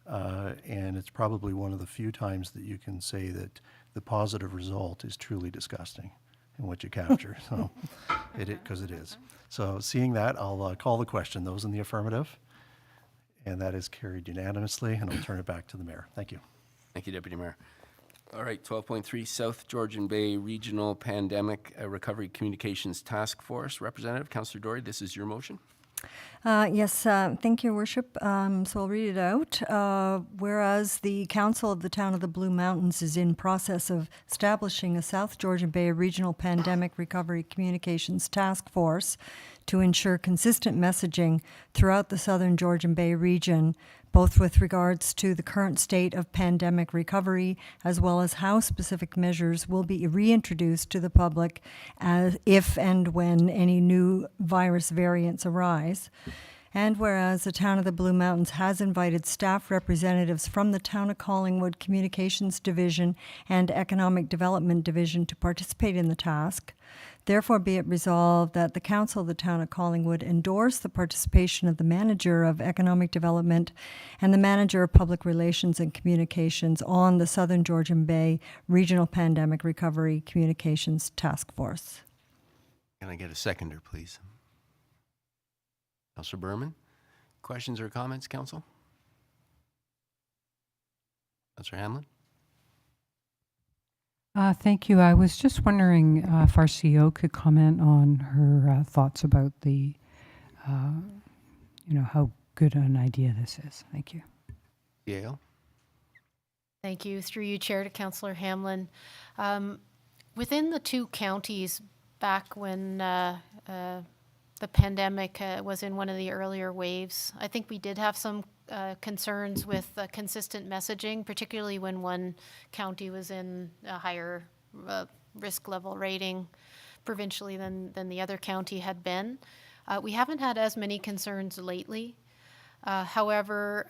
S14: And it's probably one of the few times that you can say that the positive result is truly disgusting in what you capture. So because it is. So seeing that, I'll call the question. Those in the affirmative. And that is carried unanimously, and I'll turn it back to the mayor. Thank you.
S1: Thank you, Deputy Mayor. All right, 12.3, South Georgian Bay Regional Pandemic Recovery Communications Task Force Representative, Councillor Dory, this is your motion.
S8: Yes, thank you, Worship. So I'll read it out. Whereas the Council of the Town of the Blue Mountains is in process of establishing a South Georgian Bay Regional Pandemic Recovery Communications Task Force to ensure consistent messaging throughout the Southern Georgian Bay region, both with regards to the current state of pandemic recovery, as well as how specific measures will be reintroduced to the public if and when any new virus variants arise. And whereas the Town of the Blue Mountains has invited staff representatives from the Town of Collingwood Communications Division and Economic Development Division to participate in the task, therefore be it resolved that the Council of the Town of Collingwood endorse the participation of the Manager of Economic Development and the Manager of Public Relations and Communications on the Southern Georgian Bay Regional Pandemic Recovery Communications Task Force.
S1: Can I get a seconder, please? Councillor Berman, questions or comments, Council? Councillor Hamlin?
S5: Thank you. I was just wondering if our CEO could comment on her thoughts about the, how good an idea this is. Thank you.
S1: CAO?
S12: Thank you. Through you, Chair, to Councillor Hamlin. Within the two counties, back when the pandemic was in one of the earlier waves, I think we did have some concerns with consistent messaging, particularly when one county was in a higher risk level rating provincially than the other county had been. We haven't had as many concerns lately. However,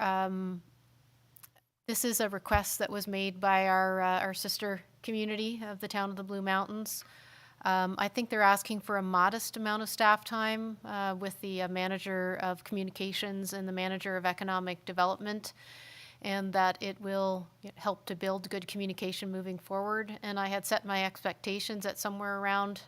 S12: this is a request that was made by our sister community of the Town of the Blue Mountains. I think they're asking for a modest amount of staff time with the Manager of Communications and the Manager of Economic Development, and that it will help to build good communication moving forward. And I had set my expectations at somewhere around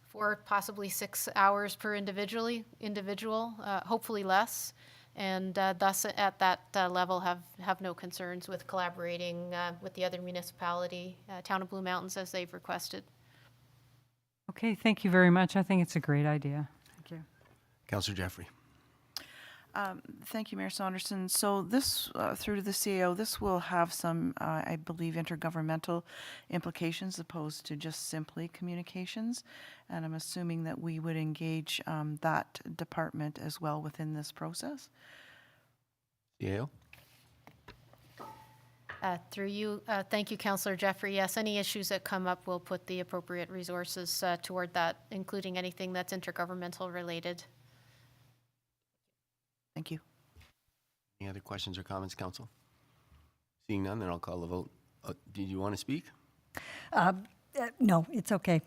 S12: 4, possibly 6 hours per individual, hopefully less, and thus at that level have no concerns with collaborating with the other municipality, Town of Blue Mountains, as they've requested.
S5: Okay, thank you very much. I think it's a great idea. Thank you.
S1: Councillor Jeffrey?
S4: Thank you, Mayor Saunderson. So this, through to the CAO, this will have some, I believe, intergovernmental implications as opposed to just simply communications. And I'm assuming that we would engage that department as well within this process.
S1: CAO?
S12: Through you, thank you, Councillor Jeffrey. Yes, any issues that come up, we'll put the appropriate resources toward that, including anything that's intergovernmental related.
S4: Thank you.
S1: Any other questions or comments, Council? Seeing none, then I'll call the vote. Did you want to speak?
S8: No, it's okay.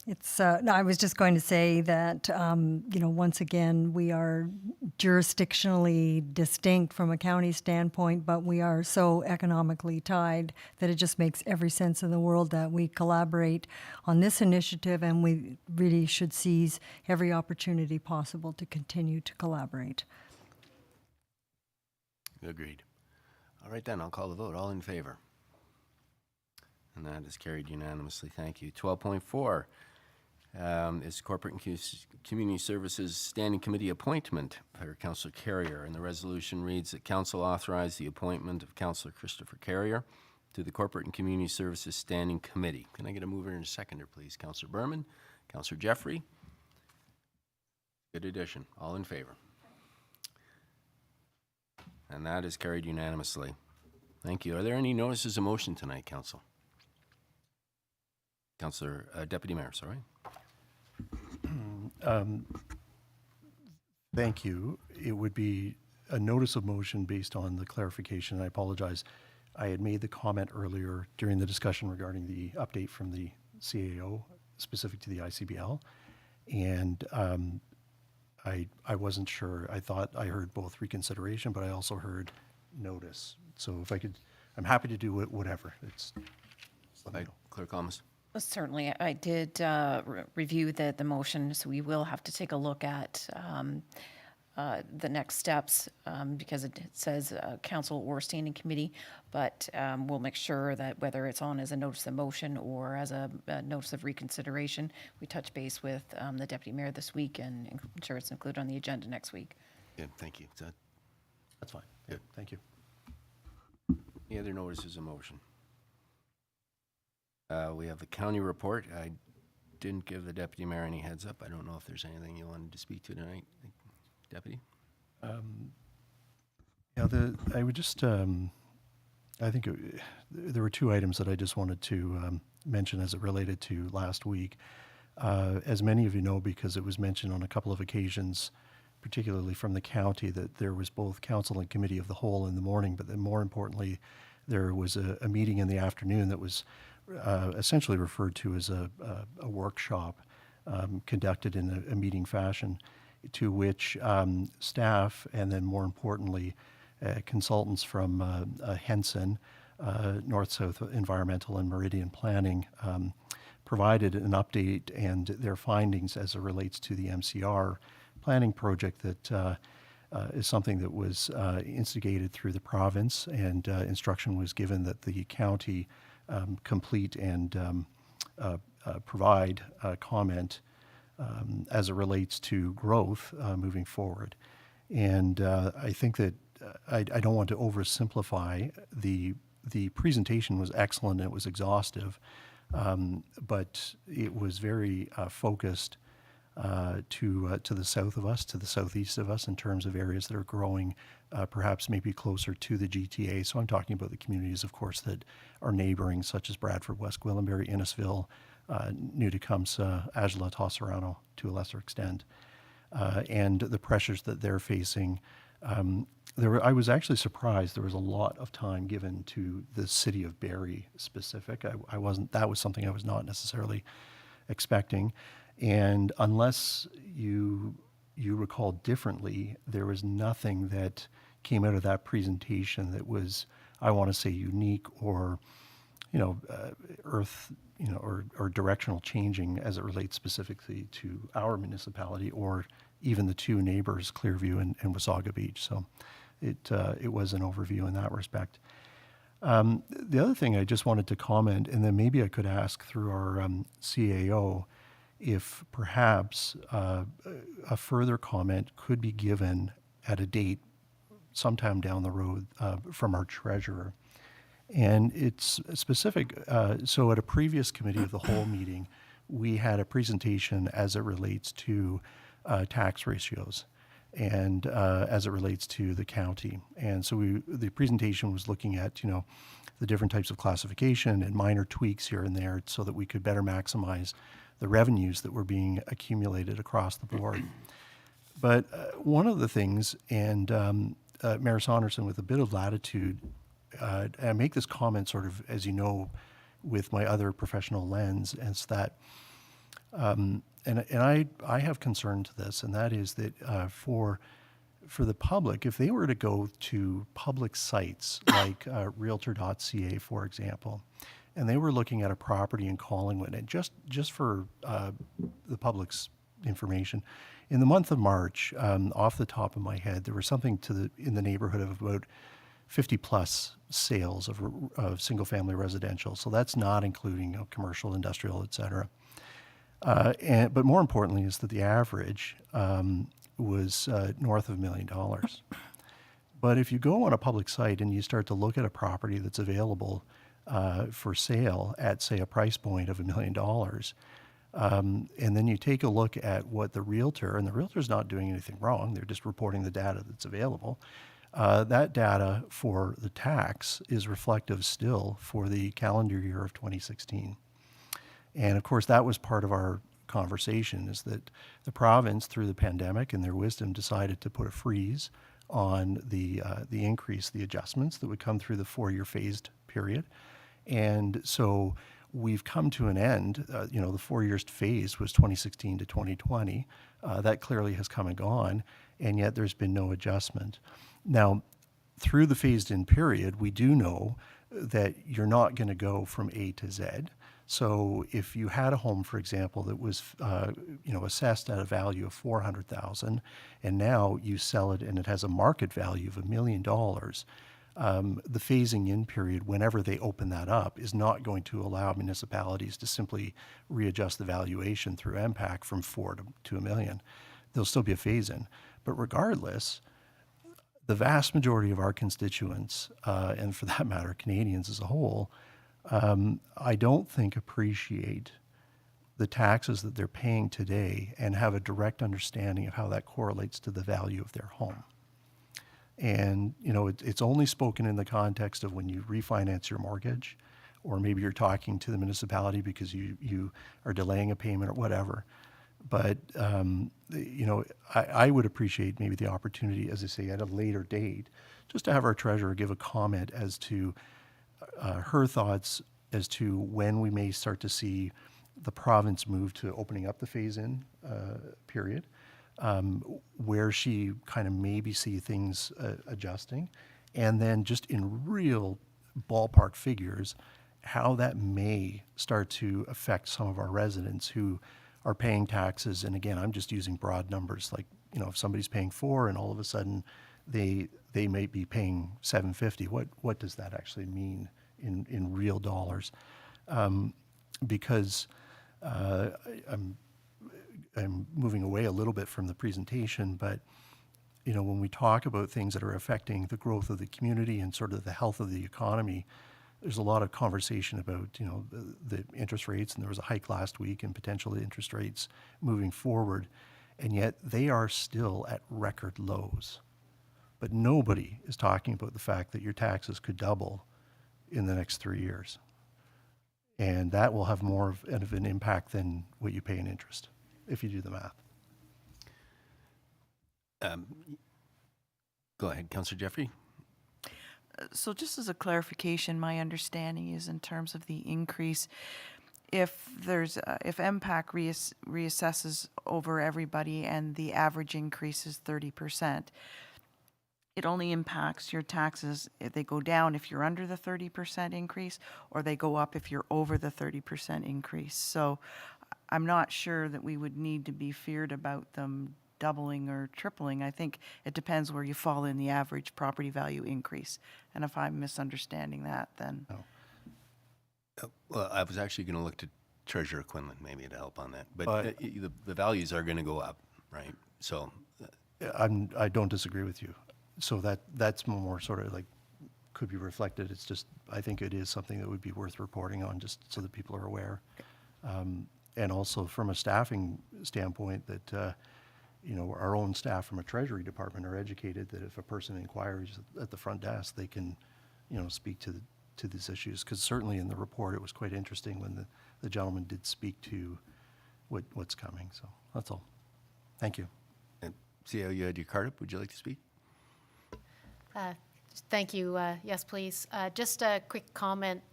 S8: It's. No, I was just going to say that once again we are jurisdictionally distinct from a county standpoint, but we are so economically tied that it just makes every sense in the world that we collaborate on this initiative, and we really should seize every opportunity possible to continue to collaborate.
S1: Agreed. All right, then, I'll call the vote. All in favor? And that is carried unanimously. Thank you. 12.4 is Corporate and Community Services Standing Committee appointment for Councillor Carrier. And the resolution reads that Council authorize the appointment of Councillor Christopher Carrier to the Corporate and Community Services Standing Committee. Can I get a mover and a seconder, please? Councillor Berman, Councillor Jeffrey. Good addition. All in favor? And that is carried unanimously. Thank you. Are there any notices of motion tonight, Council? Councillor, Deputy Mayor, sorry.
S14: Thank you. It would be a notice of motion based on the clarification. I apologize. I had made the comment earlier during the discussion regarding the update from the CAO specific to the ICBL. And I wasn't sure. I thought I heard both reconsideration, but I also heard notice. So if I could, I'm happy to do it, whatever. Just let me know.
S1: Clerk Almus.
S11: Well, certainly, I did review the motion, so we will have to take a look at the next steps because it says council or standing committee, but we'll make sure that whether it's on as a notice of motion or as a notice of reconsideration, we touch base with the deputy mayor this week and ensure it's included on the agenda next week.
S1: Yeah, thank you.
S14: That's fine. Good. Thank you.
S1: Any other notices of motion? We have the county report. I didn't give the deputy mayor any heads up. I don't know if there's anything you wanted to speak to tonight, Deputy.
S14: Yeah, I would just, I think there were two items that I just wanted to mention as it related to last week. As many of you know, because it was mentioned on a couple of occasions, particularly from the county, that there was both council and committee of the whole in the morning, but then more importantly, there was a meeting in the afternoon that was essentially referred to as a workshop conducted in a meeting fashion, to which staff and then more importantly consultants from Henson, North-South Environmental and Meridian Planning provided an update and their findings as it relates to the MCR planning project that is something that was instigated through the province, and instruction was given that the county complete and provide comment as it relates to growth moving forward. And I think that I don't want to oversimplify. The presentation was excellent, it was exhaustive, but it was very focused to the south of us, to the southeast of us, in terms of areas that are growing perhaps maybe closer to the GTA. So I'm talking about the communities, of course, that are neighboring, such as Bradford, West Gwillimbury, Innisfil, New Tecumseh, Agila, Tosserano to a lesser extent, and the pressures that they're facing. I was actually surprised there was a lot of time given to the city of Barrie specific. I wasn't, that was something I was not necessarily expecting. And unless you recall differently, there was nothing that came out of that presentation that was, I want to say, unique or, earth, or directional changing as it relates specifically to our municipality or even the two neighbors, Clearview and Wasaga Beach. So it was an overview in that respect. The other thing I just wanted to comment, and then maybe I could ask through our CAO, if perhaps a further comment could be given at a date sometime down the road from our treasurer. And it's specific. So at a previous committee of the whole meeting, we had a presentation as it relates to tax ratios and as it relates to the county. And so the presentation was looking at, the different types of classification and minor tweaks here and there so that we could better maximize the revenues that were being accumulated across the board. But one of the things, and Mayor Saunderson, with a bit of latitude, I make this comment sort of, as you know, with my other professional lens, is that, and I have concern to this, and that is that for the public, if they were to go to public sites like Realtor.ca, for example, and they were looking at a property in Collingwood, and just for the public's information, in the month of March, off the top of my head, there was something in the neighborhood of about 50 plus sales of single family residential. So that's not including commercial, industrial, et cetera. But more importantly is that the average was north of $1 million. But if you go on a public site and you start to look at a property that's available for sale at, say, a price point of $1 million, and then you take a look at what the realtor, and the realtor's not doing anything wrong, they're just reporting the data that's available. That data for the tax is reflective still for the calendar year of 2016. And of course, that was part of our conversation, is that the province, through the pandemic and their wisdom, decided to put a freeze on the increase, the adjustments that would come through the 4-year phased period. And so we've come to an end. The 4 years phase was 2016 to 2020. That clearly has come and gone, and yet there's been no adjustment. Now, through the phased-in period, we do know that you're not going to go from A to Z. So if you had a home, for example, that was assessed at a value of $400,000, and now you sell it and it has a market value of $1 million, the phasing in period, whenever they open that up, is not going to allow municipalities to simply readjust the valuation through MPAC from 4 to $1 million. There'll still be a phase in. But regardless, the vast majority of our constituents, and for that matter, Canadians as a whole, I don't think appreciate the taxes that they're paying today and have a direct understanding of how that correlates to the value of their home. And, it's only spoken in the context of when you refinance your mortgage, or maybe you're talking to the municipality because you are delaying a payment or whatever. But, I would appreciate maybe the opportunity, as I say, at a later date, just to have our treasurer give a comment as to her thoughts as to when we may start to see the province move to opening up the phase-in period, where she kind of maybe see things adjusting, and then just in real ballpark figures, how that may start to affect some of our residents who are paying taxes. And again, I'm just using broad numbers, like, if somebody's paying $4 and all of a sudden they may be paying $750, what does that actually mean in real dollars? Because I'm moving away a little bit from the presentation, but when we talk about things that are affecting the growth of the community and sort of the health of the economy, there's a lot of conversation about the interest rates, and there was a hike last week and potential interest rates moving forward, and yet they are still at record lows. But nobody is talking about the fact that your taxes could double in the next 3 years. And that will have more of an impact than what you pay in interest, if you do the math.
S1: Go ahead, Councillor Jeffrey.
S4: So just as a clarification, my understanding is in terms of the increase, if MPAC reassesses over everybody and the average increase is 30%, it only impacts your taxes if they go down if you're under the 30% increase, or they go up if you're over the 30% increase. So I'm not sure that we would need to be feared about them doubling or tripling. I think it depends where you fall in the average property value increase. And if I'm misunderstanding that, then...
S1: Well, I was actually going to look to Treasurer Quinlan maybe to help on that. But the values are going to go up, right? So
S14: I don't disagree with you. So that's more sort of like could be reflected. It's just, I think it is something that would be worth reporting on, just so that people are aware. And also from a staffing standpoint, that our own staff from a Treasury department are educated that if a person inquires at the front desk, they can speak to these issues. Because certainly in the report it was quite interesting when the gentleman did speak to what's coming. So that's all. Thank you.
S1: And see how you had your card up. Would you like to speak?
S12: Thank you. Yes, please. Just a quick comment.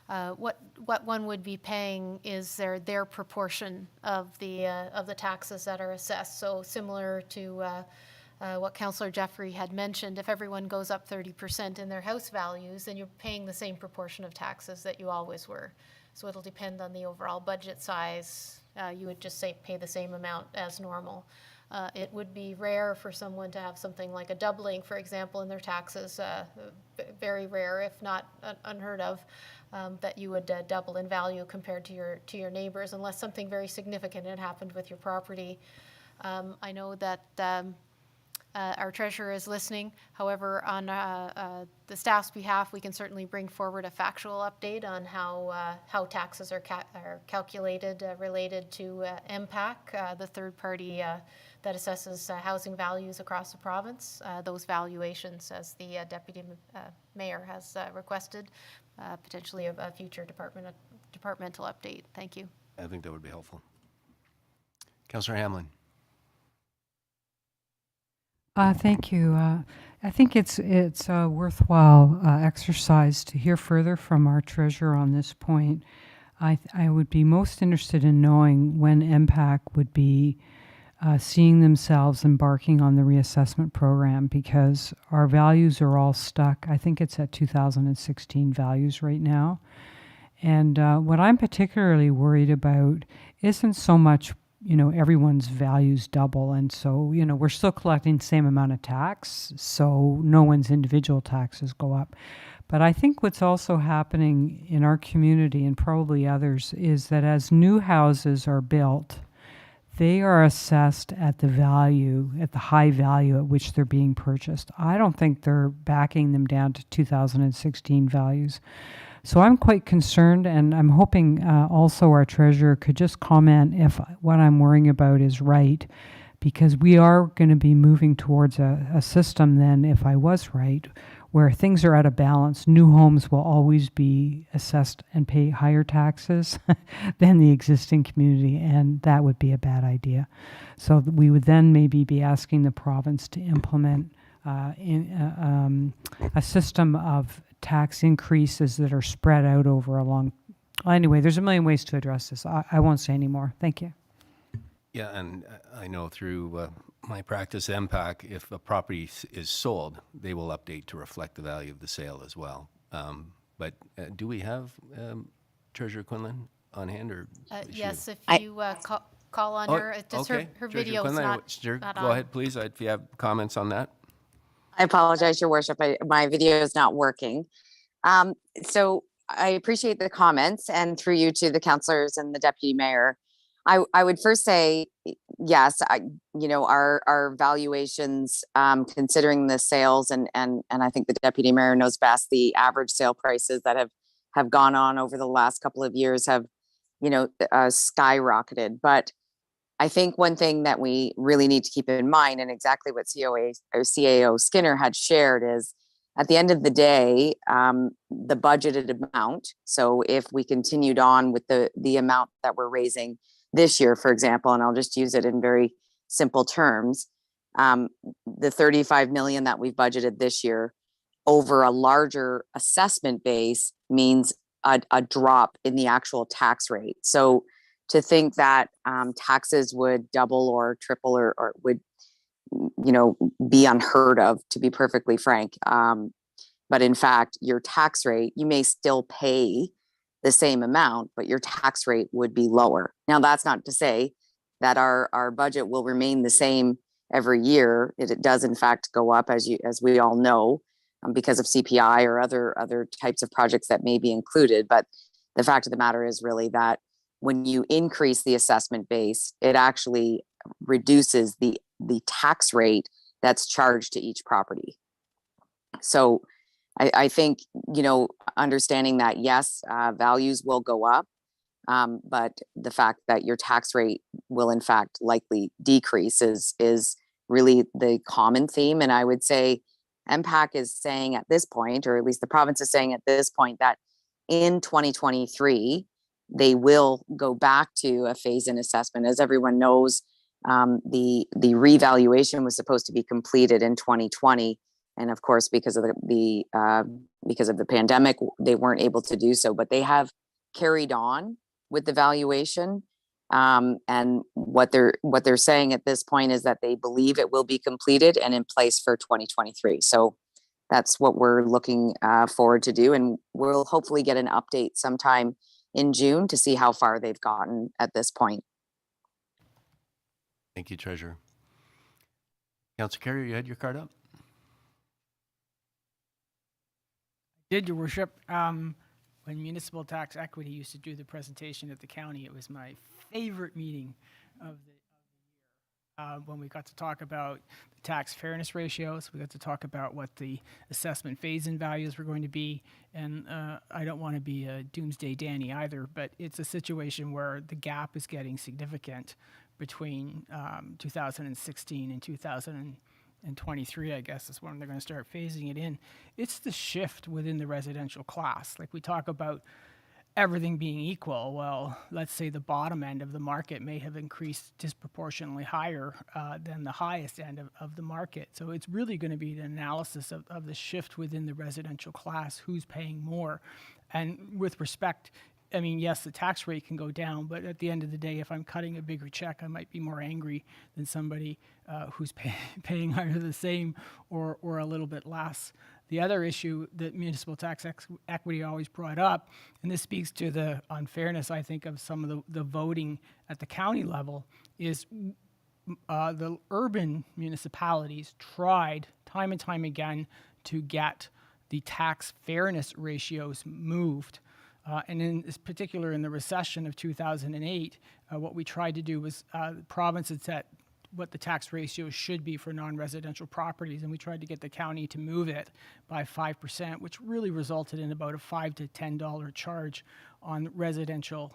S12: What one would be paying is their proportion of the taxes that are assessed. So similar to what Councillor Jeffrey had mentioned, if everyone goes up 30% in their house values, then you're paying the same proportion of taxes that you always were. So it'll depend on the overall budget size. You would just pay the same amount as normal. It would be rare for someone to have something like a doubling, for example, in their taxes. Very rare, if not unheard of, that you would double in value compared to your neighbors, unless something very significant had happened with your property. I know that our treasurer is listening. However, on the staff's behalf, we can certainly bring forward a factual update on how taxes are calculated related to MPAC, the third party that assesses housing values across the province. Those valuations, as the deputy mayor has requested, potentially a future departmental update. Thank you.
S1: I think that would be helpful. Councillor Hamlin.
S5: Thank you. I think it's a worthwhile exercise to hear further from our treasurer on this point. I would be most interested in knowing when MPAC would be seeing themselves embarking on the reassessment program, because our values are all stuck. I think it's at 2016 values right now. And what I'm particularly worried about isn't so much, everyone's values double. And so, we're still collecting the same amount of tax, so no one's individual taxes go up. But I think what's also happening in our community, and probably others, is that as new houses are built, they are assessed at the value, at the high value at which they're being purchased. I don't think they're backing them down to 2016 values. So I'm quite concerned, and I'm hoping also our treasurer could just comment if what I'm worrying about is right, because we are going to be moving towards a system then, if I was right, where things are out of balance. New homes will always be assessed and pay higher taxes than the existing community, and that would be a bad idea. So we would then maybe be asking the province to implement a system of tax increases that are spread out over a long... Well, anyway, there's a million ways to address this. I won't say any more. Thank you.
S1: Yeah, and I know through my practice MPAC, if a property is sold, they will update to reflect the value of the sale as well. But do we have Treasurer Quinlan on hand? Or
S12: yes, if you call on her. Just
S1: okay.
S12: her
S1: Treasurer
S12: video's
S1: Quinlan,
S12: not
S1: go
S12: on.
S1: ahead, please, if you have comments on that.
S15: I apologize, Your Worship. My video is not working. So I appreciate the comments, and through you to the councillors and the deputy mayor. I would first say, yes, our valuations, considering the sales, and I think the deputy mayor knows best, the average sale prices that have gone on over the last couple of years have, skyrocketed. But I think one thing that we really need to keep in mind, and exactly what CAO Skinner had shared, is at the end of the day, the budgeted amount. So if we continued on with the amount that we're raising this year, for example, and I'll just use it in very simple terms, the 35 million that we've budgeted this year over a larger assessment base means a drop in the actual tax rate. So to think that taxes would double or triple or would, be unheard of, to be perfectly frank. But in fact, your tax rate, you may still pay the same amount, but your tax rate would be lower. Now, that's not to say that our budget will remain the same every year. It does, in fact, go up, as we all know, because of CPI or other types of projects that may be included. But the fact of the matter is really that when you increase the assessment base, it actually reduces the tax rate that's charged to each property. So I think, understanding that, yes, values will go up, but the fact that your tax rate will in fact likely decrease is really the common theme. And I would say MPAC is saying at this point, or at least the province is saying at this point, that in 2023, they will go back to a phase-in assessment. As everyone knows, the revaluation was supposed to be completed in 2020. And of course, because of the pandemic, they weren't able to do so. But they have carried on with the valuation, and what they're saying at this point is that they believe it will be completed and in place for 2023. So that's what we're looking forward to do, and we'll hopefully get an update sometime in June to see how far they've gotten at this point.
S1: Thank you, Treasurer. Councillor Carrier, you had your card up?
S3: Did, Your Worship. When Municipal Tax Equity used to do the presentation at the county, it was my favorite meeting of the year. When we got to talk about the tax fairness ratios, we got to talk about what the assessment phase-in values were going to be. And I don't want to be a doomsday Danny either, but it's a situation where the gap is getting significant between 2016 and 2023, I guess, is when they're going to start phasing it in. It's the shift within the residential class. Like we talk about everything being equal, well, let's say the bottom end of the market may have increased disproportionately higher than the highest end of the market. So it's really going to be the analysis of the shift within the residential class, who's paying more. And with respect, I mean, yes, the tax rate can go down, but at the end of the day, if I'm cutting a bigger check, I might be more angry than somebody who's paying either the same or a little bit less. The other issue that municipal tax equity always brought up, and this speaks to the unfairness, I think, of some of the voting at the county level, is the urban municipalities tried time and time again to get the tax fairness ratios moved. And in this particular, in the recession of 2008, what we tried to do was the province had set what the tax ratio should be for non-residential properties, and we tried to get the county to move it by 5%, which really resulted in about a $5 to $10 charge on residential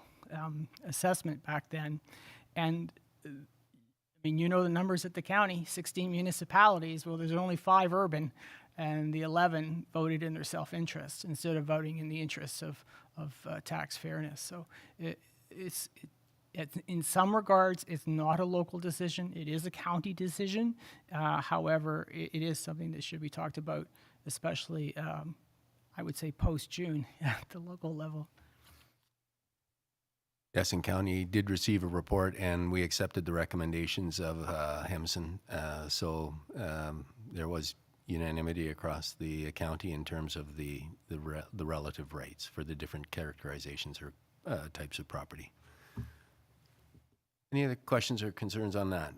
S3: assessment back then. And I mean, you know the numbers at the county, 16 municipalities, well, there's only 5 urban, and the 11 voted in their self-interest instead of voting in the interests of tax fairness. So in some regards, it's not a local decision. It is a county decision. However, it is something that should be talked about, especially, I would say, post-June at the local level.
S1: Yes, and County did receive a report, and we accepted the recommendations of Hemson. So there was unanimity across the county in terms of the relative rates for the different characterizations or types of property. Any other questions or concerns on that?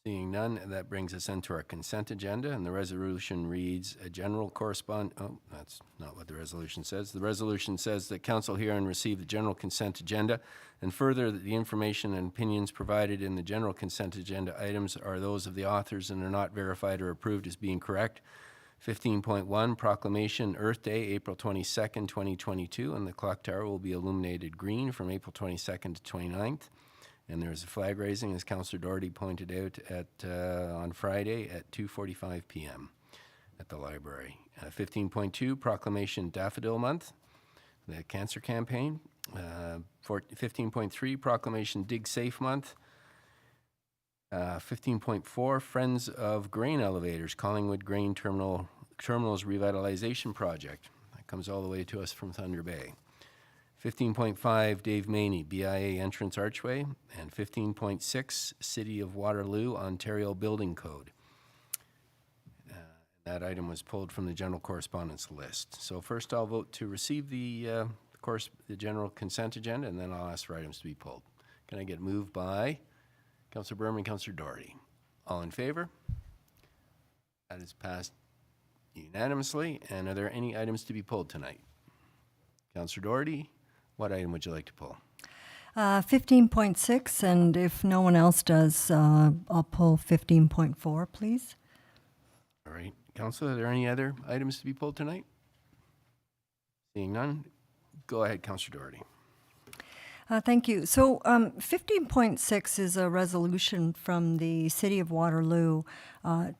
S1: Seeing none, that brings us into our consent agenda, and the resolution reads a general correspond. Oh, that's not what the resolution says. The resolution says that council hear and receive the general consent agenda, and further that the information and opinions provided in the general consent agenda items are those of the authors and are not verified or approved as being correct. 15.1, Proclamation Earth Day, April 22nd, 2022, and the clock tower will be illuminated green from April 22nd to 29th. And there's a flag raising, as Councillor Doherty pointed out, on Friday at 2:45 p.m. at the library. 15.2, Proclamation Daffodil Month, the cancer campaign. 15.3, Proclamation Dig Safe Month. 15.4, Friends of Grain Elevators, Collingwood Grain Terminals Revitalization Project. That comes all the way to us from Thunder Bay. 15.5, Dave Maney, BIA Entrance Archway. And 15.6, City of Waterloo, Ontario Building Code. That item was pulled from the general correspondence list. So first I'll vote to receive the general consent agenda, and then I'll ask for items to be pulled. Can I get moved by Councillor Berman, Councillor Doherty? All in favor? That is passed unanimously. And are there any items to be pulled tonight? Councillor Doherty, what item would you like to pull?
S8: 15.6, and if no one else does, I'll pull 15.4, please.
S1: All right. Councillor, are there any other items to be pulled tonight? Seeing none, go ahead, Councillor Doherty.
S8: Thank you. So 15.6 is a resolution from the City of Waterloo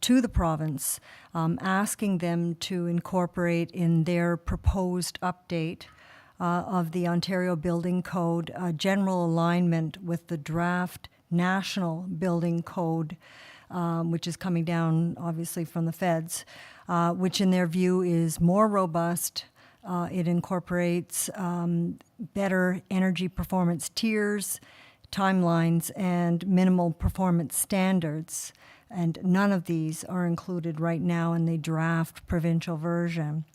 S8: to the province, asking them to incorporate in their proposed update of the Ontario Building Code general alignment with the draft National Building Code, which is coming down obviously from the feds, which in their view is more robust. It incorporates better energy performance tiers, timelines, and minimal performance standards. And none of these are included right now in the draft provincial version.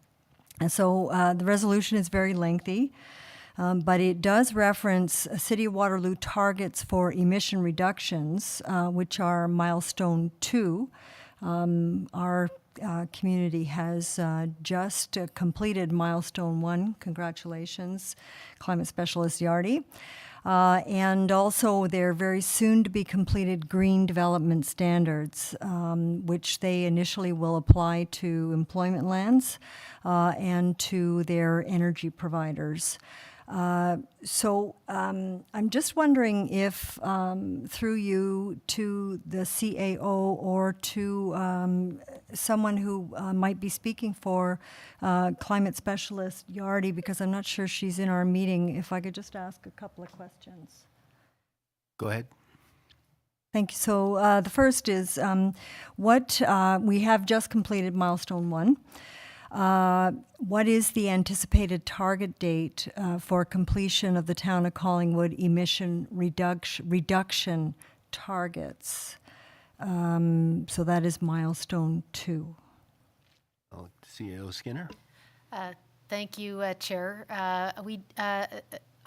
S8: And so the resolution is very lengthy, but it does reference City of Waterloo targets for emission reductions, which are milestone 2. Our community has just completed milestone 1. Congratulations, Climate Specialist Yardy. And also their very soon to be completed green development standards, which they initially will apply to employment lands and to their energy providers. I'm just wondering if, through you to the CAO or to someone who might be speaking for climate specialist Yardy, because I'm not sure she's in our meeting, if I could just ask a couple of questions.
S1: Go ahead.
S8: Thank you. So the first is what we have just completed milestone 1. What is the anticipated target date for completion of the town of Collingwood emission reduction targets? So that is milestone 2.
S1: CEO Skinner.
S12: Thank you, Chair.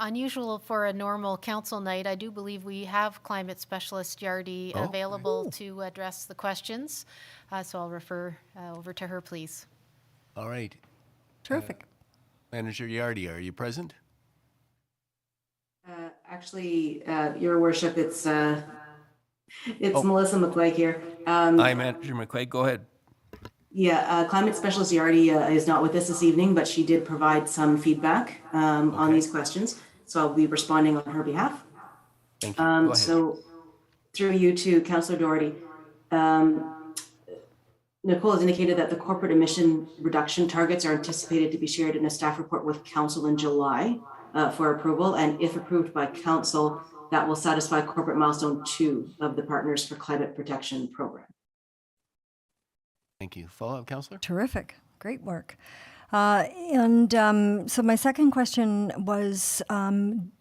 S12: Unusual for a normal council night, I do believe we have climate specialist Yardy available to address the questions. So I'll refer over to her, please.
S1: All right.
S8: Terrific.
S1: Manager Yardy, are you present?
S16: Actually, Your Worship, it's Melissa McQuaig here.
S1: Hi, Manager McQuaig. Go ahead.
S16: Yeah, Climate Specialist Yardy is not with us this evening, but she did provide some feedback on these questions. So I'll be responding on her behalf.
S1: Thank you. Go ahead.
S16: So through you to Councillor Doherty, Nicole has indicated that the corporate emission reduction targets are anticipated to be shared in a staff report with Council in July for approval. And if approved by Council, that will satisfy corporate milestone 2 of the Partners for Climate Protection program.
S1: Thank you. Follow-up, Councillor?
S8: Terrific. Great work. So my second question was,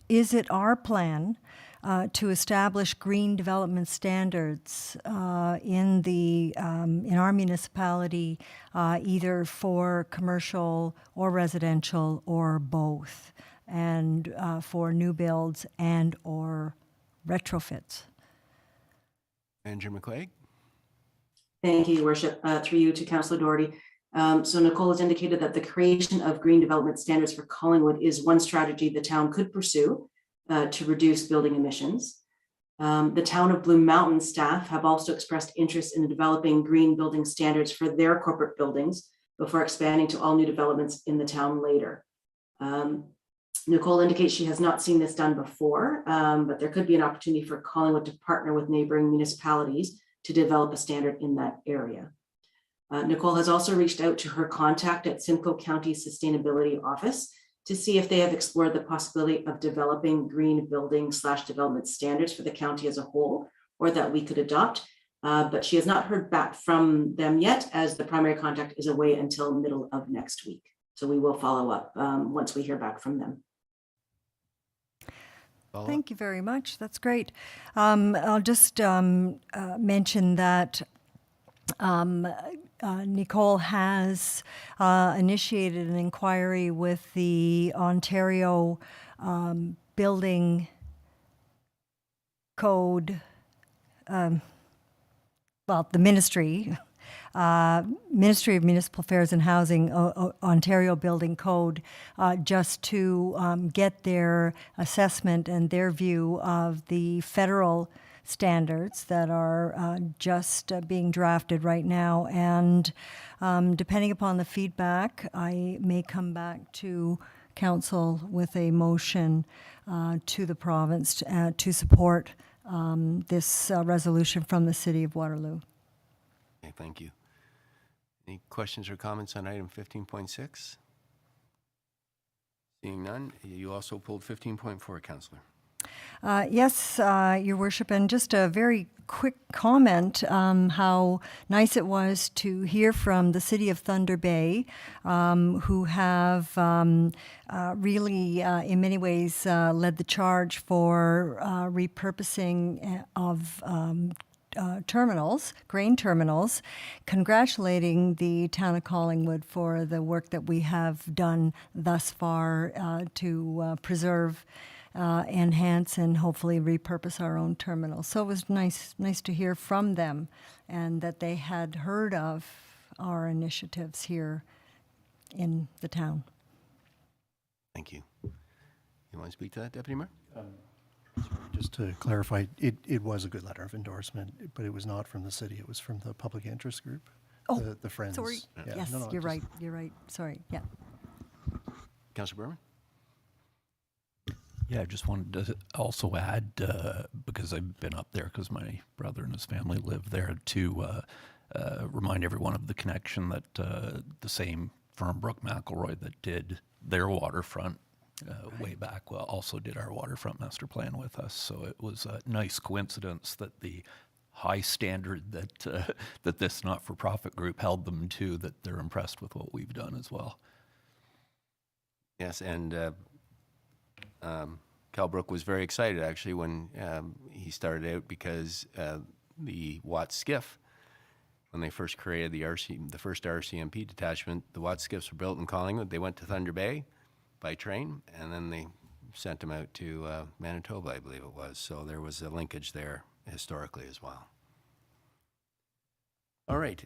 S8: is it our plan to establish green development standards in our municipality, either for commercial or residential or both, and for new builds and or retrofits?
S1: Manager McQuaig?
S16: Thank you, Your Worship. Through you to Councillor Doherty. So Nicole has indicated that the creation of green development standards for Collingwood is one strategy the town could pursue to reduce building emissions. The town of Blue Mountain staff have also expressed interest in developing green building standards for their corporate buildings before expanding to all new developments in the town later. Nicole indicates she has not seen this done before, but there could be an opportunity for Collingwood to partner with neighboring municipalities to develop a standard in that area. Nicole has also reached out to her contact at Simcoe County Sustainability Office to see if they have explored the possibility of developing green building / development standards for the county as a whole, or that we could adopt. But she has not heard back from them yet, as the primary contact is away until middle of next week. So we will follow up once we hear back from them.
S8: Thank you very much. That's great. I'll just mention that Nicole has initiated an inquiry with the Ontario Building Code, the Ministry of Municipal Affairs and Housing, Ontario Building Code, just to get their assessment and their view of the federal standards that are just being drafted right now. And depending upon the feedback, I may come back to Council with a motion to the province to support this resolution from the City of Waterloo.
S1: Okay, thank you. Any questions or comments on item 15.6? Seeing none, you also pulled 15.4, Councillor.
S8: Yes, Your Worship, and just a very quick comment, how nice it was to hear from the City of Thunder Bay, who have really, in many ways, led the charge for repurposing of terminals, grain terminals, congratulating the town of Collingwood for the work that we have done thus far to preserve, enhance, and hopefully repurpose our own terminals. So it was nice to hear from them and that they had heard of our initiatives here in the town.
S1: Thank you. You want to speak to that, Deputy Mayor?
S14: Just to clarify, it was a good letter of endorsement, but it was not from the city. It was from the public interest group, the Friends.
S8: Sorry.
S14: Yeah.
S8: Yes,
S14: No,
S8: you're right. You're right. Sorry. Yeah.
S1: Councillor Berman?
S7: Yeah, I just wanted to also add, because I've been up there because my brother and his family live there, to remind everyone of the connection that the same firm, Brooke McElroy, that did their waterfront way back, also did our waterfront master plan with us. So it was a nice coincidence that the high standard that that this not-for-profit group held them to, that they're impressed with what we've done as well.
S1: Yes, and Cal Brook was very excited actually when he started out because the Watt skiff, when they first created the first RCMP detachment, the Watt skiffs were built in Collingwood. They went to Thunder Bay by train, and then they sent them out to Manitoba, I believe it was. So there was a linkage there historically as well. All right.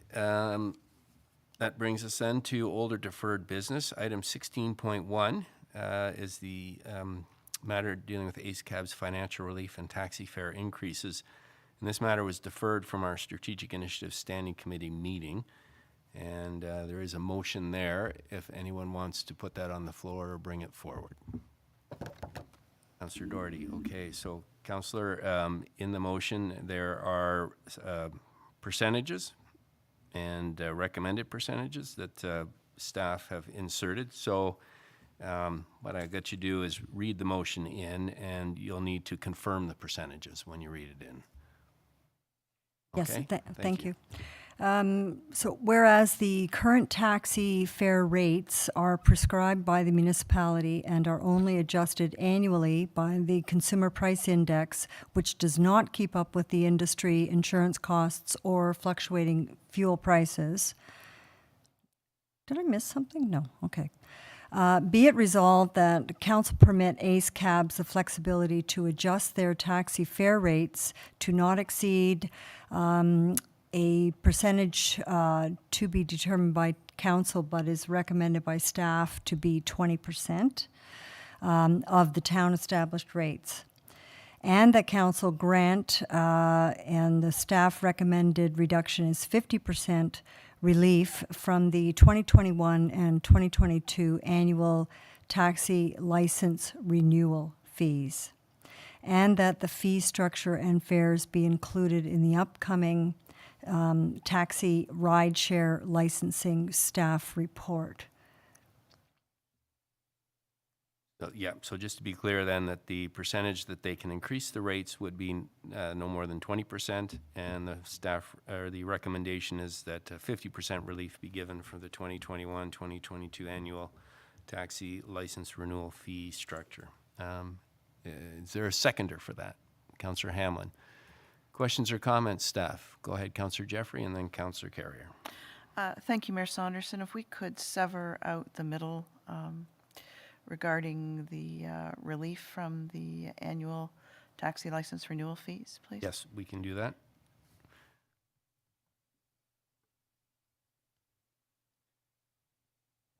S1: That brings us then to older deferred business. Item 16.1 is the matter dealing with ACECAB's financial relief and taxi fare increases. And this matter was deferred from our Strategic Initiative Standing Committee meeting. And there is a motion there if anyone wants to put that on the floor or bring it forward. Councillor Doherty. Okay, so Councillor, in the motion there are percentages and recommended percentages that staff have inserted. So what I got you do is read the motion in, and you'll need to confirm the percentages when you read it in.
S8: Yes,
S1: Okay?
S8: thank you. So whereas the current taxi fare rates are prescribed by the municipality and are only adjusted annually by the Consumer Price Index, which does not keep up with the industry insurance costs or fluctuating fuel prices. Did I miss something? No. Okay. Be it resolved that council permit ACECABs the flexibility to adjust their taxi fare rates to not exceed a percentage to be determined by council, but is recommended by staff to be 20% of the town established rates. And that council grant and the staff recommended reduction is 50% relief from the 2021 and 2022 annual taxi license renewal fees. And that the fee structure and fares be included in the upcoming taxi rideshare licensing staff report.
S1: So, yeah, so just to be clear then, that the percentage that they can increase the rates would be no more than 20%, and the staff, or the recommendation is that 50% relief be given for the 2021-2022 annual taxi license renewal fee structure. Is there a seconder for that? Councillor Hamlin. Questions or comments, staff? Go ahead, Councillor Jeffrey, and then Councillor Carrier.
S4: Thank you, Mayor Saunderson. If we could sever out the middle regarding the relief from the annual taxi license renewal fees, please.
S1: Yes, we can do that.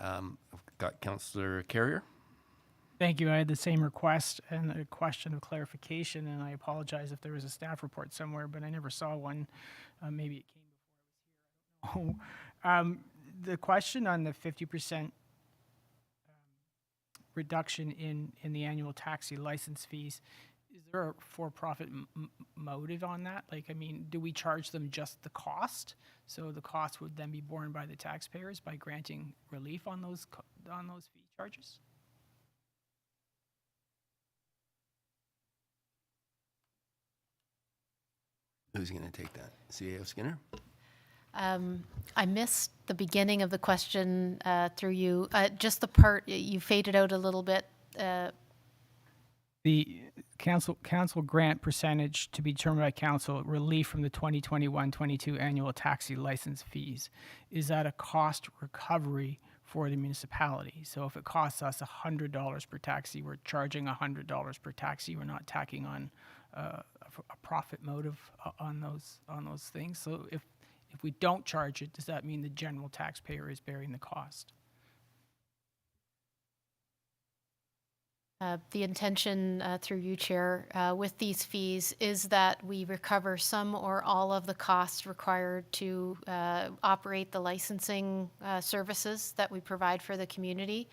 S1: I've got Councillor Carrier.
S3: Thank you. I had the same request and a question of clarification, and I apologize if there was a staff report somewhere, but I never saw one. Maybe it came before I was here. I don't know. The question on the 50% reduction in the annual taxi license fees, is there a for-profit motive on that? Like, I mean, do we charge them just the cost? So the cost would then be borne by the taxpayers by granting relief on those fee charges?
S1: Who's going to take that? CAO Skinner?
S12: I missed the beginning of the question through you. Just the part, you faded out a little bit.
S3: The council grant percentage to be determined by council, relief from the 2021-22 annual taxi license fees. Is that a cost recovery for the municipality? So if it costs us $100 per taxi, we're charging $100 per taxi. We're not tacking on a profit motive on those things. So if we don't charge it, does that mean the general taxpayer is bearing the cost?
S12: The intention, through you, Chair, with these fees is that we recover some or all of the costs required to operate the licensing services that we provide for the community.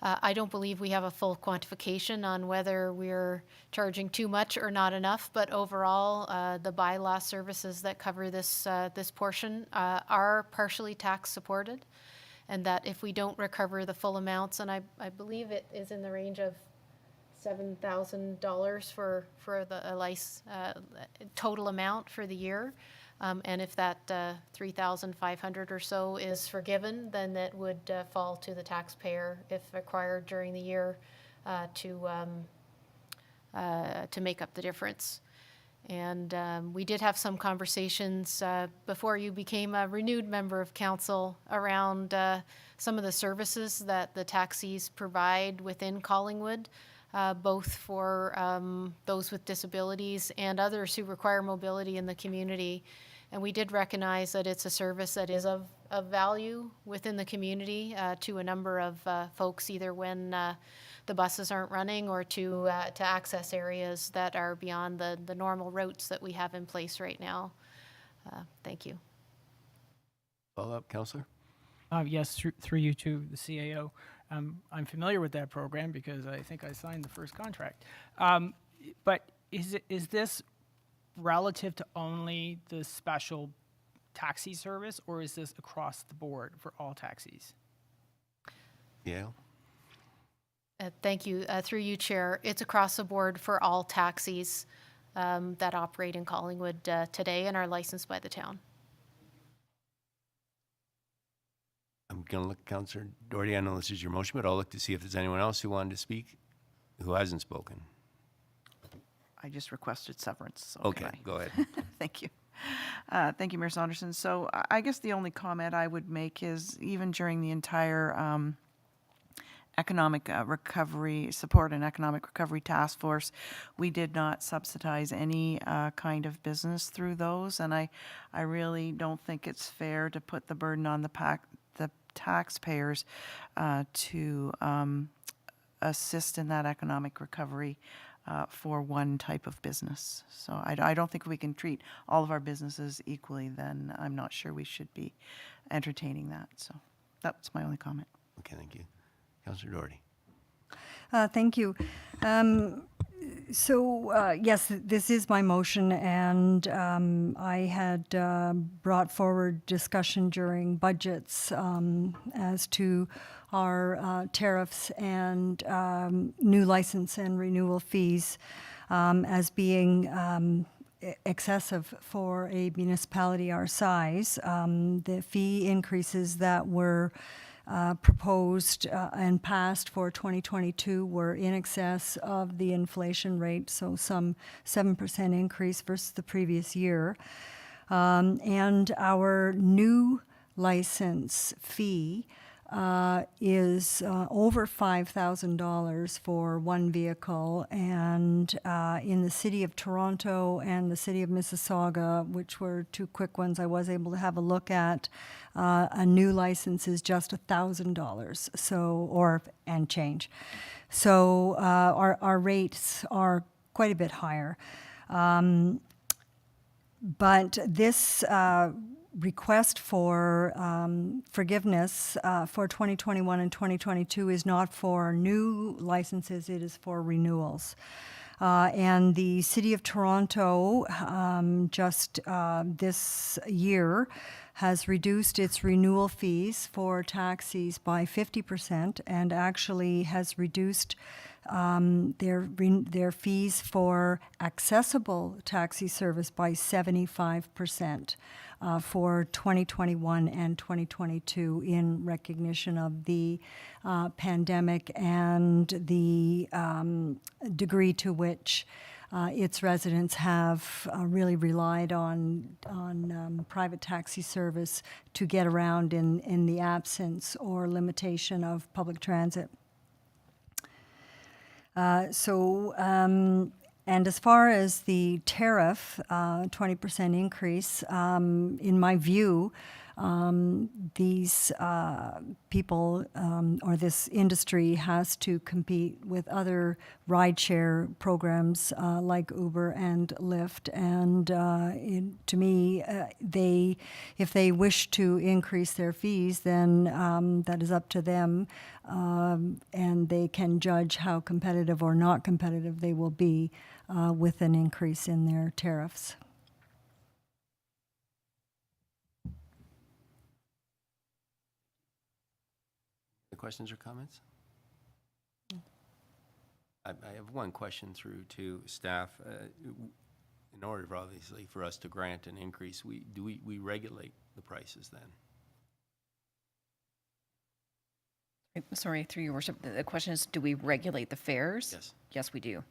S12: I don't believe we have a full quantification on whether we're charging too much or not enough, but overall, the bylaw services that cover this, this portion are partially tax supported, and that if we don't recover the full amounts, and I believe it is in the range of $7,000 for the total amount for the year. And if that 3,500 or so is forgiven, then that would fall to the taxpayer if required during the year to make up the difference. And we did have some conversations before you became a renewed member of council around some of the services that the taxis provide within Collingwood, both for those with disabilities and others who require mobility in the community. And we did recognize that it's a service that is of value within the community to a number of folks, either when the buses aren't running or to access areas that are beyond the normal routes that we have in place right now. Thank you.
S1: Follow-up, Councillor?
S3: Yes, through you to the CAO. I'm familiar with that program because I think I signed the first contract. But is this relative to only the special taxi service, or is this across the board for all taxis?
S1: Yeah.
S12: Thank you. Through you, Chair. It's across the board for all taxis that operate in Collingwood today and are licensed by the town.
S1: I'm going to look, Councillor Doherty, I know this is your motion, but I'll look to see if there's anyone else who wanted to speak who hasn't spoken.
S4: I just requested severance. So
S1: Okay,
S4: can I?
S1: go ahead.
S4: Thank you. Thank you, Mayor Saunderson. So I guess the only comment I would make is even during the entire economic recovery, support and economic recovery task force, we did not subsidize any kind of business through those. And I really don't think it's fair to put the burden on the taxpayers to assist in that economic recovery for one type of business. So I don't think we can treat all of our businesses equally. Then I'm not sure we should be entertaining that. So that's my only comment.
S1: Okay, thank you. Councillor Doherty.
S8: Thank you. Yes, this is my motion, and I had brought forward discussion during budgets as to our tariffs and new license and renewal fees as being excessive for a municipality our size. The fee increases that were proposed and passed for 2022 were in excess of the inflation rate, so some 7% increase versus the previous year. And our new license fee is over $5,000 for one vehicle, and in the City of Toronto and the City of Mississauga, which were two quick ones I was able to have a look at, a new license is just $1,000, so and change. So our rates are quite a bit higher, but this request for forgiveness for 2021 and 2022 is not for new licenses, it is for renewals. And the City of Toronto just this year has reduced its renewal fees for taxis by 50% and actually has reduced their fees for accessible taxi service by 75% for 2021 and 2022 in recognition of the pandemic and the degree to which its residents have really relied on private taxi service to get around in the absence or limitation of public transit. And as far as the tariff, 20% increase, in my view, these people or this industry has to compete with other rideshare programs like Uber and Lyft. And to me, if they wish to increase their fees, then that is up to them, and they can judge how competitive or not competitive they will be with an increase in their tariffs.
S1: Any questions or comments? I have one question through to staff. In order, obviously, for us to grant an increase, we regulate the prices then?
S11: Sorry, through your worship, the question is, do we regulate the fares?
S1: Yes.
S11: Yes, we do.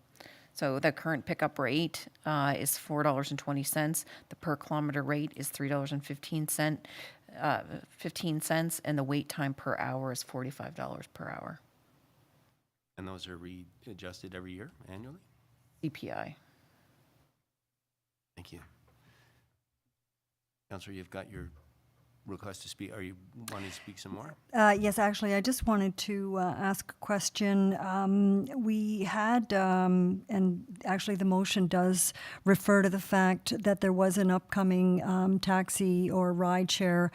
S11: So the current pickup rate is $4.20. The per kilometer rate is $3.15, and the wait time per hour is $45 per hour.
S1: And those are readjusted every year, annually?
S11: CPI.
S1: Thank you. Councillor, you've got your request to speak. Are you wanting to speak some more?
S8: Yes, actually, I just wanted to ask a question. We had, and actually the motion does refer to the fact that there was an upcoming taxi or rideshare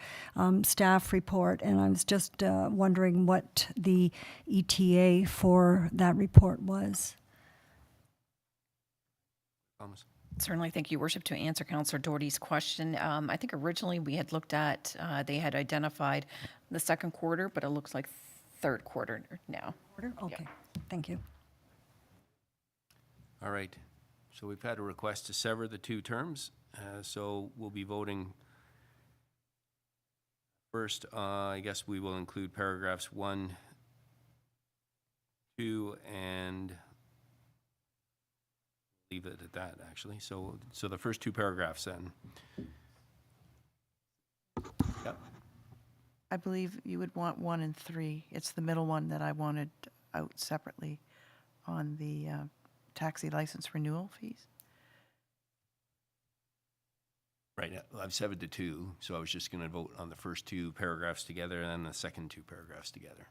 S8: staff report, and I was just wondering what the ETA for that report was.
S1: Thomas?
S11: Certainly, thank you, Worship. To answer Councillor Doherty's question, I think originally we had looked at, they had identified the second quarter, but it looks like third quarter now.
S8: Okay, thank you.
S1: All right. So we've had a request to sever the two terms. So we'll be voting first. I guess we will include paragraphs 1, 2, and leave it at that, actually. So the first two paragraphs then. Yep.
S4: I believe you would want 1 and 3. It's the middle one that I wanted out separately on the taxi license renewal fees.
S1: Right. I've severed the two, so I was just going to vote on the first two paragraphs together and then the second two paragraphs together.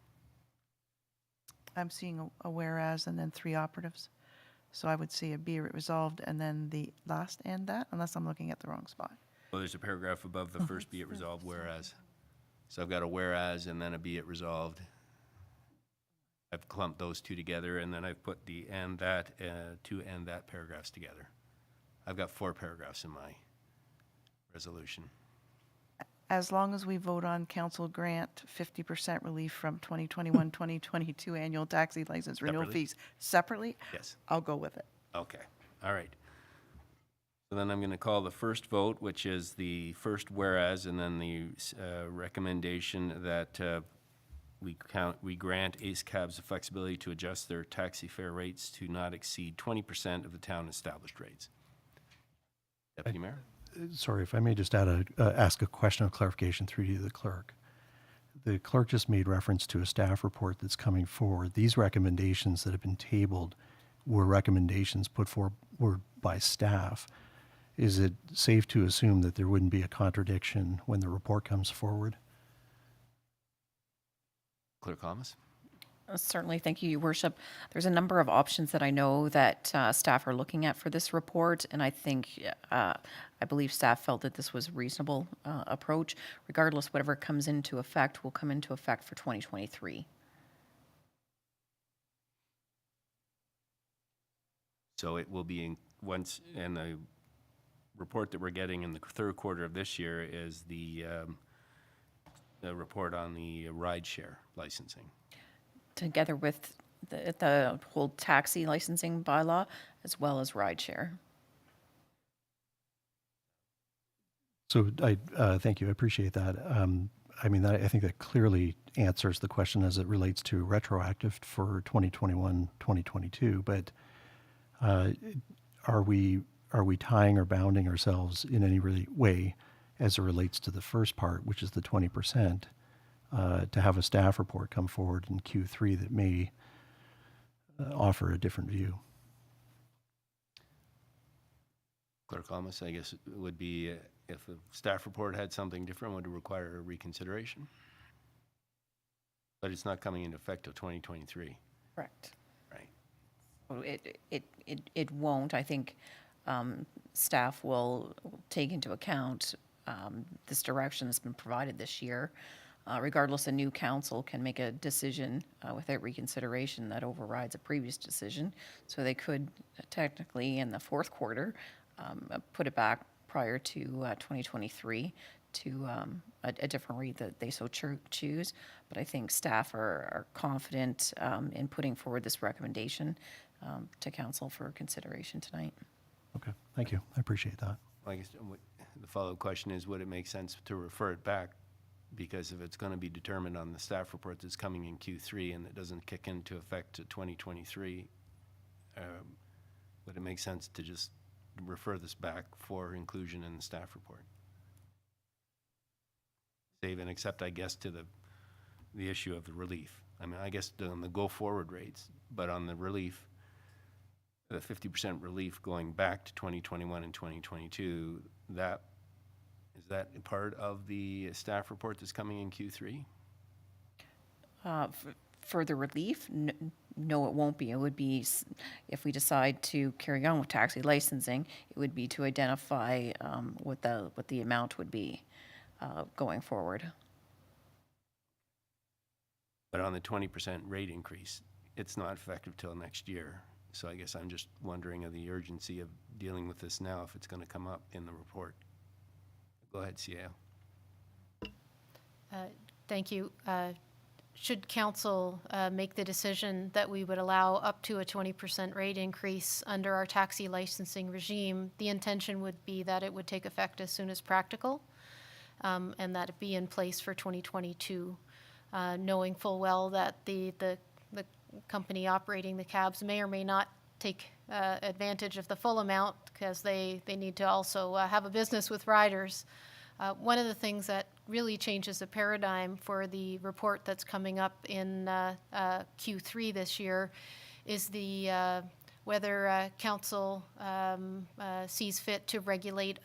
S4: I'm seeing a whereas and then 3 operatives. So I would see a be it resolved and then the last and that, unless I'm looking at the wrong spot.
S1: Well, there's a paragraph above the first be it resolved whereas. So I've got a whereas and then a be it resolved. I've clumped those two together and then I've put the and that, two and that paragraphs together. I've got 4 paragraphs in my resolution.
S4: As long as we vote on council grant 50% relief from 2021-2022 annual taxi license renewal
S1: Separately?
S4: fees separately,
S1: Yes.
S4: I'll go with it.
S1: Okay. All right. So then I'm going to call the first vote, which is the first whereas, and then the recommendation that we grant Ace Cabs the flexibility to adjust their taxi fare rates to not exceed 20% of the town established rates. Deputy Mayor?
S14: Sorry, if I may just ask a question of clarification through to the clerk. The clerk just made reference to a staff report that's coming forward. These recommendations that have been tabled were recommendations put forward by staff. Is it safe to assume that there wouldn't be a contradiction when the report comes forward?
S1: Clerk Thomas?
S11: Certainly, thank you, Your Worship. There's a number of options that I know that staff are looking at for this report, and I think, I believe staff felt that this was a reasonable approach. Regardless, whatever comes into effect will come into effect for 2023.
S1: So it will be once, and the report that we're getting in the third quarter of this year is the report on the rideshare licensing.
S11: Together with the whole taxi licensing bylaw, as well as rideshare.
S14: So thank you. I appreciate that. I mean, I think that clearly answers the question as it relates to retroactive for 2021, 2022. But are we tying or bounding ourselves in any really way as it relates to the first part, which is the 20%, to have a staff report come forward in Q3 that may offer a different view?
S1: Clerk Almus, I guess it would be if the staff report had something different, would it require a reconsideration? But it's not coming into effect till 2023.
S11: Correct.
S1: Right.
S11: So it won't. I think staff will take into account this direction that's been provided this year. Regardless, a new council can make a decision without reconsideration that overrides a previous decision. So they could technically, in the fourth quarter, put it back prior to 2023 to a different rate that they so choose. But I think staff are confident in putting forward this recommendation to council for consideration tonight.
S14: Okay, thank you. I appreciate that.
S1: I guess the follow-up question is, would it make sense to refer it back? Because if it's going to be determined on the staff report that's coming in Q3 and it doesn't kick into effect to 2023, would it make sense to just refer this back for inclusion in the staff report? Save and except, I guess, to the issue of the relief. I mean, I guess on the go-forward rates, but on the relief, the 50% relief going back to 2021 and 2022, is that part of the staff report that's coming in Q3?
S11: For the relief, no, it won't be. It would be, if we decide to carry on with taxi licensing, it would be to identify what the amount would be going forward.
S1: But on the 20% rate increase, it's not effective till next year. So I guess I'm just wondering of the urgency of dealing with this now if it's going to come up in the report. Go ahead, CAO.
S12: Thank you. Should council make the decision that we would allow up to a 20% rate increase under our taxi licensing regime, the intention would be that it would take effect as soon as practical, and that it be in place for 2022, knowing full well that the company operating the cabs may or may not take advantage of the full amount because they need to also have a business with riders. One of the things that really changes the paradigm for the report that's coming up in Q3 this year is the whether council sees fit to regulate,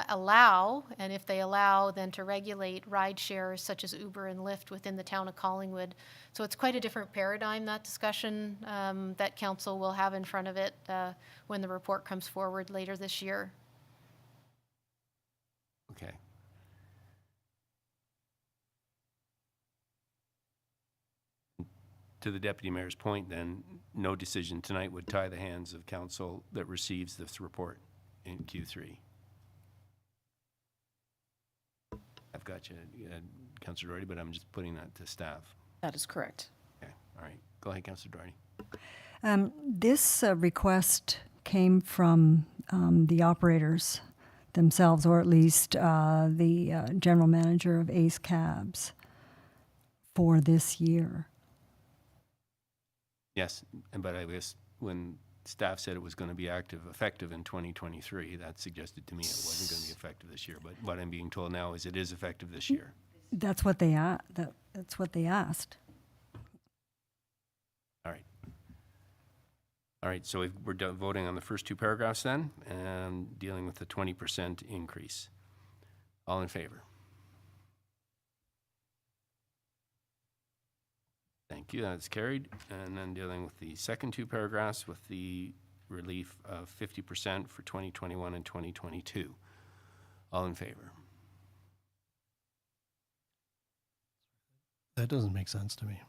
S12: allow, and if they allow, then to regulate ride shares such as Uber and Lyft within the town of Collingwood. So it's quite a different paradigm, that discussion that council will have in front of it when the report comes forward later this year.
S1: Okay. To the Deputy Mayor's point, then, no decision tonight would tie the hands of council that receives this report in Q3. I've got you, Councillor Doherty, but I'm just putting that to staff.
S11: That is correct.
S1: Okay, all right. Go ahead, Councillor Doherty.
S8: This request came from the operators themselves, or at least the general manager of Ace Cabs for this year.
S1: Yes, but I guess when staff said it was going to be effective in 2023, that suggested to me it wasn't going to be effective this year. But what I'm being told now is it is effective this year.
S8: That's what they that's what they asked.
S1: All right. All right, so we're done voting on the first two paragraphs then, and dealing with the 20% increase. All in favor? Thank you, that's carried. And then dealing with the second two paragraphs with the relief of 50% for 2021 and 2022. All in favor?
S14: That doesn't make sense to me.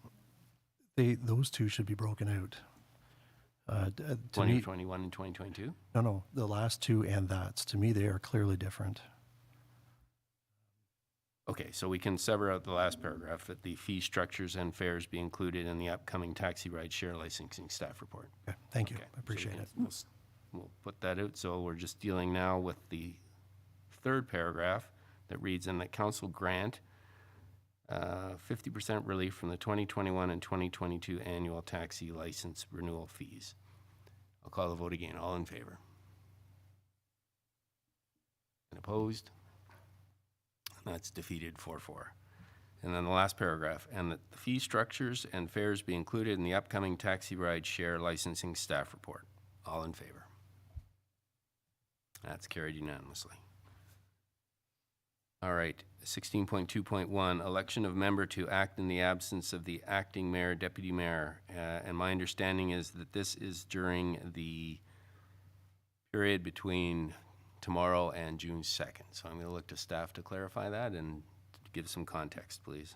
S14: Those two should be broken out. To me,
S1: 2021 and 2022?
S14: no, the last two and that's, to me, they are clearly different.
S1: Okay, so we can sever out the last paragraph, that the fee structures and fares be included in the upcoming taxi ride share licensing staff report.
S14: Okay, thank you.
S1: Okay,
S14: I appreciate it.
S1: We'll put that out. So we're just dealing now with the third paragraph that reads, "And that council grant 50% relief from the 2021 and 2022 annual taxi license renewal fees." I'll call the vote again. All in favor? And opposed? That's defeated 4-4. And then the last paragraph, "And that the fee structures and fares be included in the upcoming taxi ride share licensing staff report." All in favor? That's carried unanimously. All right, 16.2.1, election of member to act in the absence of the acting mayor, deputy mayor. And my understanding is that this is during the period between tomorrow and June 2nd. So I'm going to look to staff to clarify that and give some context, please.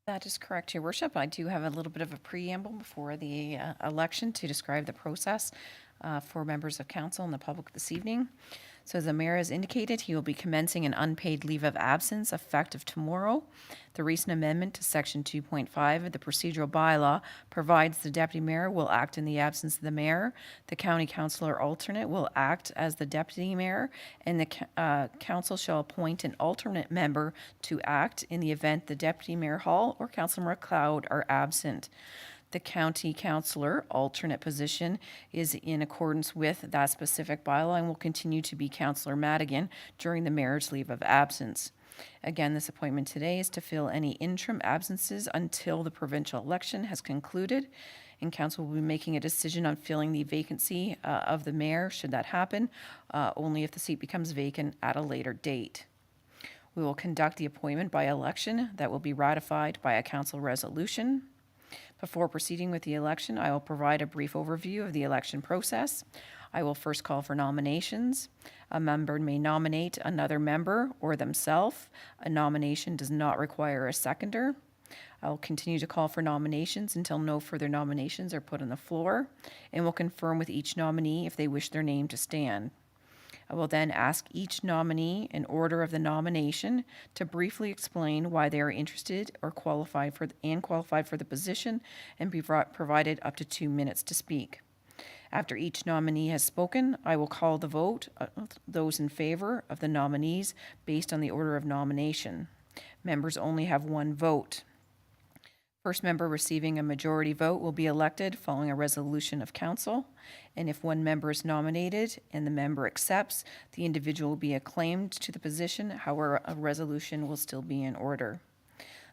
S11: That is correct, Your Worship. I do have a little bit of a preamble before the election to describe the process for members of council and the public this evening. So as the mayor has indicated, he will be commencing an unpaid leave of absence effective tomorrow. The recent amendment to section 2.5 of the procedural bylaw provides the deputy mayor will act in the absence of the mayor. The county councillor alternate will act as the deputy mayor, and the council shall appoint an alternate member to act in the event the deputy mayor Hall or Councillor McLeod are absent. The county councillor alternate position is in accordance with that specific bylaw and will continue to be Councillor Madigan during the mayor's leave of absence. Again, this appointment today is to fill any interim absences until the provincial election has concluded, and council will be making a decision on filling the vacancy of the mayor, should that happen, only if the seat becomes vacant at a later date. We will conduct the appointment by election that will be ratified by a council resolution. Before proceeding with the election, I will provide a brief overview of the election process. I will first call for nominations. A member may nominate another member or themselves. A nomination does not require a seconder. I will continue to call for nominations until no further nominations are put on the floor, and will confirm with each nominee if they wish their name to stand. I will then ask each nominee in order of the nomination to briefly explain why they are interested or qualified for the position, and be provided up to 2 minutes to speak. After each nominee has spoken, I will call the vote of those in favor of the nominees based on the order of nomination. Members only have one vote. First member receiving a majority vote will be elected following a resolution of council. And if one member is nominated and the member accepts, the individual will be acclaimed to the position. However, a resolution will still be in order.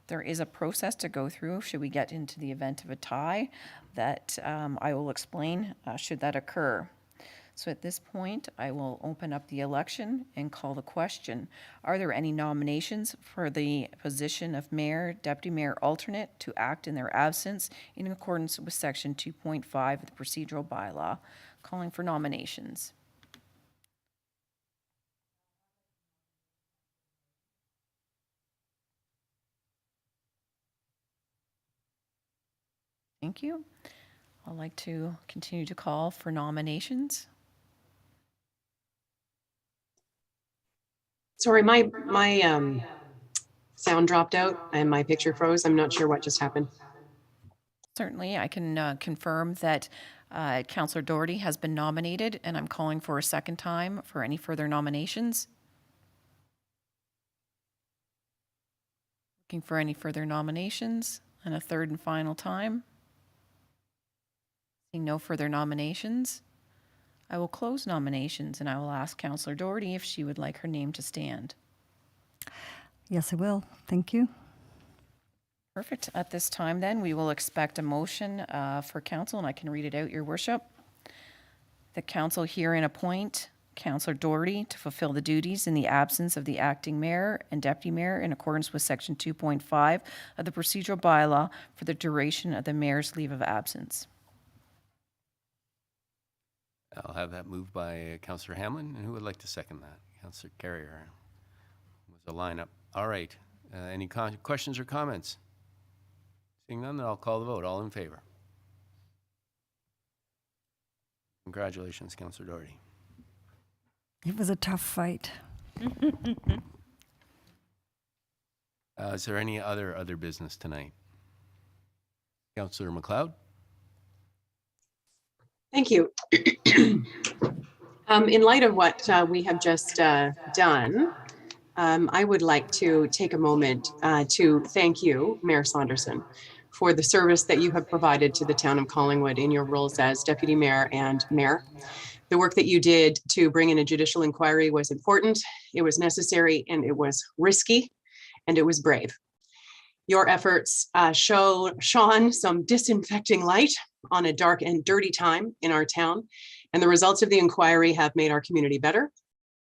S11: There is a process to go through should we get into the event of a tie that I will explain should that occur. So at this point, I will open up the election and call the question. Are there any nominations for the position of mayor, deputy mayor alternate to act in their absence in accordance with section 2.5 of the procedural bylaw? Calling for nominations. Thank you. I'd like to continue to call for nominations.
S9: Sorry, my sound dropped out and my picture froze. I'm not sure what just happened.
S11: Certainly, I can confirm that Councillor Doherty has been nominated, and I'm calling for a second time for any further nominations. Looking for any further nominations, and a third and final time. Seeing no further nominations, I will close nominations, and I will ask Councillor Doherty if she would like her name to stand.
S8: Yes, I will. Thank you.
S11: Perfect. At this time, then, we will expect a motion for council, and I can read it out, Your Worship. The council herein appoint Councillor Doherty to fulfill the duties in the absence of the acting mayor and deputy mayor in accordance with section 2.5 of the procedural bylaw for the duration of the mayor's leave of absence.
S1: I'll have that moved by Councillor Hamlin. And who would like to second that? Councillor Carrier. Was a lineup. All right. Any questions or comments? Seeing none, then I'll call the vote. All in favor? Congratulations, Councillor Doherty.
S8: It was a tough fight.
S1: Is there any other business tonight? Councillor McLeod?
S9: Thank you. In light of what we have just done, I would like to take a moment to thank you, Mayor Saunderson, for the service that you have provided to the town of Collingwood in your roles as deputy mayor and mayor. The work that you did to bring in a judicial inquiry was important, it was necessary, and it was risky, and it was brave. Your efforts shone some disinfecting light on a dark and dirty time in our town, and the results of the inquiry have made our community better.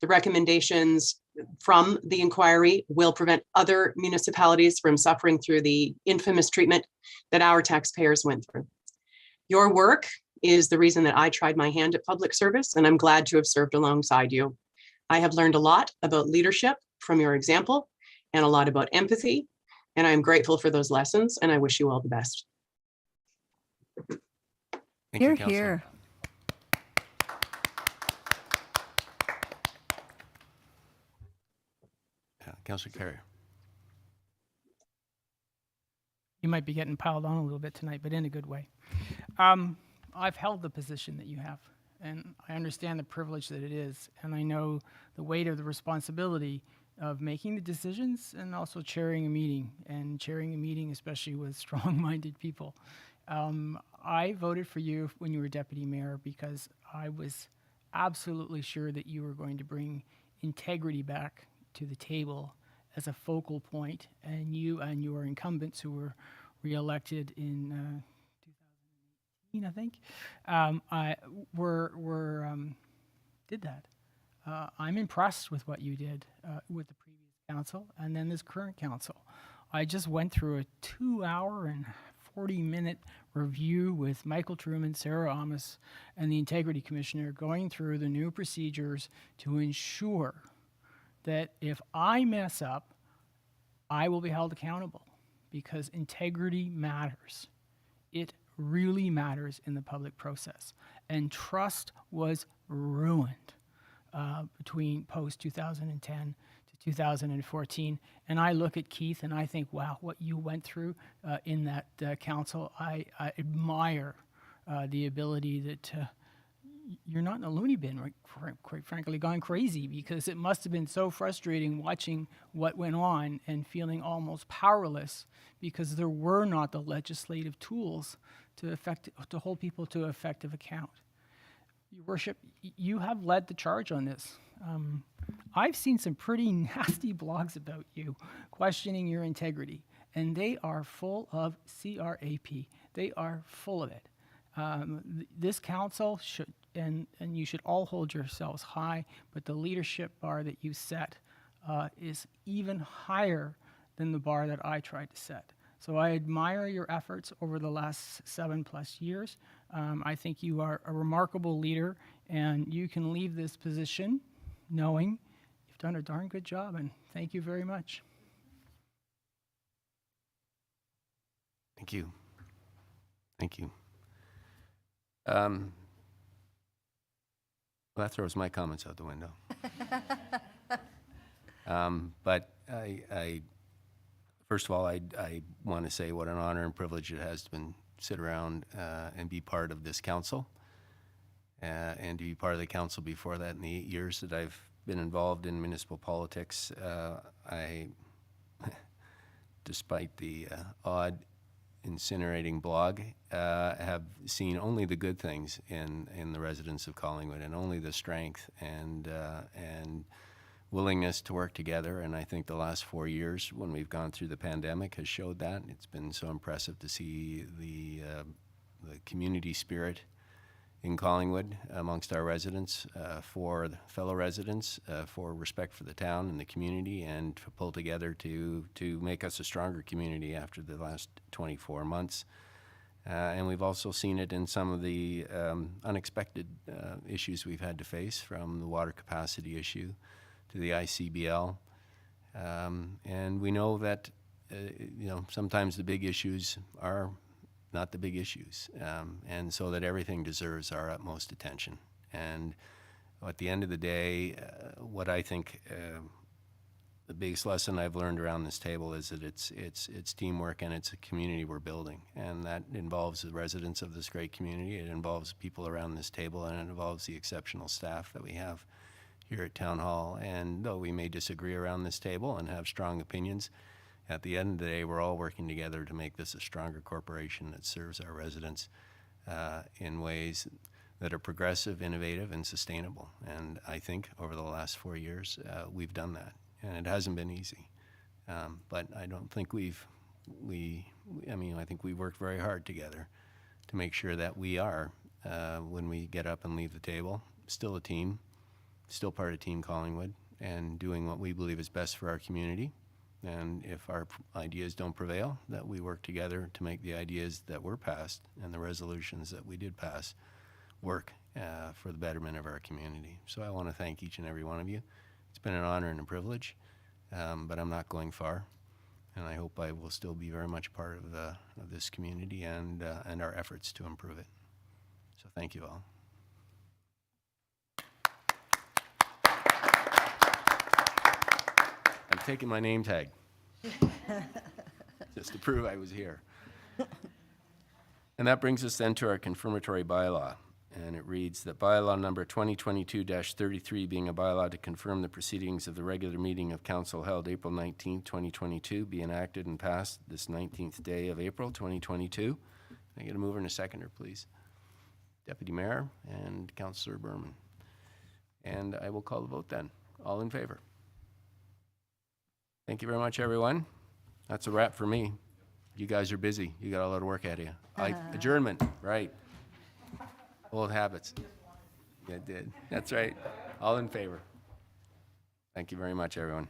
S9: The recommendations from the inquiry will prevent other municipalities from suffering through the infamous treatment that our taxpayers went through. Your work is the reason that I tried my hand at public service, and I'm glad to have served alongside you. I have learned a lot about leadership from your example and a lot about empathy, and I'm grateful for those lessons, and I wish you all the best.
S1: Thank you,
S10: Hear,
S1: Councillor.
S10: hear.
S1: Councillor Carrier.
S3: You might be getting piled on a little bit tonight, but in a good way. I've held the position that you have, and I understand the privilege that it is, and I know the weight of the responsibility of making the decisions and also chairing a meeting, and chairing a meeting especially with strong-minded people. I voted for you when you were deputy mayor because I was absolutely sure that you were going to bring integrity back to the table as a focal point, and you and your incumbents who were reelected in 2018, I think, did that. I'm impressed with what you did with the previous council and then this current council. I just went through a 2-hour and 40-minute review with Michael Truman, Sarah Amos, and the Integrity Commissioner, going through the new procedures to ensure that if I mess up, I will be held accountable, because integrity matters. It really matters in the public process. And trust was ruined between post-2010 to 2014. And I look at Keith and I think, wow, what you went through in that council, I admire the ability that you're not in a loony bin, quite frankly, gone crazy, because it must have been so frustrating watching what went on and feeling almost powerless because there were not the legislative tools to hold people to effective account. Your Worship, you have led the charge on this. I've seen some pretty nasty blogs about you questioning your integrity, and they are full of CRAP. They are full of it. This council should, and you should all hold yourselves high, but the leadership bar that you set is even higher than the bar that I tried to set. So I admire your efforts over the last 7+ years. I think you are a remarkable leader, and you can leave this position knowing you've done a darn good job, and thank you very much.
S1: Thank you. Thank you. Well, that throws my comments out the window. But first of all, I want to say what an honor and privilege it has to sit around and be part of this council, and to be part of the council before that. In the 8 years that I've been involved in municipal politics, despite the odd incinerating blog, have seen only the good things in the residents of Collingwood, and only the strength and willingness to work together. And I think the last 4 years, when we've gone through the pandemic, has showed that. It's been so impressive to see the community spirit in Collingwood amongst our residents, for the fellow residents, for respect for the town and the community, and to pull together to make us a stronger community after the last 24 months. And we've also seen it in some of the unexpected issues we've had to face, from the water capacity issue to the ICBL. And we know that sometimes the big issues are not the big issues, and so that everything deserves our utmost attention. And at the end of the day, what I think the biggest lesson I've learned around this table is that it's teamwork, and it's a community we're building, and that involves the residents of this great community. It involves people around this table, and it involves the exceptional staff that we have here at Town Hall. And though we may disagree around this table and have strong opinions, at the end of the day, we're all working together to make this a stronger corporation that serves our residents in ways that are progressive, innovative, and sustainable. And I think over the last 4 years, we've done that. And it hasn't been easy. But I don't think I think we worked very hard together to make sure that we are, when we get up and leave the table, still a team, still part of Team Collingwood, and doing what we believe is best for our community. And if our ideas don't prevail, that we work together to make the ideas that were passed and the resolutions that we did pass work for the betterment of our community. So I want to thank each and every one of you. It's been an honor and a privilege, but I'm not going far. And I hope I will still be very much part of this community and our efforts to improve it. So thank you all. I'm taking my name tag just to prove I was here. And that brings us then to our confirmatory bylaw. And it reads that bylaw number 2022-33 being a bylaw to confirm the proceedings of the regular meeting of council held April 19, 2022 be enacted and passed this 19th day of April 2022. Can I get a mover and a seconder, please? Deputy Mayor and Councillor Berman. And I will call the vote then. All in favor? Thank you very much, everyone. That's a wrap for me. You guys are busy. You got a lot of work ahead of you. Adjournment, right. Old habits. Yeah, it did. That's right. All in favor. Thank you very much, everyone.